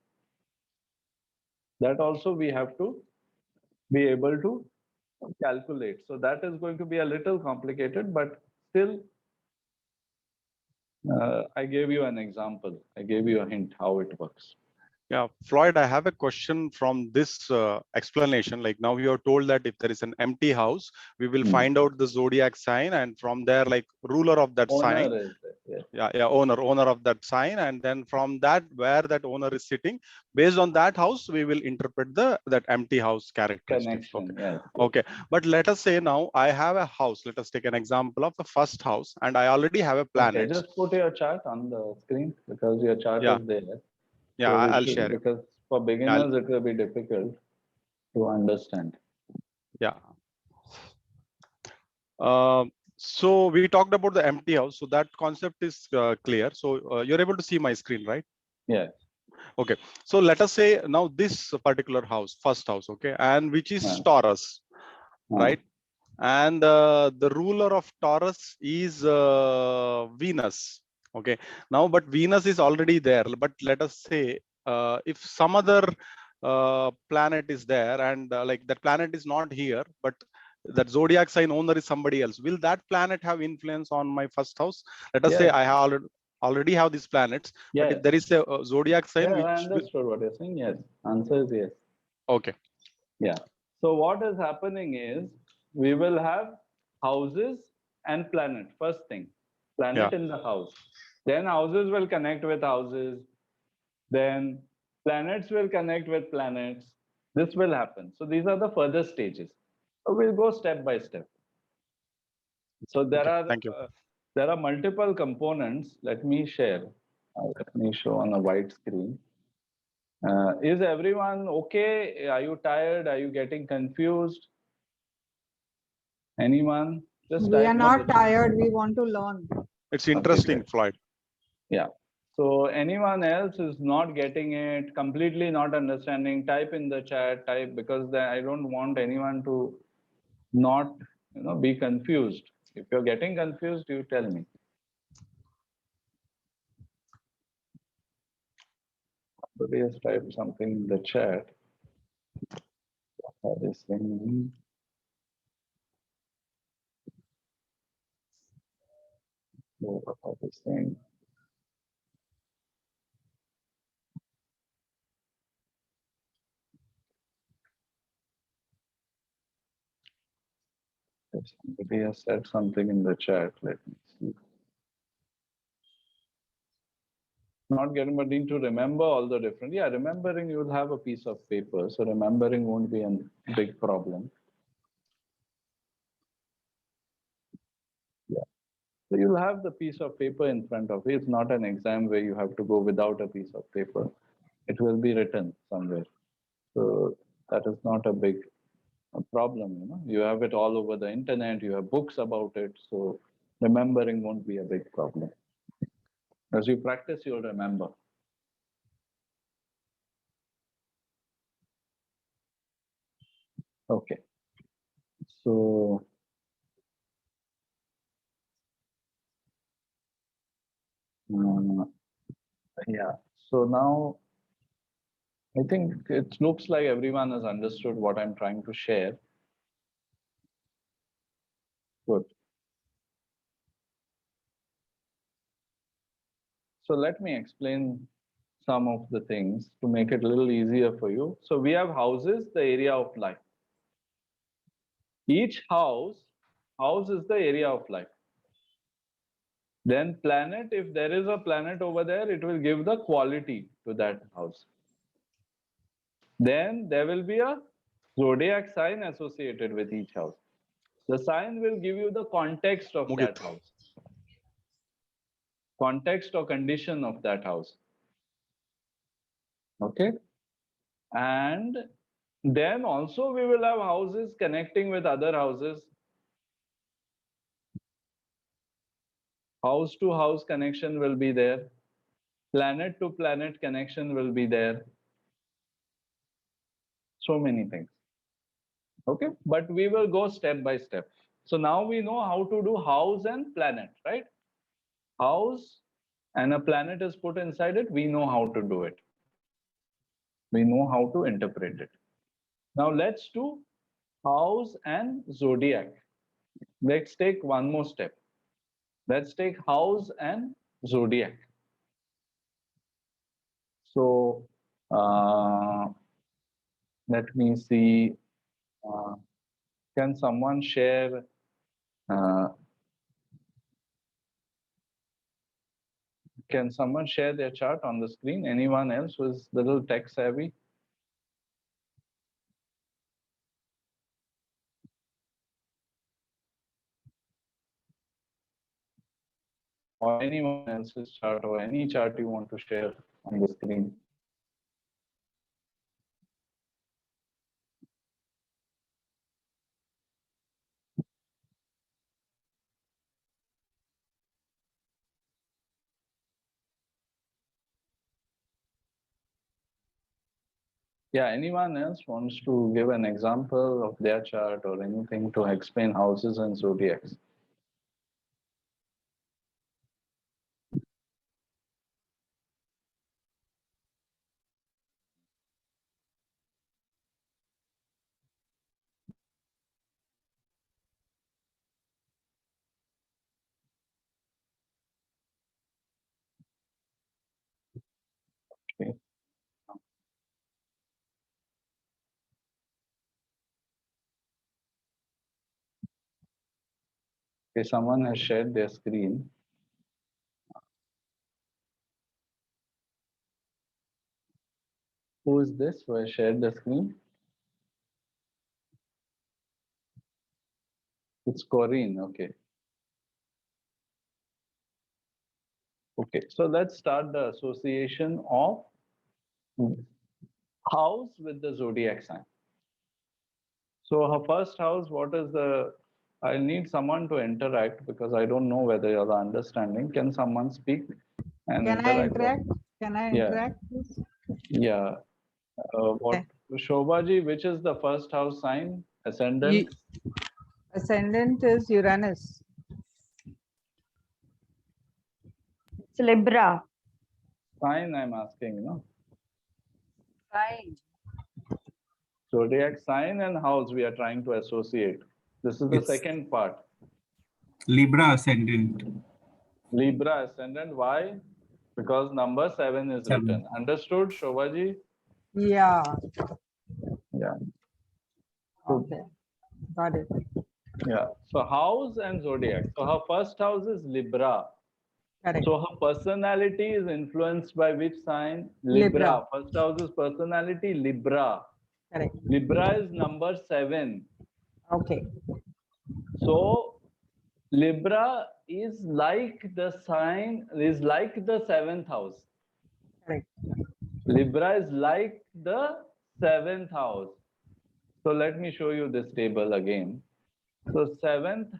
That also we have to be able to calculate. So that is going to be a little complicated, but still, I gave you an example. I gave you a hint how it works. Yeah, Floyd, I have a question from this explanation. Like now you are told that if there is an empty house, we will find out the zodiac sign, and from there, like ruler of that sign. Is there, owner of that sign, and then from that, where that owner is sitting, based on that house, we will interpret that empty house characteristics. Connection, Okay. But let us say now I have a house. Let us take an example of the first house, and I already have a planet. Okay, just put your chart on the screen because your chart is there. Yeah, so I'll share it. Because for beginners, it will be difficult to understand. Yeah. So we talked about the empty house. So that concept is clear. So you're able to see my screen, right? Yeah. Okay, so let us say now this particular house, first house, okay, and which is Taurus, right? And the ruler of Taurus is Venus. Okay, now but Venus is already there. But let us say if some other planet is there, and like that planet is not here, but that zodiac sign owner is somebody else, will that planet have influence on my first house? Let us say I have already have these planets, but if there is a zodiac sign which I understood what you're saying. Yes, answer is yes. Okay. Yeah. So what is happening is we will have houses and planet. First thing, planet in the house. Then houses will connect with houses. Then planets will connect with planets. This will happen. So these are the further stages. So we'll go step by step. So there are multiple components. Let me share. Let me show on a white screen. Is everyone okay? Are you tired? Are you getting confused? Anyone? Just We are type in not the- tired. We want to learn. It's interesting, Floyd. Yeah. So anyone else is not getting it, completely not understanding, type in the chat, type, because I don't want anyone to not, be confused. If you're getting confused, you tell me. Somebody has typed something in the chat. What is saying? What is saying? Somebody has said something in the chat. Let me see. Not getting, but need to remember all the different. Yeah, remembering, you'll have a piece of paper. So remembering won't be a big problem. Yeah. So you'll have the piece of paper in front of you. It's not an exam where you have to go without a piece of paper. It will be written somewhere. So that is not a big problem. You have it all over the internet. You have books about it. So remembering won't be a big problem. As you practice, you'll remember. Okay. So yeah. So now I think it looks like everyone has understood what I'm trying to share. Good. So let me explain some of the things to make it a little easier for you. So we have houses, the area of life. Each house is the area of life. Then planet, if there is a planet over there, it will give the quality to that house. Then there will be a zodiac sign associated with each house. The sign will give you the context of that house. Context or condition of that house. Okay. And then also we will have houses connecting with other houses. House to house connection will be there. Planet to planet connection will be there. So many things. Okay. But we will go step by step. So now we know how to do house and planet, right? House and a planet is put inside it. We know how to do it. We know how to interpret it. Now let's do house and zodiac. Let's take one more step. Let's take house and zodiac. So let me see. Can someone share? Can someone share their chart on the screen? Anyone else who is a little tech savvy? Or anyone else's chart, or any chart you want to share on the screen. Yeah, anyone else wants to give an example of their chart or anything to explain houses and zodiacs? Okay. Okay, someone has shared their screen. Who is this who has shared the screen? It's Corinne, okay. Okay, so let's start the association of house with the zodiac sign. So her first house, what is the, I need someone to interact because I don't know whether you're understanding. Can someone speak and Can I interact? interact? Can I Yeah. interact, please? Yeah. What, Shobhaji, which is the first house sign? Ascendant? Ascendant is Uranus. It's Libra. Sign I'm asking, Sign. Zodiac sign and house we are trying to associate. This is the It's- second part. Libra ascendant. Libra ascendant. Why? Because number 7 is 7. written. Understood, Shobhaji? Yeah. Yeah. So, Okay. Got it. yeah. So house and zodiac. So her first house is Libra. Correct. So her personality is influenced by which sign? Libra. Libra. First house is personality, Libra. Correct. Libra is number 7. Okay. So Libra is like the sign, is like the 7th house. Correct. Libra is like the 7th house. So let me show you this table again. So 7th,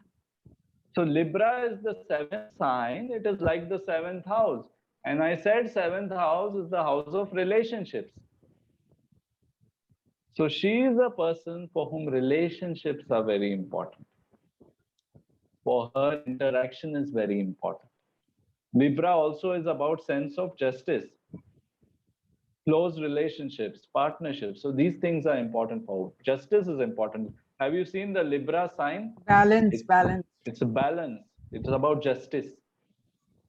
so Libra is the 7th sign. It is like the 7th house. And I said 7th house is the house of relationships. So she is a person for whom relationships are very important. For her, interaction is very important. Libra also is about sense of justice, close relationships, partnerships. So these things are important for her. Justice is important. Have you seen the Libra sign? Balance, balance. It's a balance. It's about justice.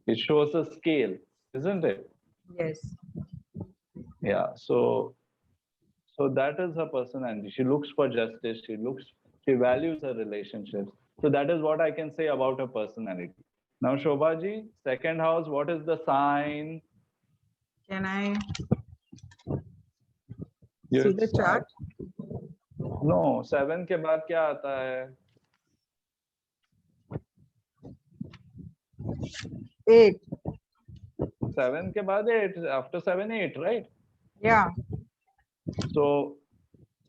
It shows a scale, isn't it? Yes. Yeah. So that is her personality. She looks for justice. She values her relationships. So that is what I can say about her personality. Now, Shobhaji, second house, what is the sign? Can I Yes. see the chart? No, 7 के बाद क्या आता है? 8. 7 के बाद 8. After 7, 8, right? Yeah. So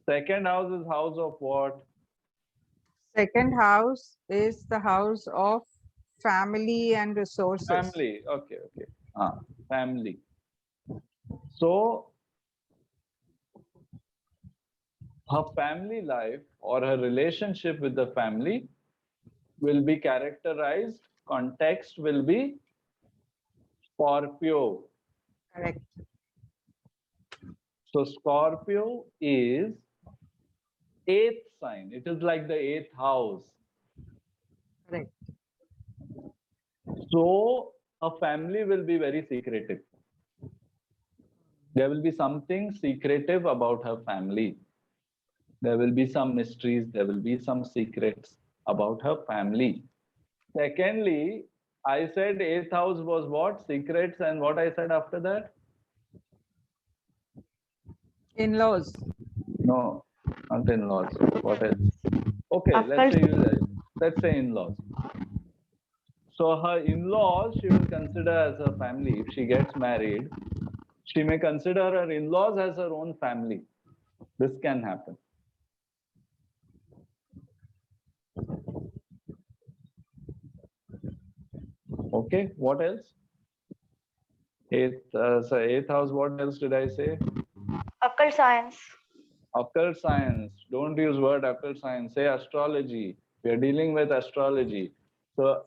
second house is house of what? Second house is the house of family and resources. Family. Okay. Family. So her family life or her relationship with the family will be characterized, context will be Scorpio. Correct. So Scorpio is 8th sign. It is like the 8th house. Correct. So a family will be very secretive. There will be something secretive about her family. There will be some mysteries. There will be some secrets about her family. Secondly, I said 8th house was what? Secrets, and what I said after that? In-laws. No, not in-laws. What else? Okay, Occult. let's say in-laws. So her in-laws, she will consider as her family. If she gets married, she may consider her in-laws as her own family. This can happen. Okay, what else? 8th house, what else did I say? Occult science. Occult science. Don't use word occult science. Say astrology. We are dealing with astrology. So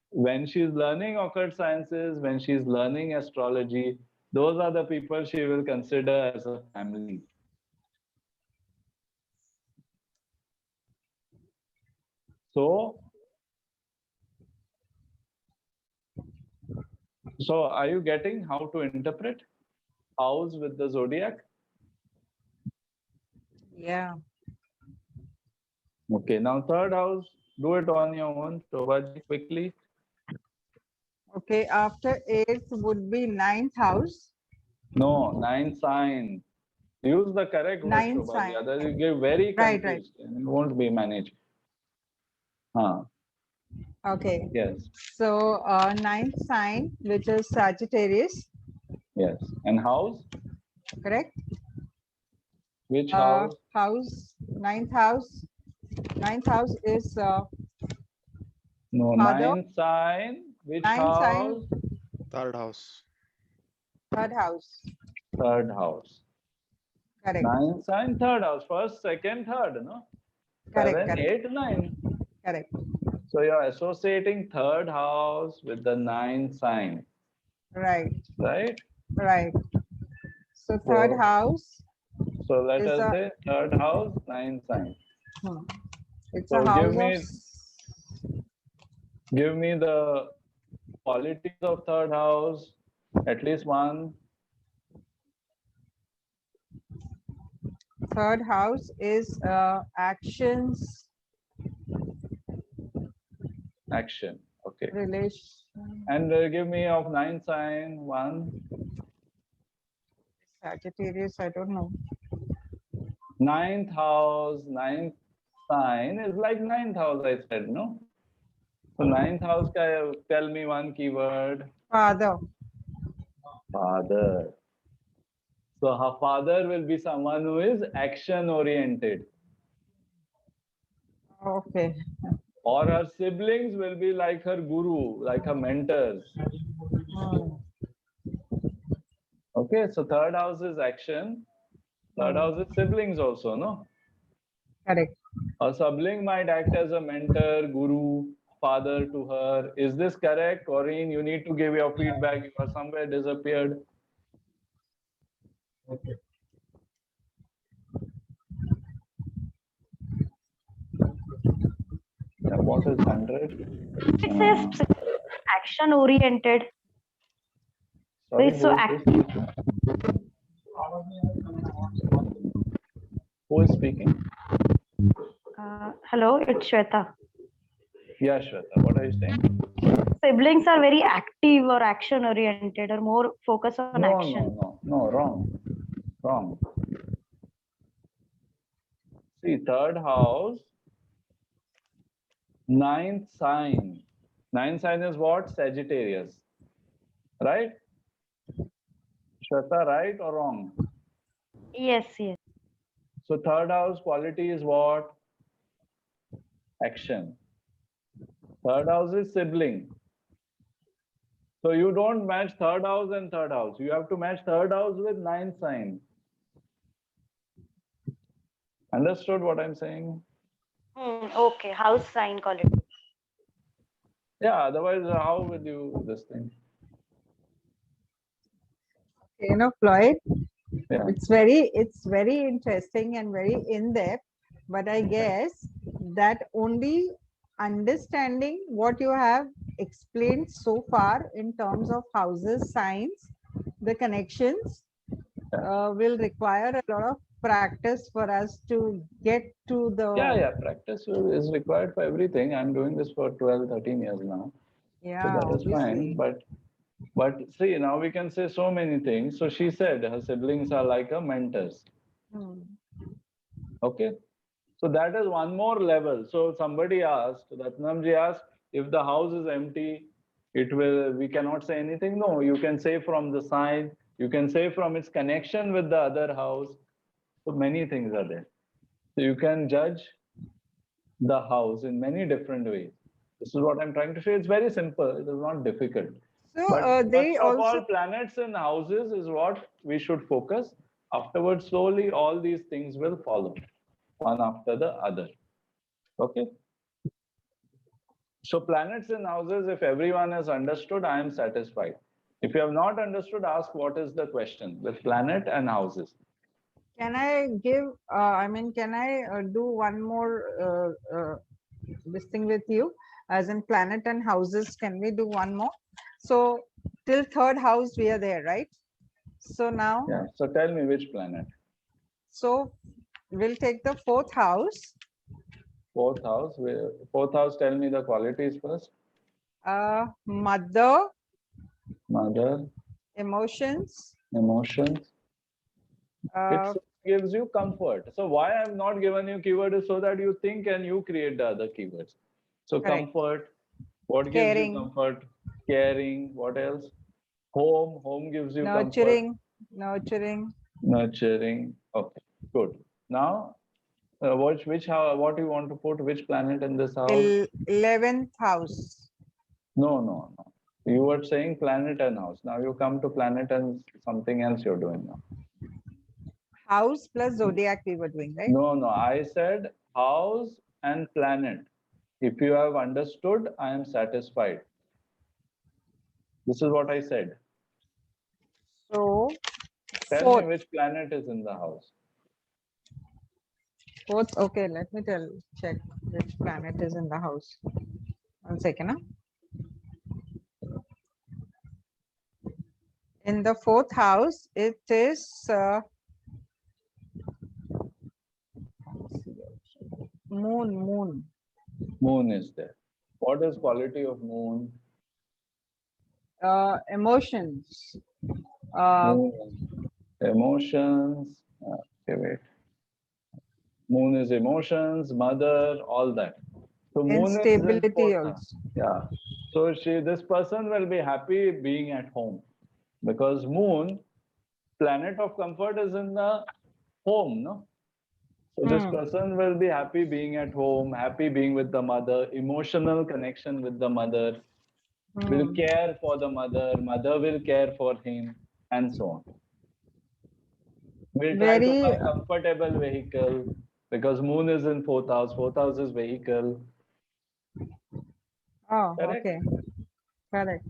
when she's learning occult sciences, when she's learning astrology, those are the people she will consider as a family. So are you getting how to interpret house with the zodiac? Yeah. Okay, now third house, do it on your own, Shobhaji, quickly. Okay, after 8th would be 9th house. No, 9th sign. Use the correct word, Ninth Shobhaji. sign. Otherwise you get very Right, confused and you won't be managed. Okay. Yes, So 9th sign, which is Sagittarius, yes. And house? correct? Which house? House, 9th house. 9th house is No, father. 9th sign. Which 9th sign, house? Third house. 3rd house. Third house. Correct. 9th sign, third house. First, second, third, no? Correct, 7, correct. 8, 9. Correct. So you're associating third house with the 9th sign, Right. right? Right. So 3rd So- house, So let Is us a- say third house, 9th sign. it's So a house give me the qualities of third house, at least one. 3rd house is actions, Action. Okay. relation, And give me of 9th sign, one. Sagittarius, I don't know. 9th house, 9th sign is like 9th house, I said, no? So 9th house, tell me one keyword. Father. Father. So her father will be someone who is action oriented, Okay. or her siblings will be like her guru, like her mentors. Okay, so third house is action. Third house is siblings also, no? Correct. A sibling might act as a mentor, guru, father to her. Is this correct? Corinne, you need to give your feedback. You are somewhere disappeared. Yeah, what is 100? It says action oriented. Sorry, So who is this? Who is speaking? Hello, it's Shweta. Yeah, Shweta, what are you saying? Siblings are very active or action oriented or more focused on action. No, wrong. See, third house, 9th sign. 9th sign is what? Sagittarius. Right? Shweta, right or wrong? Yes. So third house quality is what? Action. Third house is sibling. So you don't match third house and third house. You have to match third house with 9th sign. Understood what I'm saying? Okay, house sign quality. Yeah, otherwise how will you this thing? You know, Floyd, Yeah. it's very interesting and very in-depth, but I guess that only understanding what you have explained so far in terms of houses, signs, the connections will require a lot of practice for us to get to the Yeah, practice is required for everything. I'm doing this for 12, 13 years now. Yeah, so that is obviously. fine. But see, now we can say so many things. So she said her siblings are like her mentors. Okay. So that is one more level. So somebody asked, Ratnamji asked, if the house is empty, we cannot say anything. No, you can say from the sign, you can say from its connection with the other house. So many things are there. So you can judge the house in many different ways. This is what I'm trying to say. It's very simple. It is not difficult. So But they first of also all, planets and houses is what we should focus. Afterwards, slowly, all these things will follow, one after the other. Okay? So planets in houses, if everyone has understood, I am satisfied. If you have not understood, ask what is the question with planet and houses. Can I give, can I do one more this thing with you? As in planet and houses, can we do one more? So till third house, we are there, right? So now, Yeah. So tell me which planet. so we'll take the fourth house. Fourth house. Fourth house, tell me the qualities first. Mother, Mother, emotions, emotions. It gives you comfort. So why I have not given you keyword is so that you think and you create the other keywords. So correct. comfort, what gives Caring. you comfort? Caring, what else? Home, home gives you Nurturing, comfort. nurturing. Nurturing. Okay, good. Now, what you want to put? Which planet in this house? 11th house. No. You were saying planet and house. Now you come to planet and something else you're doing now. House plus zodiac we were doing, right? No. I said house and planet. If you have understood, I am satisfied. This is what I said. So, Tell me which planet is in the house. Fourth, okay, let me check which planet is in the house. 1 second. In the fourth house, it is moon. Moon is there. What is quality of moon? Emotions. Emotions. Okay, wait. Moon is emotions, mother, all that. So moon Instability is in also. Yeah. So this person will be happy being at home because moon, planet of comfort, is in the home, no? So this person will be happy being at home, happy being with the mother, emotional connection with the mother, will care for the mother, mother will care for him, and so on. We'll try to buy comfortable vehicle because moon is in fourth house is vehicle. Oh, Correct? okay. Correct.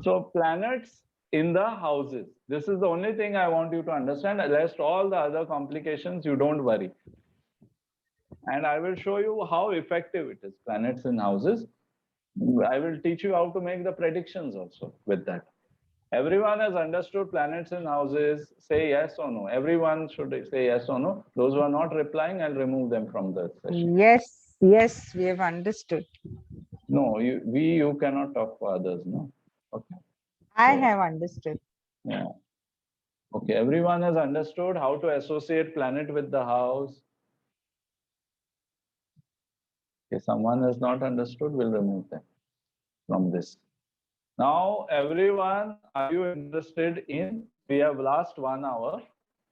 So planets in the houses. This is the only thing I want you to understand. The rest, all the other complications, you don't worry. And I will show you how effective it is, planets in houses. I will teach you how to make the predictions also with that. Everyone has understood planets in houses. Say yes or no. Everyone should say yes or no. Those who are not replying, I'll remove them from the session. Yes, we have understood. No, you cannot talk for others, no? Okay. I have understood. Yeah. Okay, everyone has understood how to associate planet with the house. If someone has not understood, we'll remove them from this. Now, everyone, are you interested in, we have last 1 hour.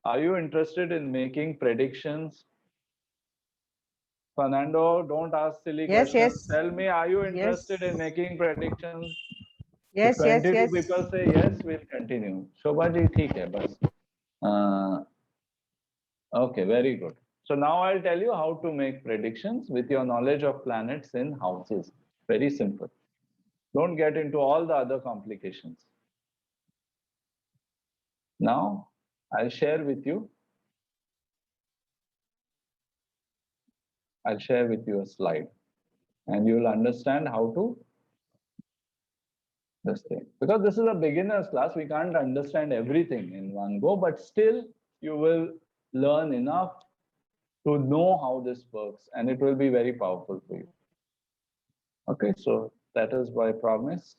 Are you interested in making predictions? Fernando, don't ask silly questions. Yes. Tell me, are you interested in making predictions? Yes, if 22 yes. people say yes, we'll continue. Shobha ji, theek hai, bas. Okay, very good. So now I'll tell you how to make predictions with your knowledge of planets in houses. Very simple. Don't get into all the other complications. Now, I'll share with you a slide and you will understand how to this thing. Because this is a beginner's class, we can't understand everything in one go, but still you will learn enough to know how this works and it will be very powerful for you. Okay, so that is my promise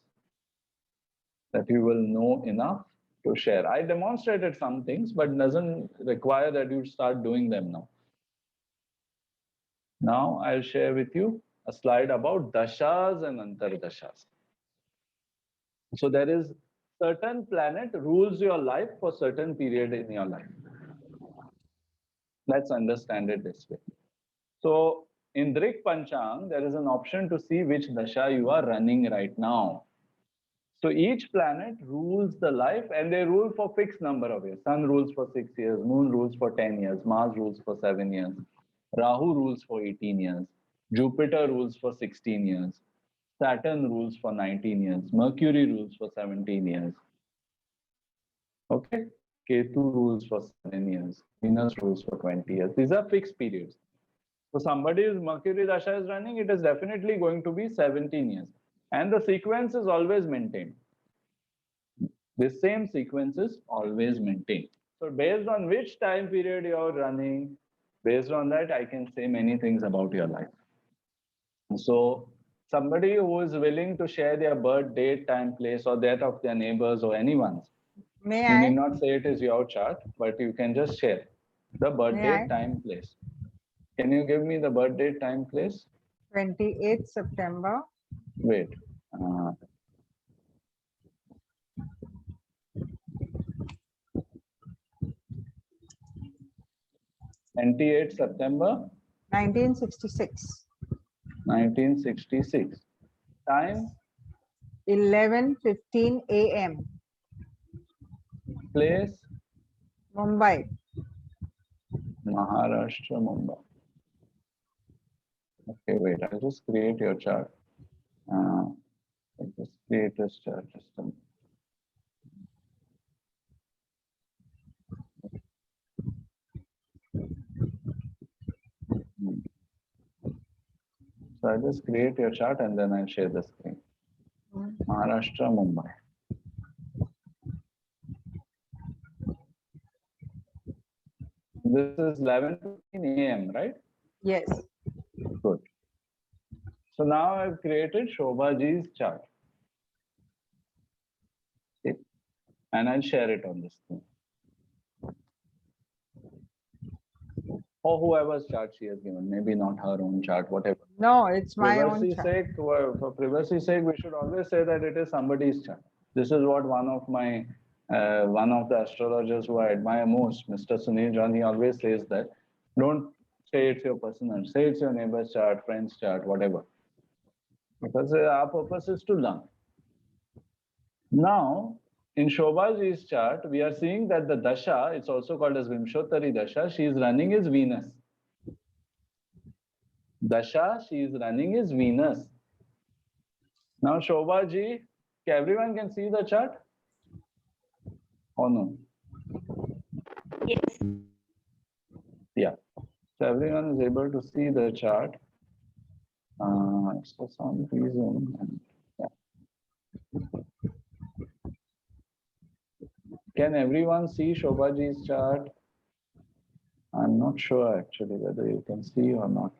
that you will know enough to share. I demonstrated some things, but doesn't require that you start doing them now. Now I'll share with you a slide about Dashas and Antardashas. So there is certain planet rules your life for certain period in your life. Let's understand it this way. So in Drik Panchang, there is an option to see which Dasha you are running right now. So each planet rules the life, and they rule for fixed number of years. Sun rules for 6 years, Moon rules for 10 years, Mars rules for 7 years, Rahu rules for 18 years, Jupiter rules for 16 years, Saturn rules for 19 years, Mercury rules for 17 years. Okay, Ketu rules for 7 years, Venus rules for 20 years. These are fixed periods. So somebody's Mercury Dasha is running, it is definitely going to be 17 years. And the sequence is always maintained. The same sequence is always maintained. So based on which time period you're running, based on that, I can say many things about your life. So somebody who is willing to share their birth date, time, place, or that of their neighbors or anyone's, May you I? need not say it is your chart, but you can just share the birth May date, I? time, place. Can you give me the birth date, time, place? 28th September. Wait. 28 September 1966. 1966. Time, 11:15 a.m. place, Mumbai. Maharashtra, Mumbai. Okay, wait, I'll just create your chart. I'll just create this chart. Just a minute. So I'll just create your chart and then I'll share the screen. Maharashtra, Mumbai. This is 11:15 a.m., right? Yes. Good. So now I've created Shobhaji's chart. Okay. And I'll share it on the screen. Or whoever's chart she has given, maybe not her own chart, whatever. No, it's my own Privacy's chart. sake, for privacy's sake, we should always say that it is somebody's chart. This is what one of the astrologers who I admire most, Mr. Sunil John, he always says that don't say it's your personal, say it's your neighbor's chart, friend's chart, whatever. Because our purpose is to learn. Now, in Shobhaji's chart, we are seeing that the Dasha, it's also called as Vimshottari Dasha, she is running is Venus. Dasha she is running is Venus. Now Shobhaji, everyone can see the chart? Or no? Yes. Yeah. So everyone is able to see the chart. For some reason. Yeah. Can everyone see Shobhaji's chart? I'm not sure actually whether you can see or not.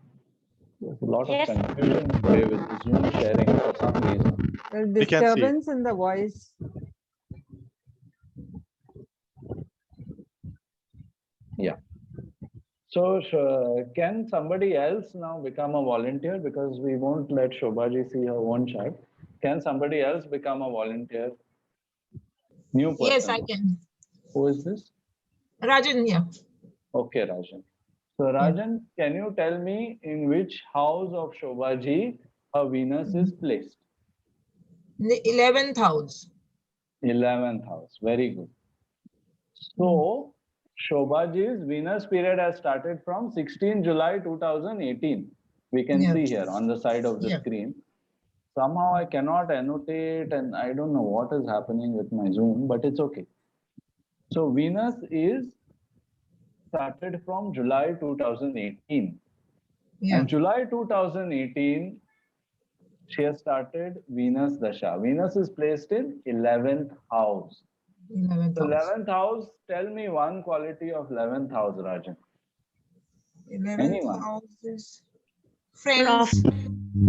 There's a lot of confusion today with the Zoom sharing for some reason. There's We can see. disturbance in the voice. Yeah. So can somebody else now become a volunteer, because we won't let Shobhaji see her own chart. Can somebody else become a volunteer? New person. Yes, I can. Who is this? Rajan, yeah. Okay, Rajan. So Rajan, can you tell me in which house of Shobhaji her Venus is placed? The 11th house. 11th house. Very good. So Shobhaji's Venus period has started from 16 July 2018. We can see here on the side of the screen. Somehow I cannot annotate and I don't know what is happening with my Zoom, but it's okay. So Venus is started from July 2018. And July 2018, she has started Venus Dasha. Venus is placed in 11th house. 11th house, tell me one quality of 11th house, Rajan. 11th house is friends.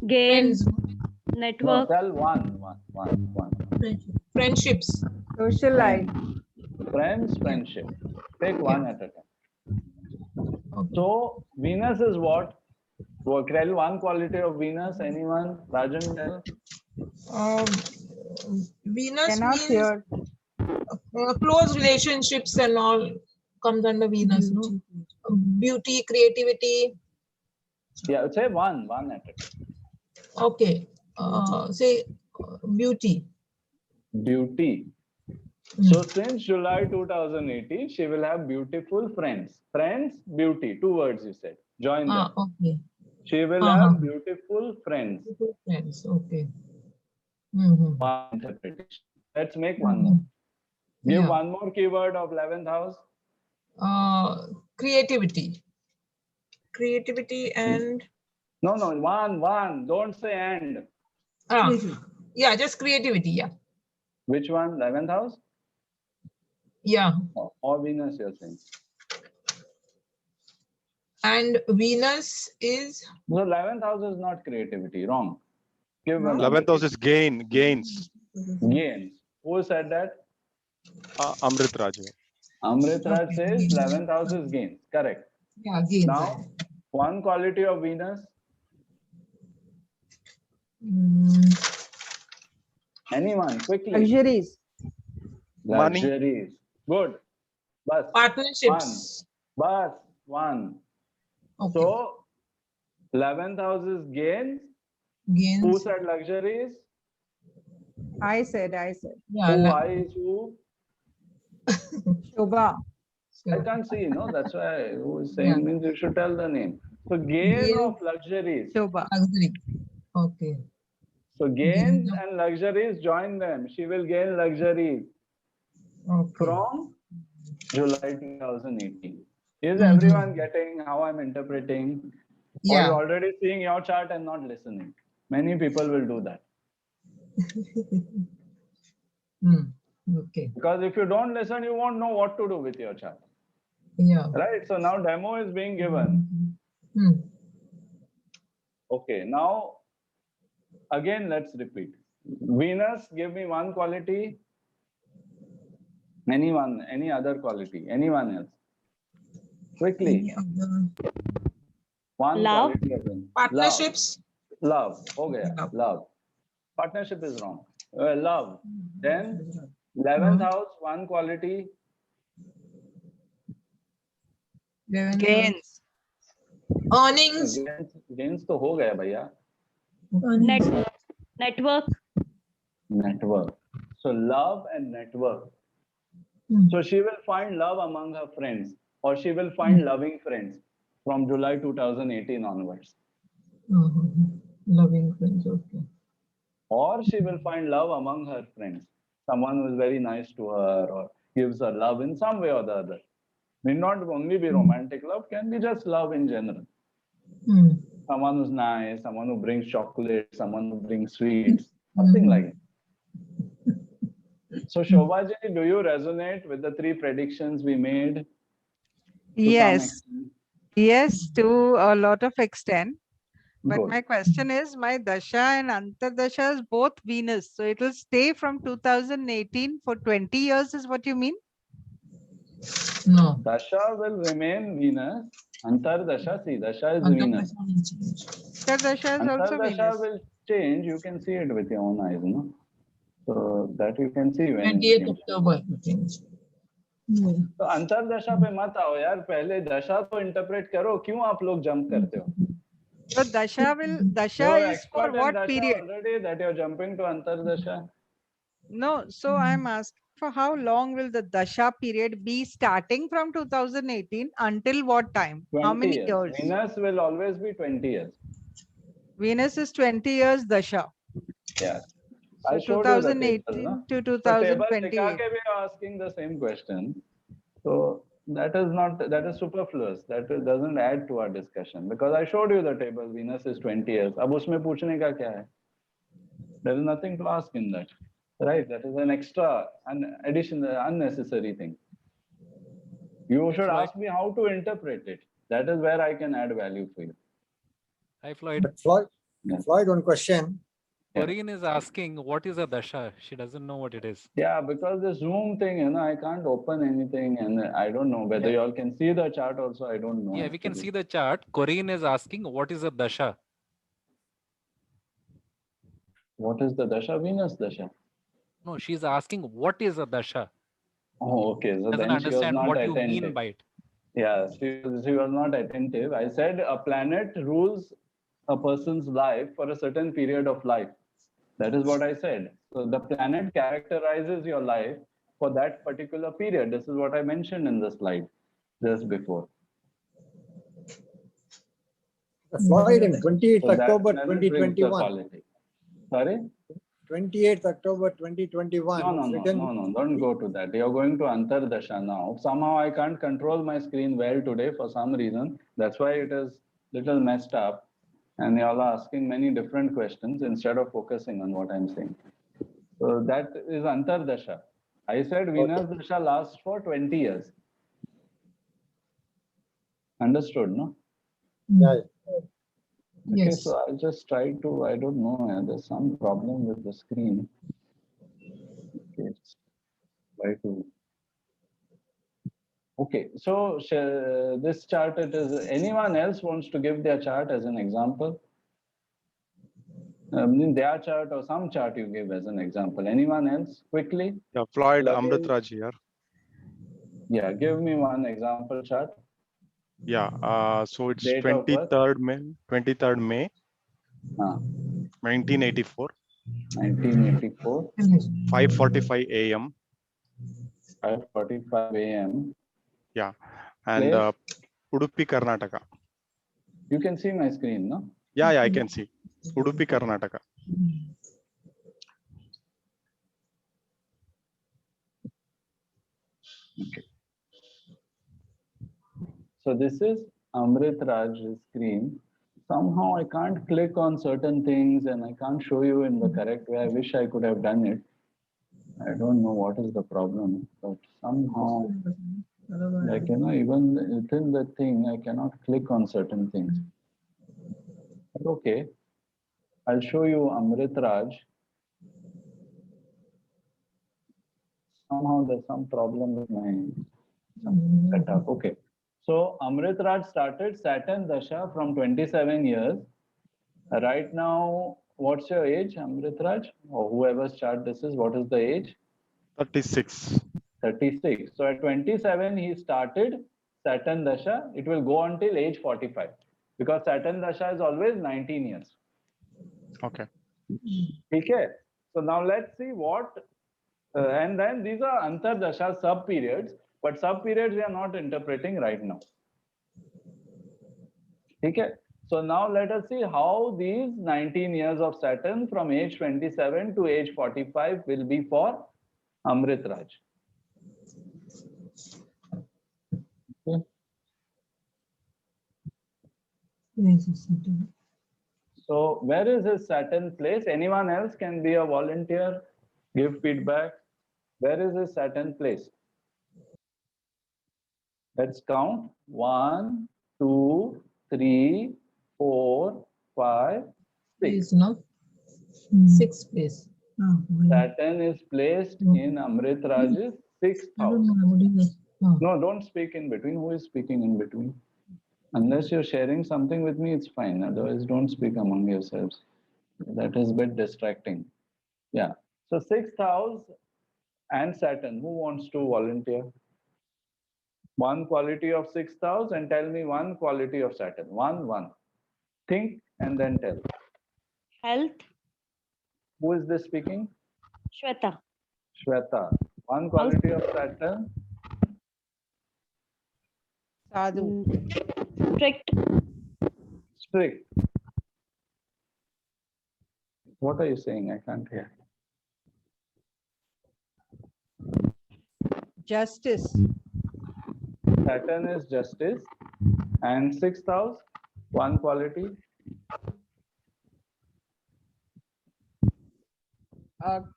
Games, No, network, tell one. Friendships. Social life. Friends, friendship. Take one at a time. So Venus is what? Tell one quality of Venus. Anyone? Rajan, tell. Venus Cannot means hear. Close relationships and all comes under Venus. No? Beauty, creativity. Yeah, say one at a time. Okay. Say beauty. beauty. So since July 2018, she will have beautiful friends. Friends, beauty, 2 words you said. Join them. Okay. She will have beautiful friends. Friends. Okay. One interpretation. Let's make one more. Give Yeah. one more keyword of 11th house. Creativity. Creativity and No, one. Don't say and. yeah, just creativity. Yeah. Which one? 11th house? Yeah. Or Venus, you're saying. And Venus is So 11th house is not creativity. Wrong. Give one. 11th house is gains. Gains. Who said that? Amrit Raj. Amrit Raj Okay, says gains. 11th house is gains. Correct. yeah gains. Now, one quality of Venus. Anyone, quickly. Luxuries. Money. Luxuries. Good. Bus. Partnerships. One. Okay. So, 11th house is gains. Gains. Who said luxuries? I said. Yeah. Who? I is who? Shobha. I can't see, no? That's why who is saying means you should tell the name. So, gain of luxuries. Shobha. Luxury. Okay. So, gains and luxuries, join them. She will gain luxuries from July 2018. Is everyone getting how I'm interpreting? Or Yeah. you're already seeing your chart and not listening? Many people will do that. Okay. Because if you don't listen, you won't know what to do with your chart. Yeah. Right? So now demo is being given. Okay, now again, let's repeat. Venus, give me one quality. Anyone, any other quality, anyone else. Quickly. One Love. quality of Venus. Partnerships. Love. Okay, love. Partnership is wrong. Love. Then 11th house, one quality. Gains. Earnings. Gains तो हो गया भैया. Network. Network. So love and network. So she will find love among her friends, or she will find loving friends from July 2018 onwards. Loving friends. Okay. Or she will find love among her friends. Someone who is very nice to her or gives her love in some way or the other. May not only be romantic love, can be just love in general. Someone who's nice, someone who brings chocolate, someone who brings sweets, something like it. So Shobhaji, do you resonate with the 3 predictions we made? Yes. Yes, to a lot of extent. But Good. my question is, my Dasha and Antardasha is both Venus. So it will stay from 2018 for 20 years is what you mean? No. Dasha will remain Venus. Antardasha, see, Dasha is Venus. Antardasha is also Antardasha Venus. will change. You can see it with your own eyes, no? So that you can see when. 28th October. तो अंतरदशा पे मत आओ यार, पहले दशा तो interpret करो. क्यों आप लोग जंप करते हो? So Dasha is for what period? Already that you're jumping to antardasha. No, so I'm asking for how long will the Dasha period be starting from 2018 until what time? How 20 many years. years? Venus will always be 20 years. Venus is 20 years Dasha. Yeah. So I showed you the 2018 table, no? to So table 2028. दिखा के भी you're asking the same question. So that is superfluous. That doesn't add to our discussion because I showed you the table. Venus is 20 years. अब उसमें पूछने का क्या है? There is nothing to ask in that, right? That is an extra, an additional, unnecessary thing. You should ask me how to interpret it. That is where I can add value for you. Hi, Floyd. But Floyd, one question. Wherein is asking what is a dasha? She doesn't know what it is. Yeah, because the Zoom thing, I can't open anything and I don't know whether you all can see the chart also. I don't know. Yeah, we can see the chart. Corinne is asking what is a dasha? What is the dasha? Venus dasha. No, she's asking what is a dasha? Oh, okay. So Doesn't then she was understand not what attentive. you mean by it. Yeah, she was not attentive. I said a planet rules a person's life for a certain period of life. That is what I said. So the planet characterizes your life for that particular period. This is what I mentioned in the slide just before. Floyd in 28th So that October brings the 2021. quality. Sorry? 28th October 2021. No, don't go to that. You're going to Antardasha now. Somehow I can't control my screen well today for some reason. That's why it is little messed up. And y'all are asking many different questions instead of focusing on what I'm saying. So that is Antardasha. I said Venus Dasha lasts for 20 years. Understood, no? Yeah. Okay, Yes. so I'll just try to, I don't know, there's some problem with the screen. Okay, try to. Okay, so this chart, it is, anyone else wants to give their chart as an example? Their chart or some chart you give as an example. Anyone else, quickly? Yeah, Floyd, Again. Amritraj here. Yeah, give me one example chart. Yeah, so it's Date of birth? 23rd May 1984, 1984, 5:45 a.m. 5:45 a.m. Yeah, and Place? Udupi, Karnataka. You can see my screen, no? Yeah, I can see. Udupi, Karnataka. Okay. So this is Amrit Raj's screen. Somehow I can't click on certain things and I can't show you in the correct way. I wish I could have done it. I don't know what is the problem, but somehow, like, you know, even within the thing, I cannot click on certain things. But okay, I'll show you Amrit Raj. Somehow there's some problem with my setup. Okay. So Amrit Raj started Saturn Dasha from 27 years. Right now, what's your age, Amrit Raj? Or whoever's chart this is, what is the age? 36. 36. So at 27, he started Saturn Dasha. It will go until age 45 because Saturn Dasha is always 19 years. Okay. Okay. So now let's see what, and then these are Antardasha sub periods, but sub periods we are not interpreting right now. Okay. So now let us see how these 19 years of Saturn from age 27 to age 45 will be for Amrit Raj. Okay. So where is his Saturn place? Anyone else can be a volunteer, give feedback. Where is his Saturn place? Let's count. 1, 2, 3, 4, 5, 6. Is not 6th place. Saturn is placed in Amrit Raj's 6th house. No, don't speak in between. Who is speaking in between? Unless you're sharing something with me, it's fine. Otherwise, don't speak among yourselves. That is a bit distracting. Yeah. So 6th house and Saturn. Who wants to volunteer? One quality of 6th house and tell me one quality of Saturn. One. Think and then tell. Health. Who is this speaking? Shweta. Shweta. One quality of Saturn. Sadhu. Strict. Strict. What are you saying? I can't hear. Justice. Saturn is justice. And 6th house, one quality.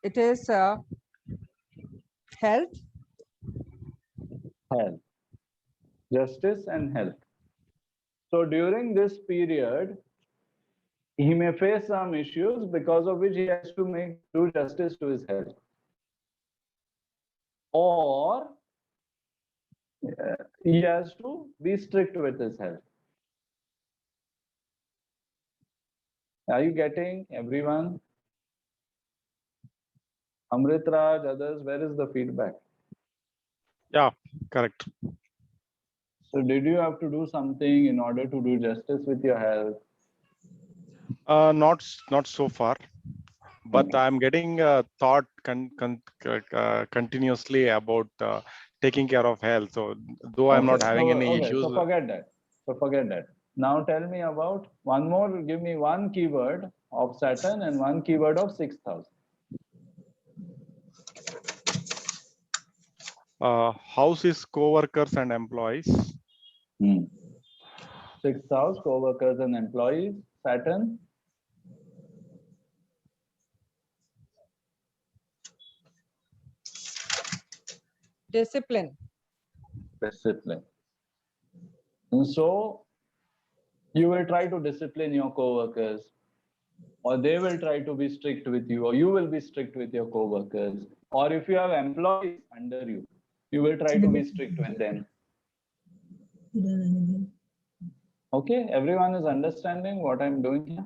It is health. Health. Justice and health. So during this period, he may face some issues because of which he has to do justice to his health. Or he has to be strict with his health. Are you getting everyone? Amrit Raj, others, where is the feedback? Yeah, correct. So did you have to do something in order to do justice with your health? Not so far, but I'm getting thought continuously about taking care of health. So though I'm not having any issues. So forget that. Now tell me about one more. Give me one keyword of Saturn and one keyword of 6th house. House is co-workers and employees. 6th house, co-workers and employees. Saturn. Discipline. And so you will try to discipline your co-workers, or they will try to be strict with you, or you will be strict with your co-workers. Or if you have employees under you, you will try to be strict with them. Okay, everyone is understanding what I'm doing here?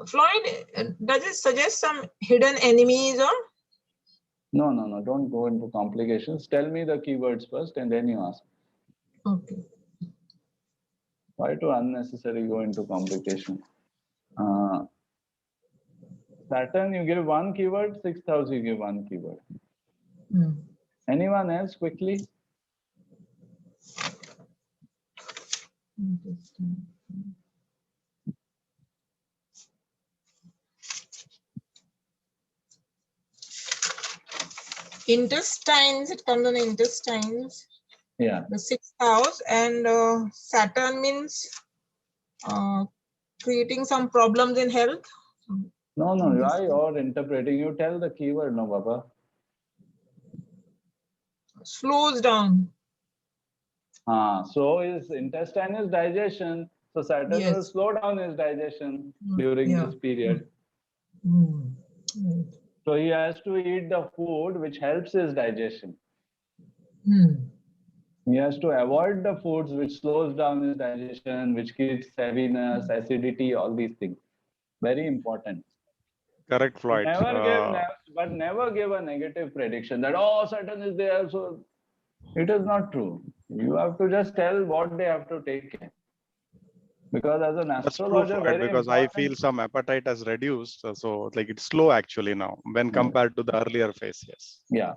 Floyd, does it suggest some hidden enemies or? No, don't go into complications. Tell me the keywords first and then you ask. Okay. Why to unnecessarily go into complication? Saturn, you give one keyword. 6th house, you give one keyword. Anyone else quickly? Intestines, it comes on intestines. Yeah. The 6th house, and Saturn means creating some problems in health. No, why you're interpreting? You tell the keyword, no, Baba. Slows down. So his intestine is digestion. So Saturn will slow down his digestion during this period. So he has to eat the food which helps his digestion. He has to avoid the foods which slows down his digestion, which gives heaviness, acidity, all these things. Very important. Correct, Floyd. Never give a negative prediction that, oh, Saturn is there. So it is not true. You have to just tell what they have to take care. Because as an astrologer, Floyd, because I feel some appetite has reduced. So like it's slow actually now when compared to the earlier phase. Yes. Yeah.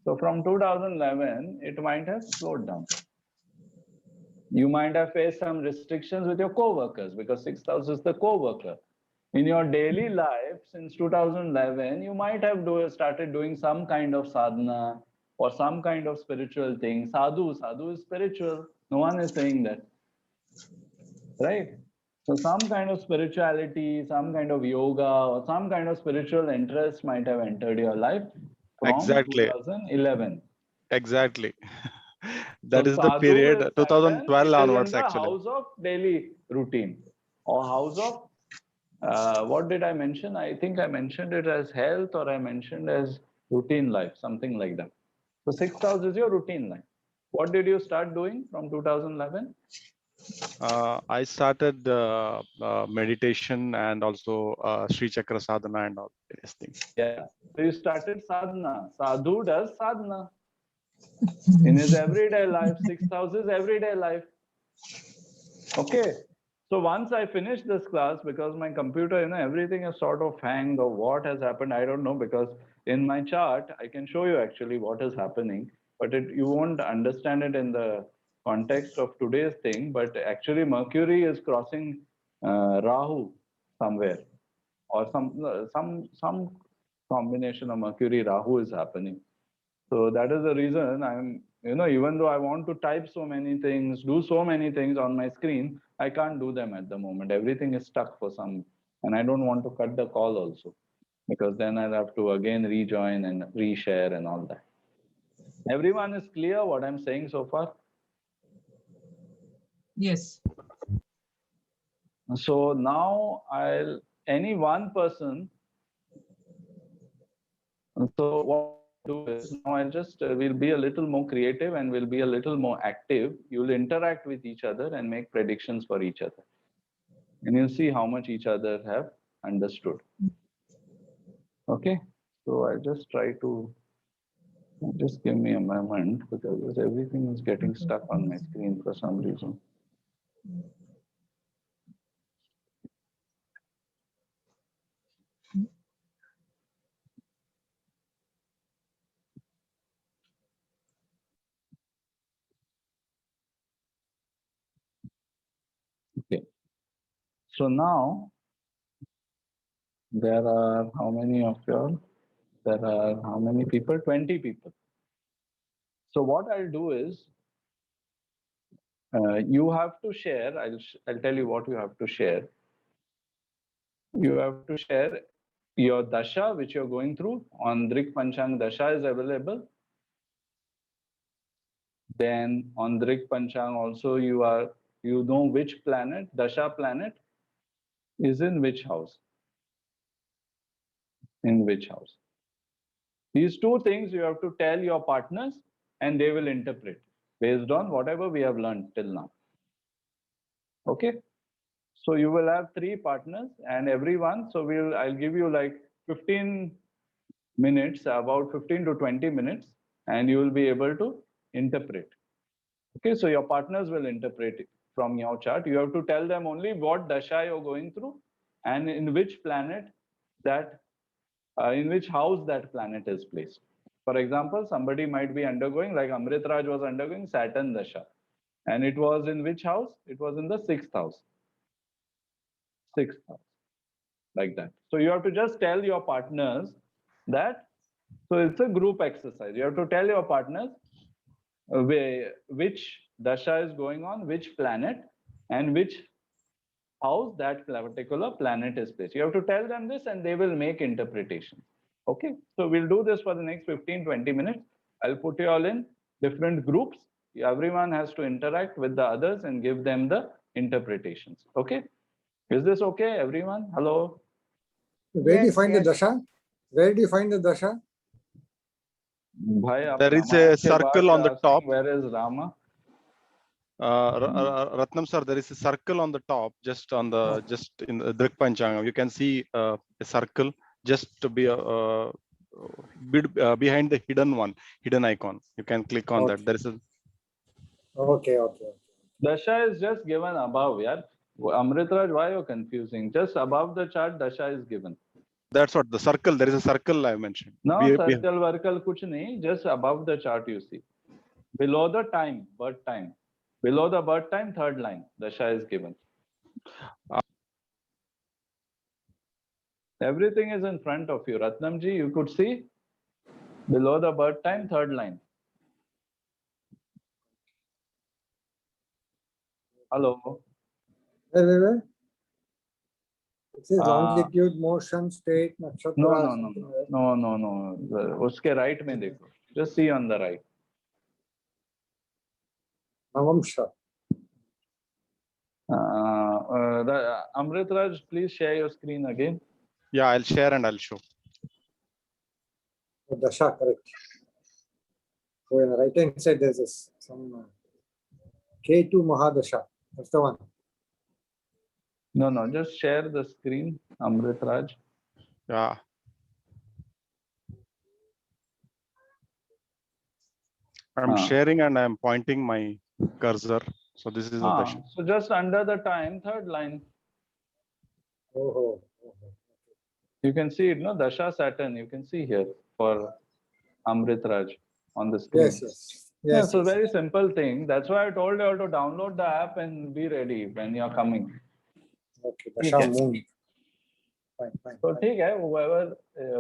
So from 2011, it might have slowed down. You might have faced some restrictions with your co-workers because 6th house is the co-worker. In your daily life, since 2011, you might have started doing some kind of sadhana or some kind of spiritual thing. Sadhu is spiritual. No one is saying that. Right? So some kind of spirituality, some kind of yoga, or some kind of spiritual interest might have entered your life from 2011. Exactly. That is the period 2012 onwards actually. House of daily routine or house of what did I mention? I think I mentioned it as health or I mentioned as routine life, something like that. So 6th house is your routine life. What did you start doing from 2011? I started meditation and also Sri Chakra sadhana and all these things. Yeah. So you started sadhana. Sadhu does sadhana. In his everyday life, 6th house is everyday life. Okay. So once I finish this class, because my computer, everything is sort of hanged or what has happened, I don't know, because in my chart, I can show you actually what is happening, but you won't understand it in the context of today's thing, but actually Mercury is crossing Rahu somewhere, or some combination of Mercury Rahu is happening. So that is the reason I'm, even though I want to type so many things, do so many things on my screen, I can't do them at the moment. Everything is stuck for some, and I don't want to cut the call also, because then I'll have to again rejoin and reshare and all that. Everyone is clear what I'm saying so far? Yes. So now any one person, so what I'll do is now we'll be a little more creative and we'll be a little more active. You'll interact with each other and make predictions for each other. And you'll see how much each other have understood. Okay, so I just try to, just give me a moment because everything is getting stuck on my screen for some reason. So now there are how many of you all? There are how many people? 20 people. So what I'll do is, you have to share. I'll tell you what you have to share. You have to share your dasha which you're going through. On Drik Panchang, dasha is available. Then on Drik Panchang also you know which planet, dasha planet is in which house. In which house. These two things you have to tell your partners and they will interpret based on whatever we have learned till now. Okay. So you will have 3 partners and everyone. So I'll give you like 15 minutes, about 15 to 20 minutes, and you will be able to interpret. Okay, so your partners will interpret it from your chart. You have to tell them only what dasha you're going through and in which planet that, in which house that planet is placed. For example, somebody might be undergoing, like Amrit Raj was undergoing Saturn dasha. And it was in which house? It was in the 6th house. 6th house. Like that. So you have to just tell your partners that, so it's a group exercise. You have to tell your partners which dasha is going on, which planet, and which house that particular planet is placed. You have to tell them this and they will make interpretations. Okay, so we'll do this for the next 15-20 minutes. I'll put you all in different groups. Everyone has to interact with the others and give them the interpretations. Okay, is this okay, everyone? Hello? Where do you find the dasha? Where do you find the dasha? Bhai, There is a circle on the top. Where is Rama? Ratnam sir, there is a circle on the top, just in the Drik Panchanga. You can see a circle just to be behind the hidden icon. You can click on that. There is a. Okay. Dasha is just given above, yeah. Amritraj, why you're confusing? Just above the chart, dasha is given. That's what the circle. There is a circle I mentioned. No, circle, varkal, kuch nahi. Just above the chart you see. Below the time, birth time. Below the birth time, 3rd line, dasha is given. Everything is in front of you. Ratnamji, you could see below the birth time, 3rd line. Hello. Where? It says longitude, motion, state, nakshatra. No. Uske right mein dekho. Just see on the right. Navamsha. Amritraj, please share your screen again. Yeah, I'll share and I'll show. Dasha, correct. So in the right hand side, there's this, some K2 Mahadasha. That's the one. No, just share the screen, Amritraj. Yeah. I'm sharing and I'm pointing my cursor. So this is the dasha. So just under the time, 3rd line. Oh. You can see it, no? Dasha Saturn, you can see here for Amritraj on the screen. Yes. So very simple thing. That's why I told you all to download the app and be ready when you're coming. Okay, dasha moon. Fine. So ठीक है,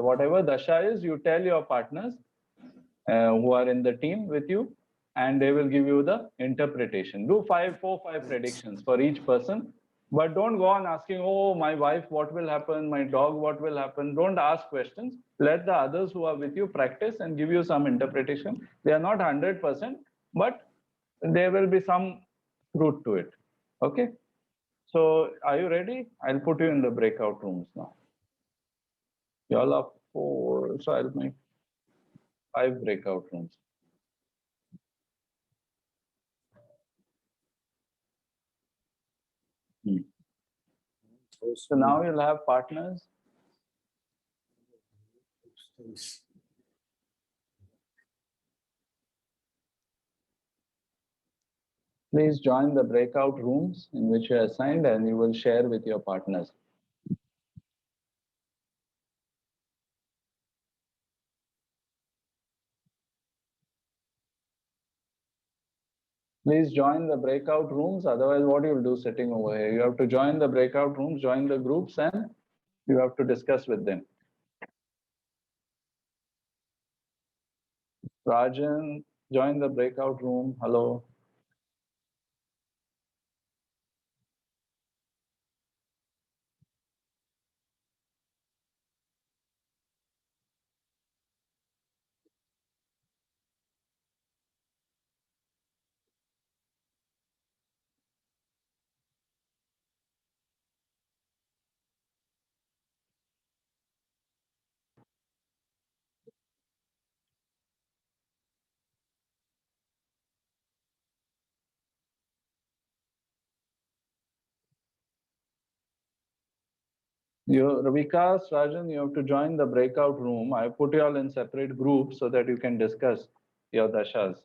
whatever dasha is, you tell your partners who are in the team with you, and they will give you the interpretation. Do 4 or 5 predictions for each person, but don't go on asking, oh, my wife, what will happen? My dog, what will happen? Don't ask questions. Let the others who are with you practice and give you some interpretation. They are not 100%, but there will be some truth to it. Okay. So are you ready? I'll put you in the breakout rooms now. You all are 4, so I'll make 5 breakout rooms. So now you'll have partners. Please join the breakout rooms in which you are assigned and you will share with your partners. Please join the breakout rooms. Otherwise, what you'll do sitting over here? You have to join the breakout rooms, join the groups, and you have to discuss with them. Rajan, join the breakout room. Hello. Vikas, Rajan, you have to join the breakout room. I put you all in separate groups so that you can discuss your dashas.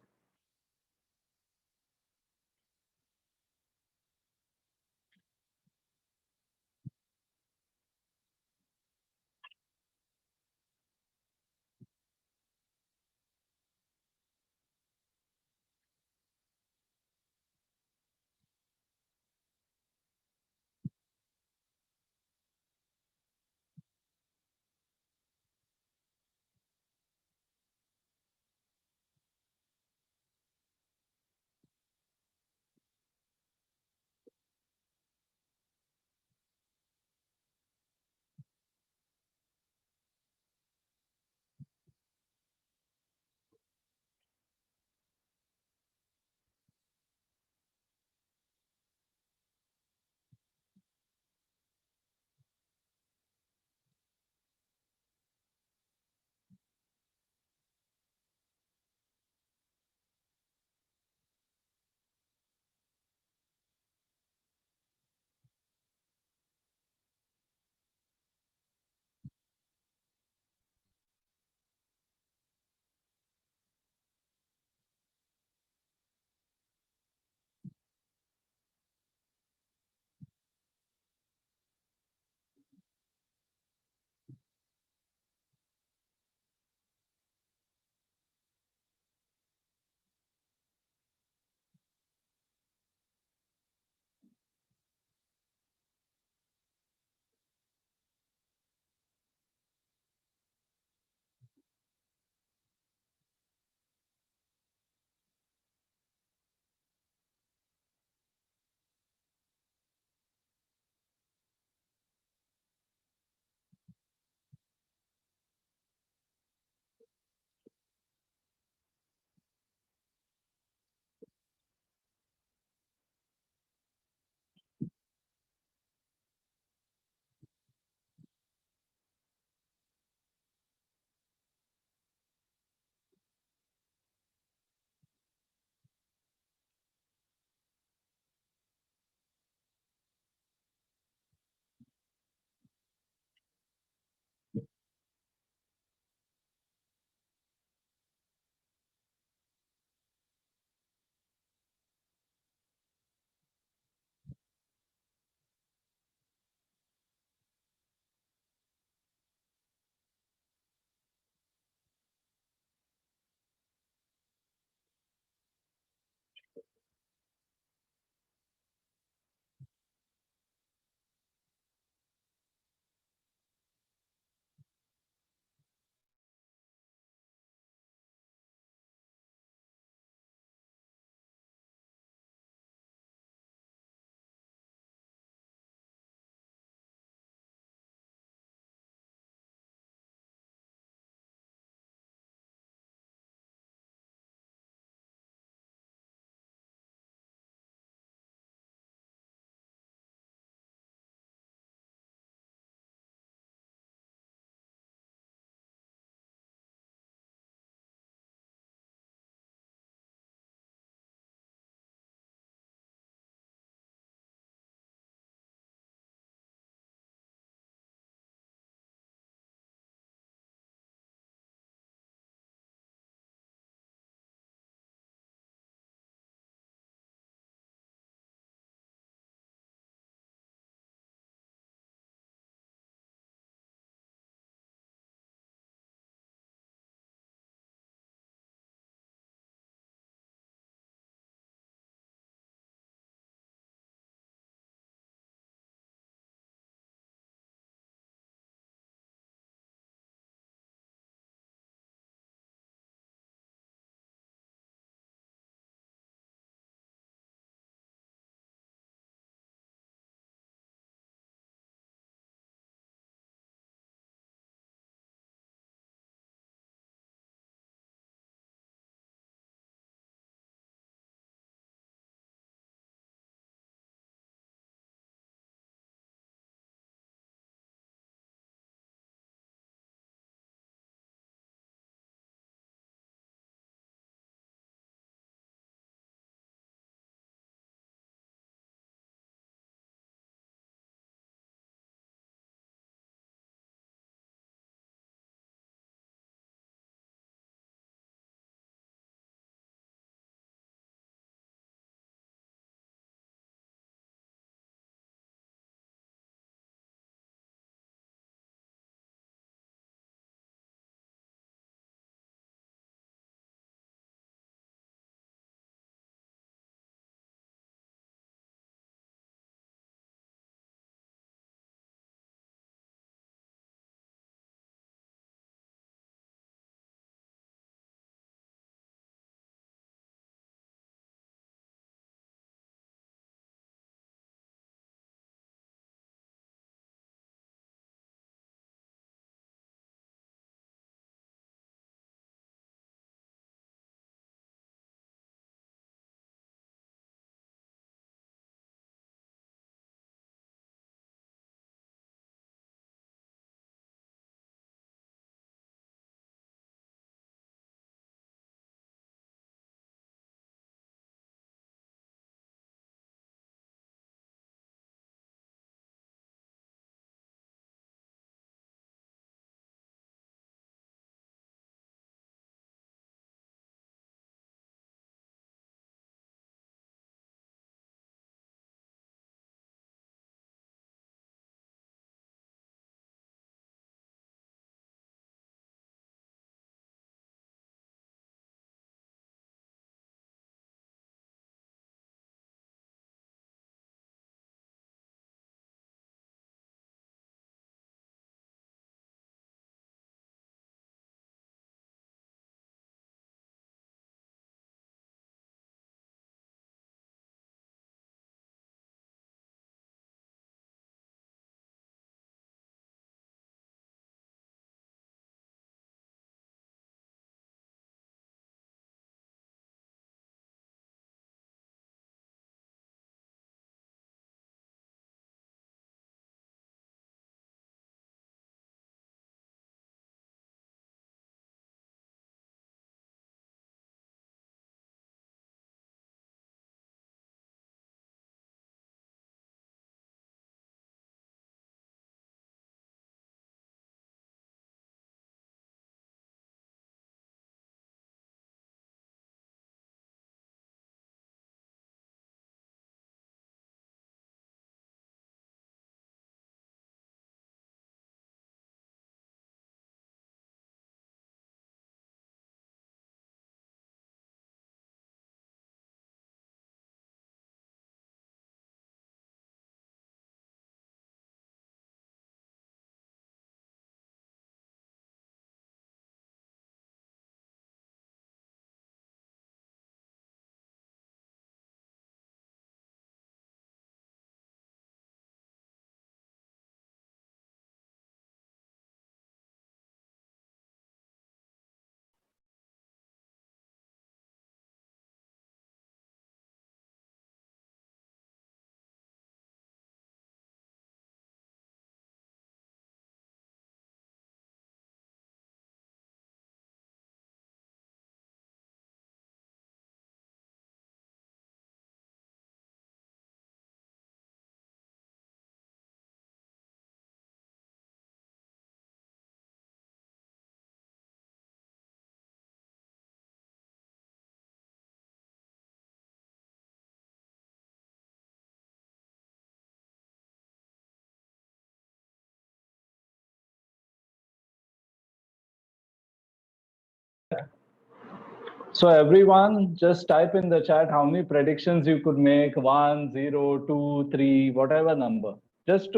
So everyone, just type in the chat how many predictions you could make. 1, 0, 2, 3, whatever number. Just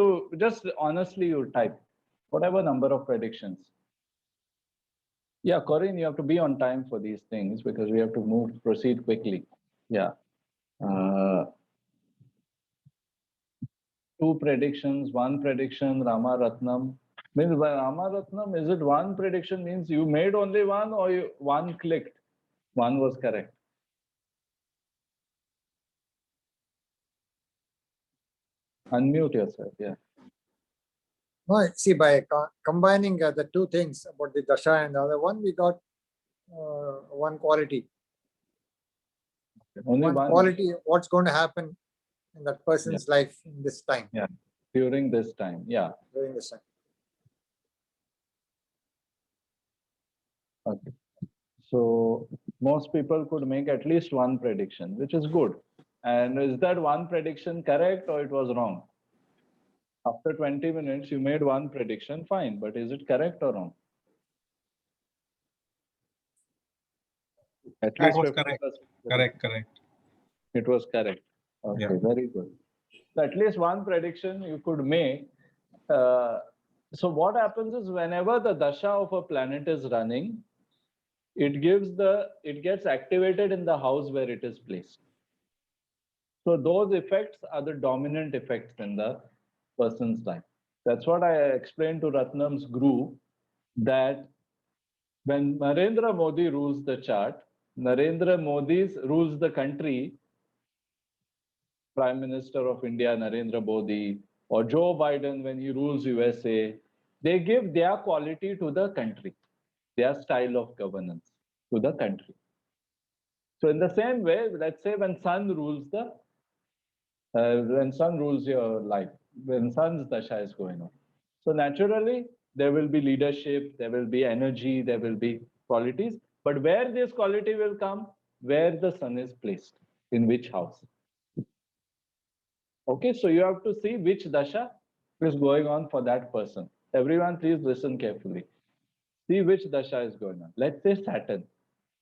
honestly, you type whatever number of predictions. Yeah, Corinne, you have to be on time for these things because we have to proceed quickly. Yeah. 2 predictions, 1 prediction, Rama Ratnam. Means by Rama Ratnam, is it 1 prediction means you made only 1 or 1 clicked? 1 was correct. Unmute yourself, yeah. No, see, by combining the two things about the dasha and the other one, we got one quality. Only one quality, what's going to happen in that person's life in this time. Yeah, during this time, yeah. During this time. Okay. So most people could make at least 1 prediction, which is good. And is that 1 prediction correct or it was wrong? After 20 minutes, you made 1 prediction, fine, but is it correct or wrong? At least was correct. Correct. It was correct. Okay, Yeah. very good. So at least 1 prediction you could make. So what happens is whenever the dasha of a planet is running, it gets activated in the house where it is placed. So those effects are the dominant effects in the person's life. That's what I explained to Ratnam's group, that when Narendra Modi rules the chart, Narendra Modi rules the country, Prime Minister of India, Narendra Modi, or Joe Biden when he rules USA, they give their quality to the country, their style of governance to the country. So in the same way, let's say when sun rules your life, when sun's dasha is going on. So naturally, there will be leadership, there will be energy, there will be qualities. But where this quality will come? Where the sun is placed, in which house. Okay, so you have to see which dasha is going on for that person. Everyone, please listen carefully. See which dasha is going on. Let's say Saturn.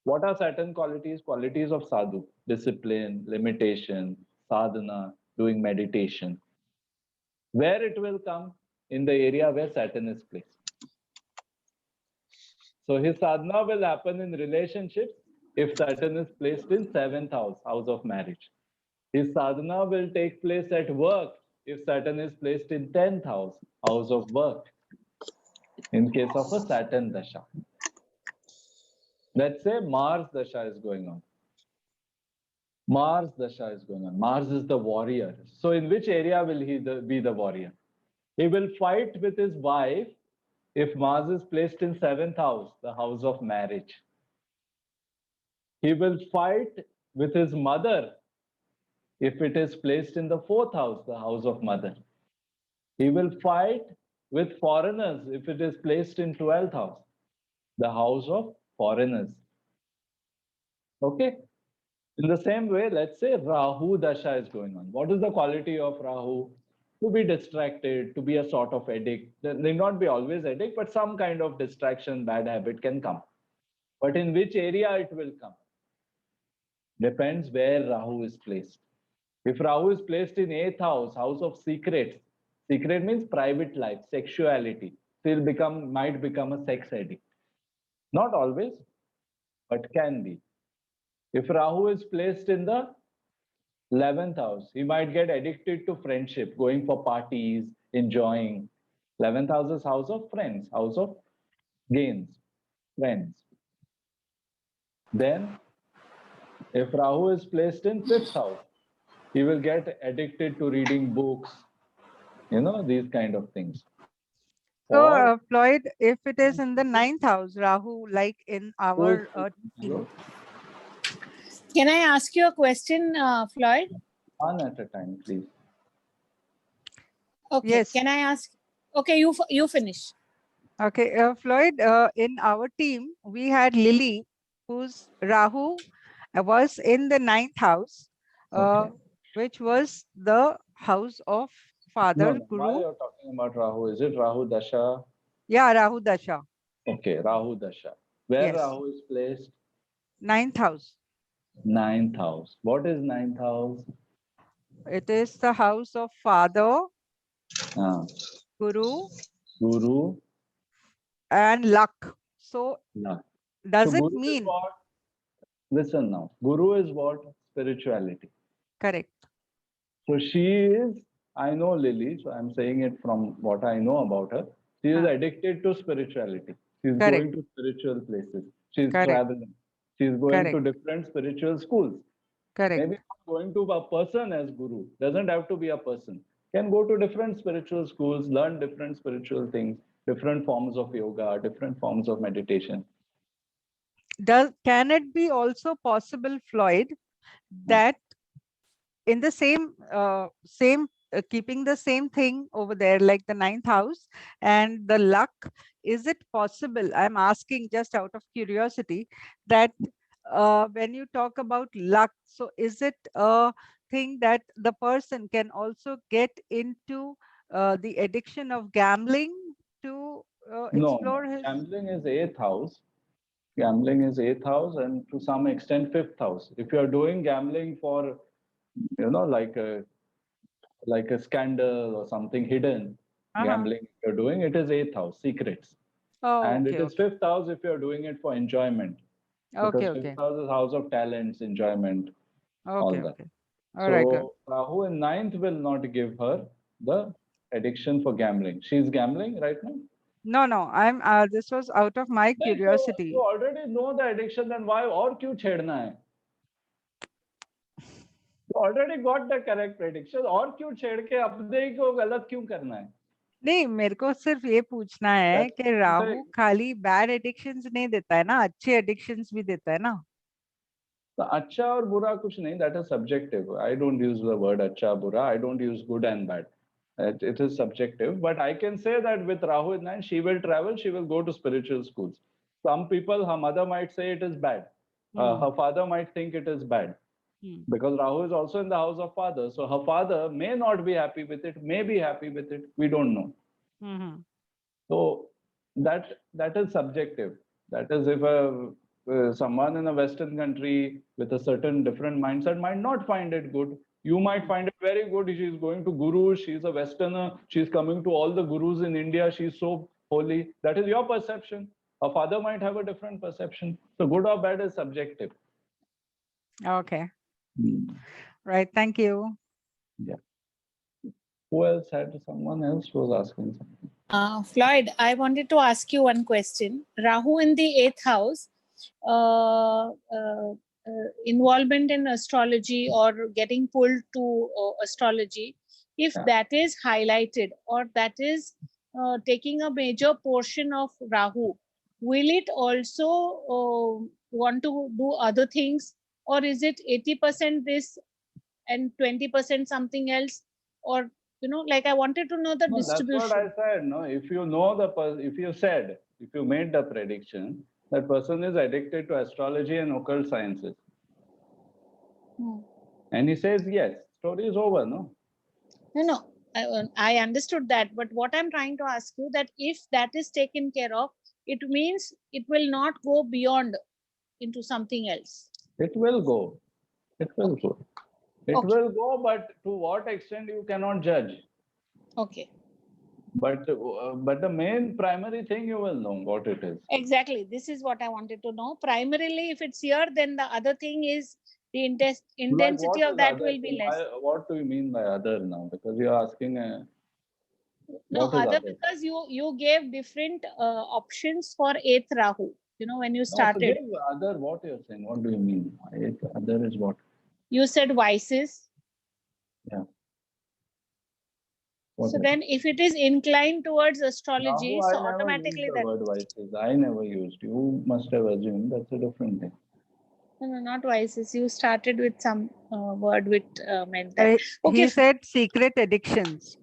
What are Saturn qualities? Qualities of sadhu, discipline, limitation, sadhana, doing meditation. Where it will come? In the area where Saturn is placed. So his sadhana will happen in relationships if Saturn is placed in 7th house, house of marriage. His sadhana will take place at work if Saturn is placed in 10th house, house of work, in case of a Saturn dasha. Let's say Mars dasha is going on. Mars dasha is going on. Mars is the warrior. So in which area will he be the warrior? He will fight with his wife if Mars is placed in 7th house, the house of marriage. He will fight with his mother if it is placed in the 4th house, the house of mother. He will fight with foreigners if it is placed in 12th house, the house of foreigners. Okay? In the same way, let's say Rahu dasha is going on. What is the quality of Rahu? To be distracted, to be a sort of addict. There may not be always addict, but some kind of distraction, bad habit can come. But in which area it will come? Depends where Rahu is placed. If Rahu is placed in 8th house, house of secrets, secret means private life, sexuality, might become a sex addict. Not always, but can be. If Rahu is placed in the 11th house, he might get addicted to friendship, going for parties, enjoying. 11th house is house of friends, house of gains, friends. Then, if Rahu is placed in 5th house, he will get addicted to reading books, these kind of things. So, Floyd, if it is in the 9th house, Rahu, like in our team. Can I ask you a question, Floyd? One at a time, please. Okay. Yes. Can I ask? Okay, you finish. Okay, Floyd, in our team, we had Lily, whose Rahu was in the 9th house, which was the house of Father No, Guru. why you're talking about Rahu? Is it Rahu Dasha? Yeah, Rahu Dasha. Okay, Rahu Dasha. Where Yes. Rahu is placed? 9th house. 9th house. What is 9th house? It is the house of father, Ah, guru, Guru, and luck. So luck. does So it Guru is mean? what? Listen now. Guru is what? Spirituality. Correct. So she is, I know Lily, so I'm saying it from what I know about her. She is addicted to spirituality. She's Correct. going to spiritual places. She's Correct. traveling. She's going to Correct. different spiritual schools. Correct. Maybe not going to a person as guru. Doesn't have to be a person. Can go to different spiritual schools, learn different spiritual things, different forms of yoga, different forms of meditation. Can it be also possible, Floyd, that in the same keeping the same thing over there, like the 9th house and the luck, is it possible, I'm asking just out of curiosity, that when you talk about luck, so is it a thing that the person can also get into the addiction of gambling to explore No, his? gambling is 8th house. Gambling is 8th house and to some extent 5th house. If you are doing gambling for, like a scandal or something hidden, gambling you're doing, it is 8th house, secrets. Oh, And okay, it is 5th house if you're doing it for enjoyment. okay, Because okay, 5th house is house of talents, enjoyment, all okay, that. okay. All right, good. So Rahu in 9th will not give her the addiction for gambling. She's gambling right now. No, no, I'm this was out of my नहीं, तो curiosity. you already know the addiction, then why और क्यों छेड़ना है? You already got the correct prediction. और क्यों छेड़ के अपने ही को गलत क्यों करना है? नहीं, मेरे को सिर्फ ये पूछना है कि राहु खाली बैड एडिक्शंस नहीं देता है ना, अच्छे एडिक्शंस भी देता है ना? तो अच्छा और बुरा कुछ नहीं, that is subjective. I don't use the word अच्छा बुरा. I don't use good and bad. It is subjective, but I can say that with Rahu in 9, she will travel, she will go to spiritual schools. Some people, her mother might say it is bad. Her father might think it is bad. Because Rahu is also in the house of father. So her father may not be happy with it, may be happy with it. We don't know. So that is subjective. That is if someone in a Western country with a certain different mindset might not find it good. You might find it very good. She's going to guru. She's a Westerner. She's coming to all the gurus in India. She's so holy. That is your perception. Her father might have a different perception. So good or bad is subjective. Okay. Right. Thank you. Yeah. Who else had? Someone else was asking something. Floyd, I wanted to ask you one question. Rahu in the 8th house, involvement in astrology or getting pulled to astrology, if that is highlighted or that is taking a major portion of Rahu, will it also want to do other things, or is it 80% this and 20% something else? Or like I wanted to know the distribution. That's what I said. No, if you know if you made the prediction, that person is addicted to astrology and occult sciences. And he says yes, story is over, no? No, I understood that. But what I'm trying to ask you, that if that is taken care of, it means it will not go beyond into something else. It will go. It will go. It will go, but to what extent you cannot judge. Okay. But the main primary thing you will know what it is. Exactly. This is what I wanted to know. Primarily, if it's here, then the other thing is the intensity of that will be less. What do you mean by other now? Because you're asking. No, other because you gave different options for 8th Rahu. When you started. No, other, what you're saying? What do you mean? Other is what? You said vices. Yeah. So then if it is inclined towards astrology, Rahu, so I automatically never used the word vices. I never used. You must have assumed that's a different thing. No, not vices. You started with some word with meant that. Okay. He said secret addictions.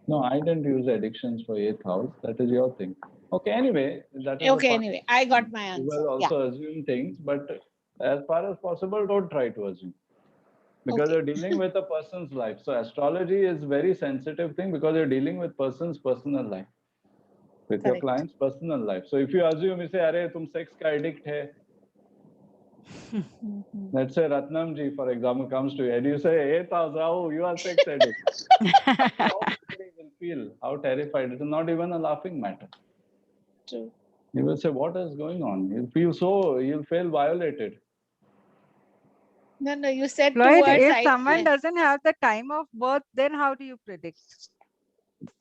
No, I didn't use addictions for 8th house. That is your thing. Okay, anyway. That is okay, anyway, I got my answer. You will also assume things, but as far as possible, don't try to assume. Because you're dealing with a person's life. So astrology is very sensitive thing because you're dealing with person's personal life. with your Correct. client's personal life. So if you assume, you say, "Arey, tum sex ka addict hai." Let's say Ratnam ji, for example, comes to you and you say, "Hey, Tazrao, you are sex addict." How somebody will feel, how terrified. It is not even a laughing matter. True. You will say, "What is going on?" You'll feel so, you'll feel violated. No, no, you said 2 Floyd, words. if someone doesn't have the time of birth, then how do you predict?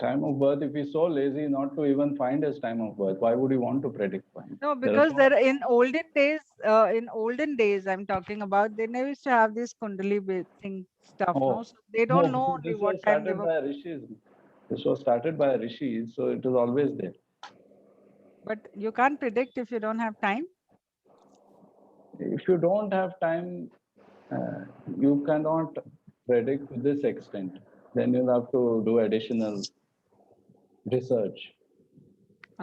Time of birth, if he's so lazy not to even find his time of birth, why would he want to predict for him? No, There are because so- there in olden days, I'm talking about, they never used to have this Kundli thing stuff, no? Oh, So they don't know no, only this what was time they started were. by rishis. This was started by rishis, so it is always there. But you can't predict if you don't have time. If you don't have time, you cannot predict to this extent. Then you'll have to do additional research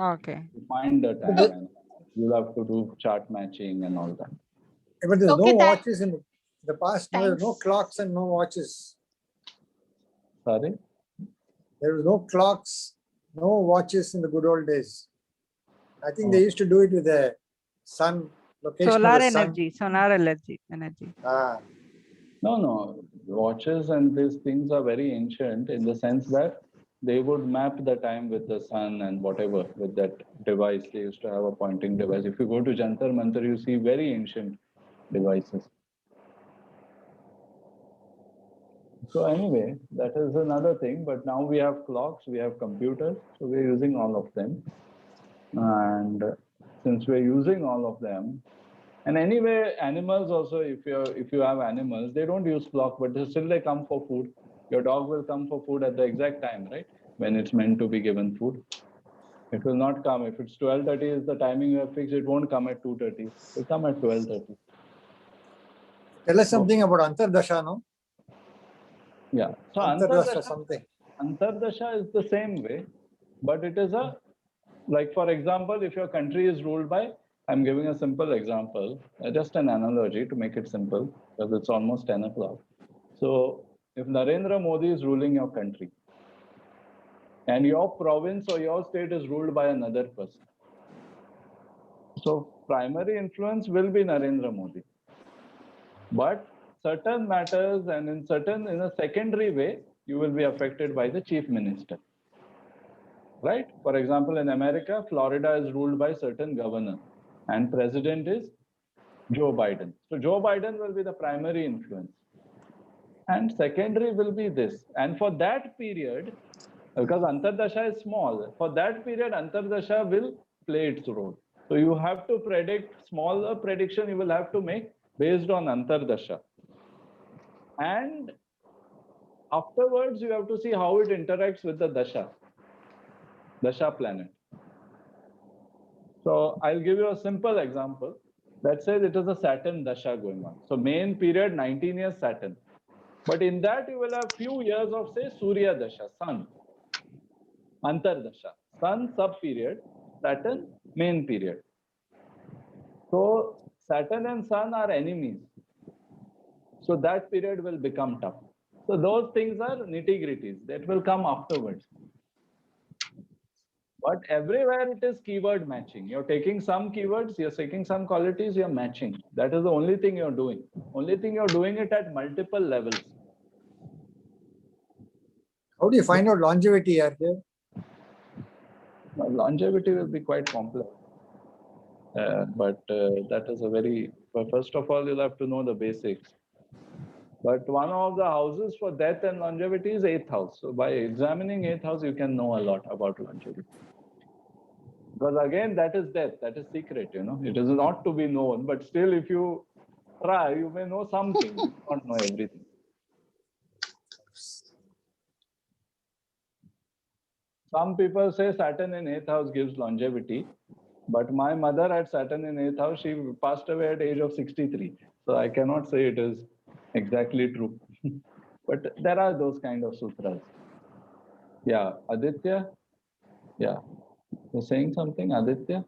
Okay. to find the time. the- And you'll have to do chart matching and all that. But there's Okay, no that- watches in the past. No, there's no Thanks. clocks and no watches. Sorry? There was no clocks, no watches in the good old days. I think they Oh. used to do it with the sun, location Solar of the sun. energy, solar energy. Ah, No. Watches and these things are very ancient in the sense that they would map the time with the sun and whatever with that device. They used to have a pointing device. If you go to Jantar Mantar, you see very ancient devices. So anyway, that is another thing. But now we have clocks, we have computers, so we're using all of them. And since we're using all of them, and anyway, animals also, if you have animals, they don't use clock, but still they come for food. Your dog will come for food at the exact time, right? When it's meant to be given food. It will not come. If it's 12:30 is the timing you have fixed, it won't come at 2:30. It will come at 12:30. tell us something about Antardasha, no? Yeah. So Antardasha something. Antardasha is the same way, but it is like for example, if your country is ruled by, I'm giving a simple example, just an analogy to make it simple, because it's almost 10 o'clock. So if Narendra Modi is ruling your country, and your province or your state is ruled by another person, so primary influence will be Narendra Modi. But certain matters and in a secondary way, you will be affected by the chief minister. Right? For example, in America, Florida is ruled by certain governor and president is Joe Biden. So Joe Biden will be the primary influence. And secondary will be this. And for that period, because Antardasha is small, for that period, Antardasha will play its role. So you have to predict, smaller prediction you will have to make based on Antardasha. And afterwards, you have to see how it interacts with the Dasha planet. So I'll give you a simple example. Let's say it is a Saturn Dasha going on. So main period, 19 years Saturn. But in that, you will have few years of, say, Surya Dasha, Sun. Antardasha. Sun sub-period, Saturn main period. So Saturn and Sun are enemies. So that period will become tough. So those things are nitty-gritties that will come afterwards. But everywhere it is keyword matching. You're taking some keywords, you're taking some qualities, you're matching. That is the only thing you're doing. Only thing you're doing it at multiple levels. How do you find out longevity here? Longevity will be quite complex. But that is a very, first of all, you'll have to know the basics. But one of the houses for death and longevity is 8th house. So by examining 8th house, you can know a lot about longevity. Because again, that is death, that is secret, you know. It is not to be known, but still if you try, you may know something, you don't know everything. Some people say Saturn in 8th house gives longevity, but my mother had Saturn in 8th house, she passed away at the age of 63. So I cannot say it is exactly true. But there are those kind of sutras. Yeah, Aditya? Yeah. You're saying something, Aditya?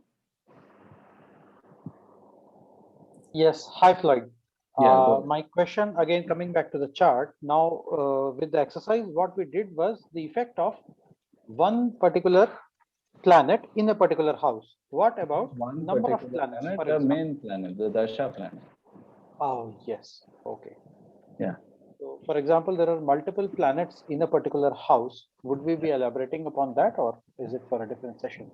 Yes, hi Floyd. Yeah, go ahead. My question again coming back to the chart. Now with the exercise, what we did was the effect of one particular planet in a particular house. What about One number of particular planets, planet, for the example? main planet, the Dasha planet. Oh, yes. Okay. Yeah. So, for example, there are multiple planets in a particular house. Would we be elaborating upon that, or is it for a different session?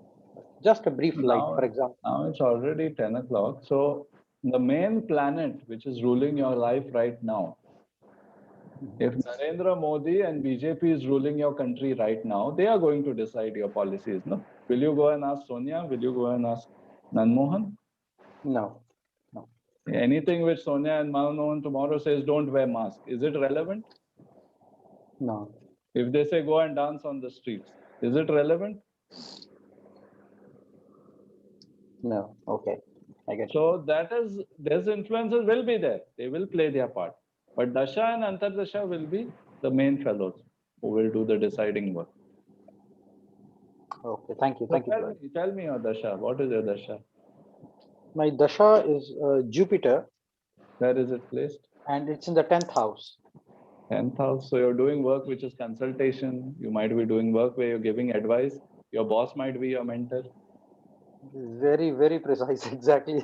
Just a brief light, for example. Now it's already 10 o'clock. So the main planet which is ruling your life right now, if Narendra Modi and BJP is ruling your country right now, they are going to decide your policies. No? Will you go and ask Sonia? Will you go and ask Manmohan? No. No. Anything which Sonia and Manmohan tomorrow says don't wear mask, is it relevant? No. If they say go and dance on the streets, is it relevant? No. Okay. I get So that is, these influences will be there. They will play their part. But Dasha and Antardasha will be the main fellows who will do the deciding work. Okay. Thank you. So Thank you. tell me your Dasha. What is your Dasha? My Dasha is Jupiter. Where is it placed? And it's in the 10th house. 10th house. So you're doing work which is consultation. You might be doing work where you're giving advice. Your boss might be your mentor. Very, very precise. Exactly.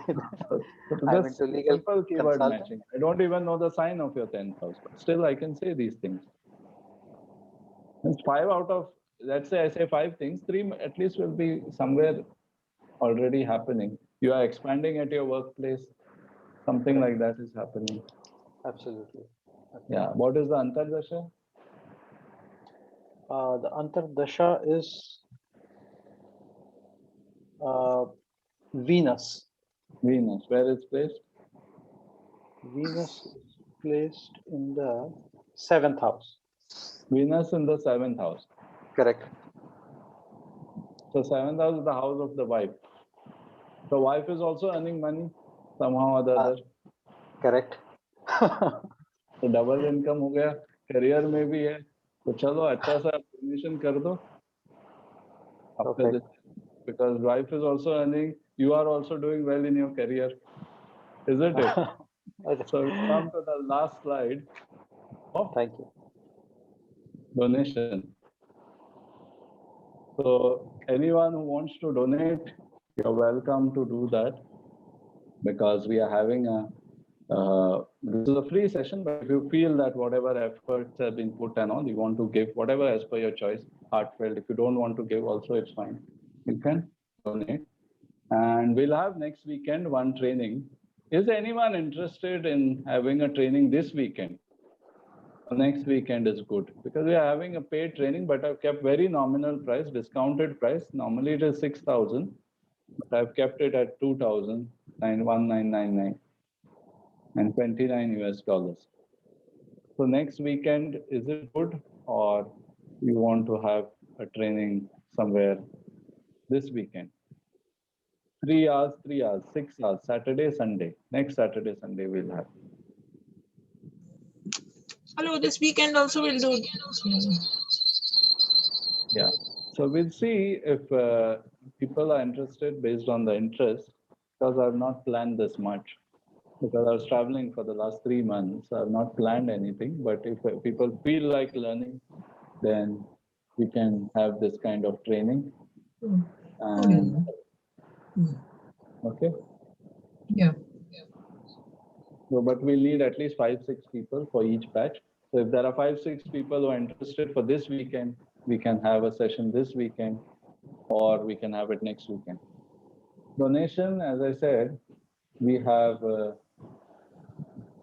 I'm into legal simple keyword consulting. matching. I don't even know the sign of your 10th house, but still I can say these things. It's 5 out of, let's say I say 5 things, 3 at least will be somewhere already happening. You are expanding at your workplace. Something like that is happening. Absolutely. Yeah. What is the Antardasha? The Antardasha is Venus. Venus. Where it's placed? Venus is placed in the 7th house. Venus in the 7th house. Correct. So 7th house is the house of the wife. The wife is also earning money somehow or the other. Correct. तो double income हो गया, career में भी है, तो चलो अच्छा सा डोनेशन कर दो. Because wife is also earning, you are also doing well in your career, isn't it? So we come to the last slide. Oh, thank you. Donation. So anyone who wants to donate, you're welcome to do that, because we are having a this is a free session, but if you feel that whatever efforts have been put and all, you want to give whatever as per your choice, heartfelt. If you don't want to give also, it's fine. You can donate. And we'll have next weekend one training. Is anyone interested in having a training this weekend? Next weekend is good, because we are having a paid training, but I've kept very nominal price, discounted price. Normally it is 6,000, but I've kept it at 2,919.99. and $29. So next weekend, is it good, or you want to have a training somewhere this weekend? 3 hours, 3 hours, 6 hours, Saturday, Sunday. Next Saturday, Sunday we'll have. Hello, this weekend also we'll do. Yeah. So we'll see if people are interested based on the interest, because I've not planned this much. Because I was traveling for the last 3 months, I have not planned anything. But if people feel like learning, then we can have this kind of training. And, okay. Yeah. So, but we'll need at least 5-6 people for each batch. So if there are 5-6 people who are interested for this weekend, we can have a session this weekend, or we can have it next weekend. Donation, as I said, we have.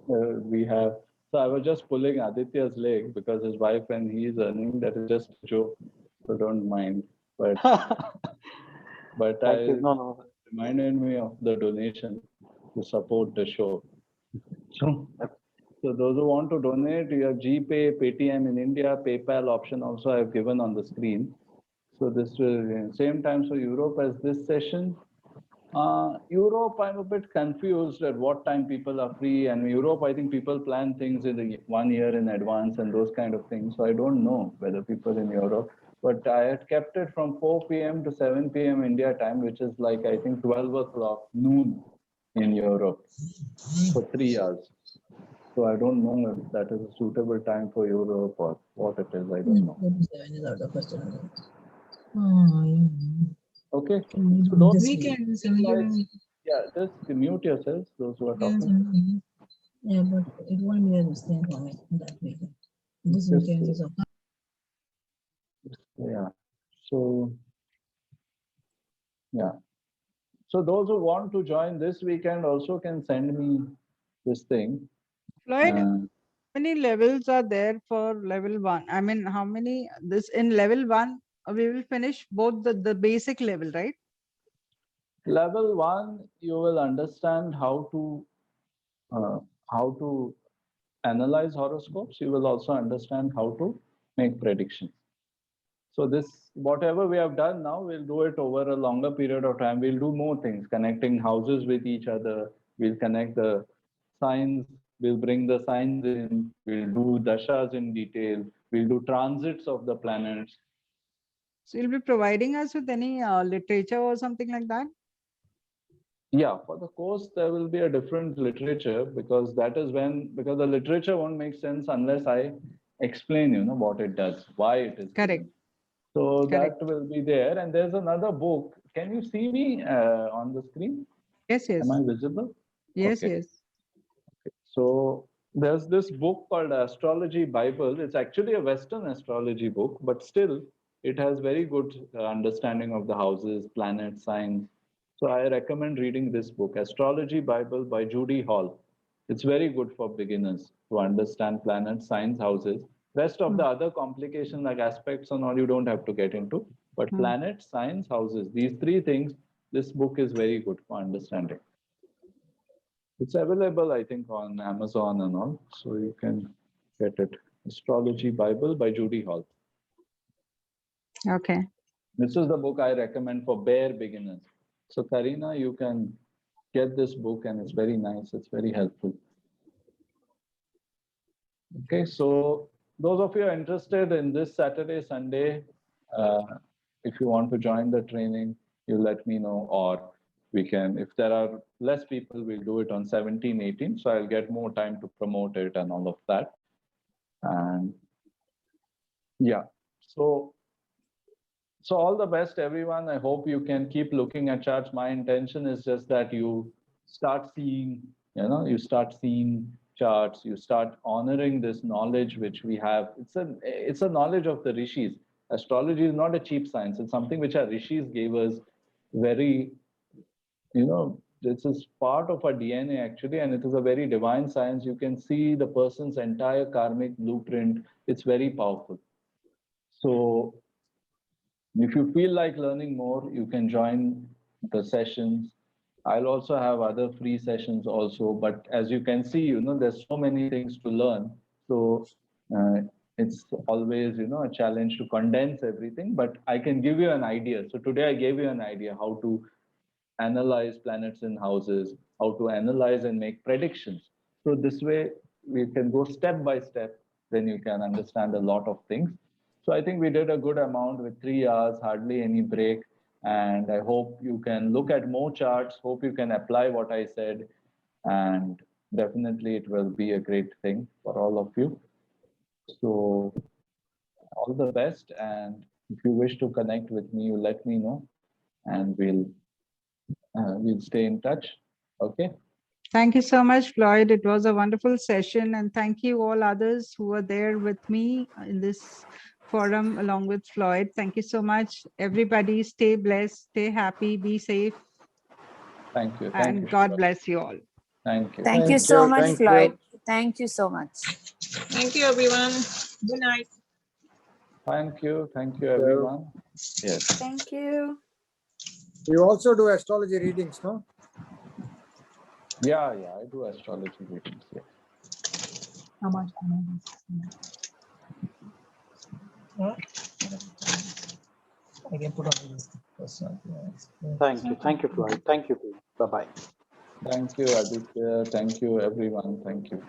So I was just pulling Aditya's leg because his wife and he is earning. That is just a joke, so don't mind. But reminded me of the donation to support the show. So those who want to donate, you have GPay, Paytm in India, PayPal option also I have given on the screen. So this will same time for Europe as this session. Europe, I'm a bit confused at what time people are free. And Europe, I think people plan things in 1 year in advance and those kind of things. So I don't know whether people in Europe, but I had kept it from 4 p.m. to 7 p.m. India time, which is like, I think 12 o'clock noon in Europe for 3 hours. So I don't know if that is a suitable time for Europe or what it is. I don't know. Okay. Can So we don't this feel weekend, like, yeah, just mute yourselves, those who are Yes, talking. yeah, but it won't be the same for me that weekend. This Just, weekend is okay. yeah. So, yeah. So those who want to join this weekend also can send me this thing. Floyd, Uh, how many levels are there for level 1? I mean, how many this in level 1 we will finish both the basic level, right? Level 1, you will understand uh, how to analyze horoscopes. You will also understand how to make predictions. So this, whatever we have done now, we'll do it over a longer period of time. We'll do more things, connecting houses with each other. We'll connect the signs. We'll bring the signs in. We'll do dashas in detail. We'll do transits of the planets. So you'll be providing us with any literature or something like that? Yeah, for the course, there will be a different literature because that is because the literature won't make sense unless I explain, what it does, why it is Correct. given. So Correct. that will be there. And there's another book. Can you see me on the screen? Yes, yes. Am I visible? Yes, Okay. yes. So there's this book called Astrology Bible. It's actually a Western astrology book, but still it has very good understanding of the houses, planets, signs. So I recommend reading this book, Astrology Bible by Judy Hall. It's very good for beginners to understand planets, signs, houses. Rest of the other complications like aspects and all you don't have to get into. But planets, signs, houses, these three things, this book is very good for understanding. It's available, I think, on Amazon and all, so you can get it. Astrology Bible by Judy Hall. Okay. This is the book I recommend for bare beginners. So Karina, you can get this book and it's very nice. It's very helpful. Okay, so those of you who are interested in this Saturday, Sunday, if you want to join the training, you let me know, or we can, if there are less people, we'll do it on 17, 18. So I'll get more time to promote it and all of that. And yeah, so all the best, everyone. I hope you can keep looking at charts. My intention is just that you start seeing, you start seeing charts, you start honoring this knowledge which we have. It's a knowledge of the rishis. Astrology is not a cheap science. It's something which our rishis gave us very, this is part of our DNA actually, and it is a very divine science. You can see the person's entire karmic blueprint. It's very powerful. So if you feel like learning more, you can join the sessions. I'll also have other free sessions also, but as you can see, there's so many things to learn. So it's always, a challenge to condense everything, but I can give you an idea. So today I gave you an idea how to analyze planets in houses, how to analyze and make predictions. So this way we can go step by step, then you can understand a lot of things. So I think we did a good amount with 3 hours, hardly any break. And I hope you can look at more charts, hope you can apply what I said. And definitely it will be a great thing for all of you. So all the best. And if you wish to connect with me, you let me know and we'll stay in touch. Okay. Thank you so much, Floyd. It was a wonderful session. And thank you all others who were there with me in this forum along with Floyd. Thank you so much. Everybody stay blessed, stay happy, be safe. Thank you. And you, God Shiva. bless you all. Thank you. Thank you so much, Floyd. Thank you so much. Thank you, everyone. Good night. Thank you. Thank you, everyone. Yes. Thank you. You also do astrology readings, no? Yeah, I do astrology readings. Yeah. How much? I can put on this. Thank you, Floyd. Thank you. Bye-bye. Thank you, Aditya. Thank you, everyone. Thank you.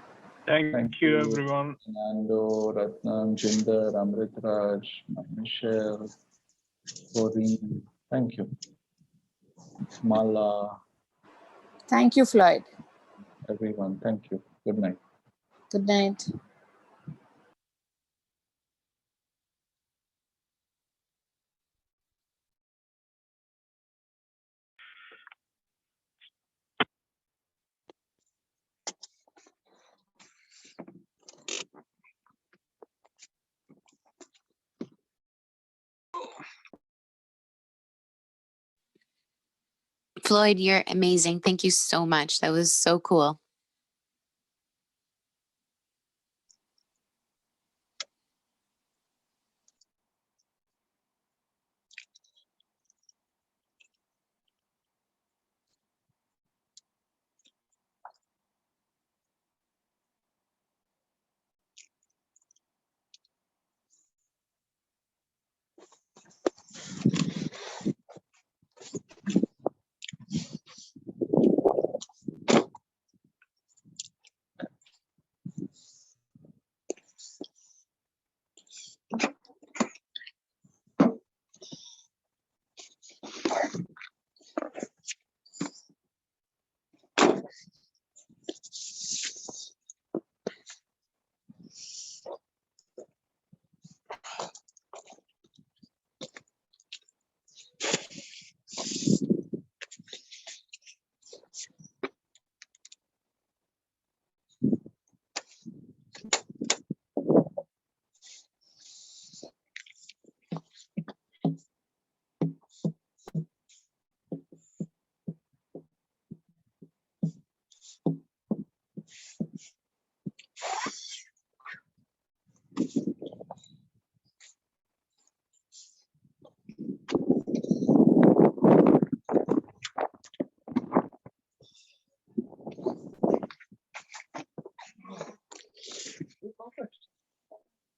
Thank you, everyone. Nando, Ratnam, Jinder, Amritraj, Michelle, Corinne. Thank you. Mala. Thank you, Floyd. Everyone. Thank you. Good night. Good night. Floyd, you're amazing. Thank you so much. That was so cool.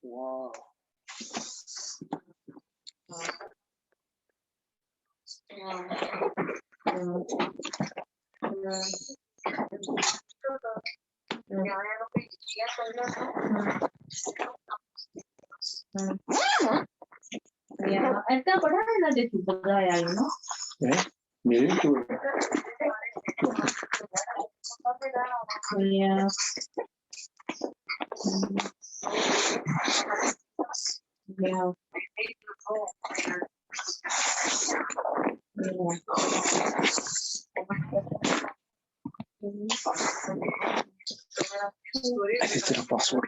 Wow. Yeah, ऐसा बड़ा है ना देखो बड़ा है you know. मेरे तो Yeah. Yeah. ऐसे तेरा पासवर्ड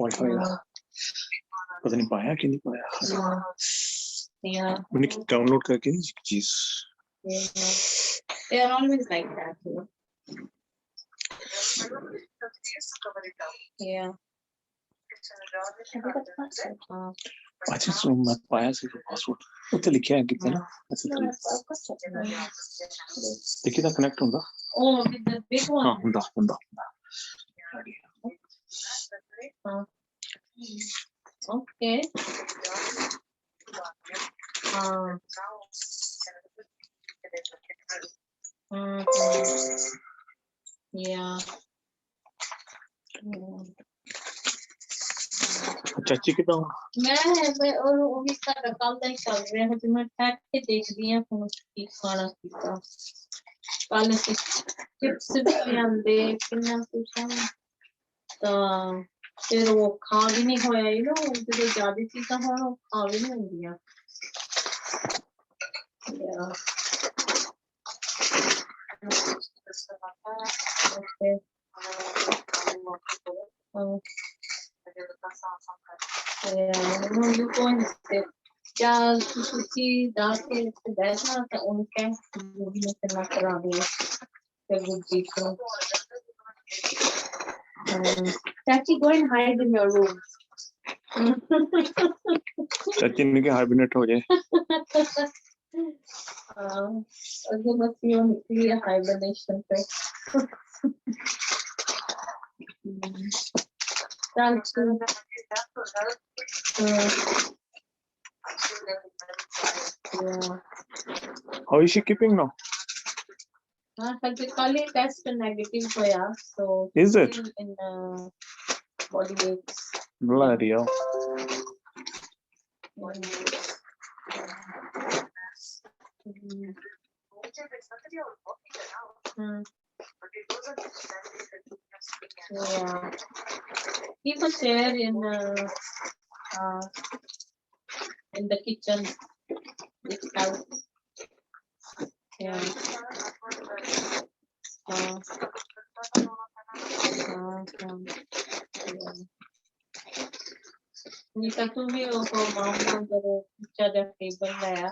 वाईफाई का पता नहीं पाया कि नहीं पाया Yeah. मैंने डाउनलोड करके चीज Yeah. They are always like that, you know. Yeah. अच्छा सो मैं पाया से पासवर्ड उत्ते लिखा है कितना ना अच्छा देखिए ना कनेक्ट होगा Oh, with the big one. हाँ होगा Okay. Yeah. चाची कितना मैं और वो भी सारा काम नहीं चल रहा है तो मैं ठहर के देख रही हूँ फोन की खाना पीता कल से चिप्स भी आंदे कितना कुछ तो फिर वो खा भी नहीं होया you know जो ज्यादा चीज़ें हो वो खा भी नहीं होंगी Okay. You go and sit. क्या किसी दांत के बैठना था उनके वो भी मैं करना करा दी फिर वो जीतो चाची go and hide in your room चाची ने क्या हाइबरनेट हो जाए अगर बस ये निकली हाइबरनेशन पे How is she keeping now? Physically test negative hoya, so Is it? In body weight. Bloody hell. Yeah. Keep a chair in the kitchen. It's out. Yeah. Nika tu भी वो मामला जब ज़्यादा टेबल लाया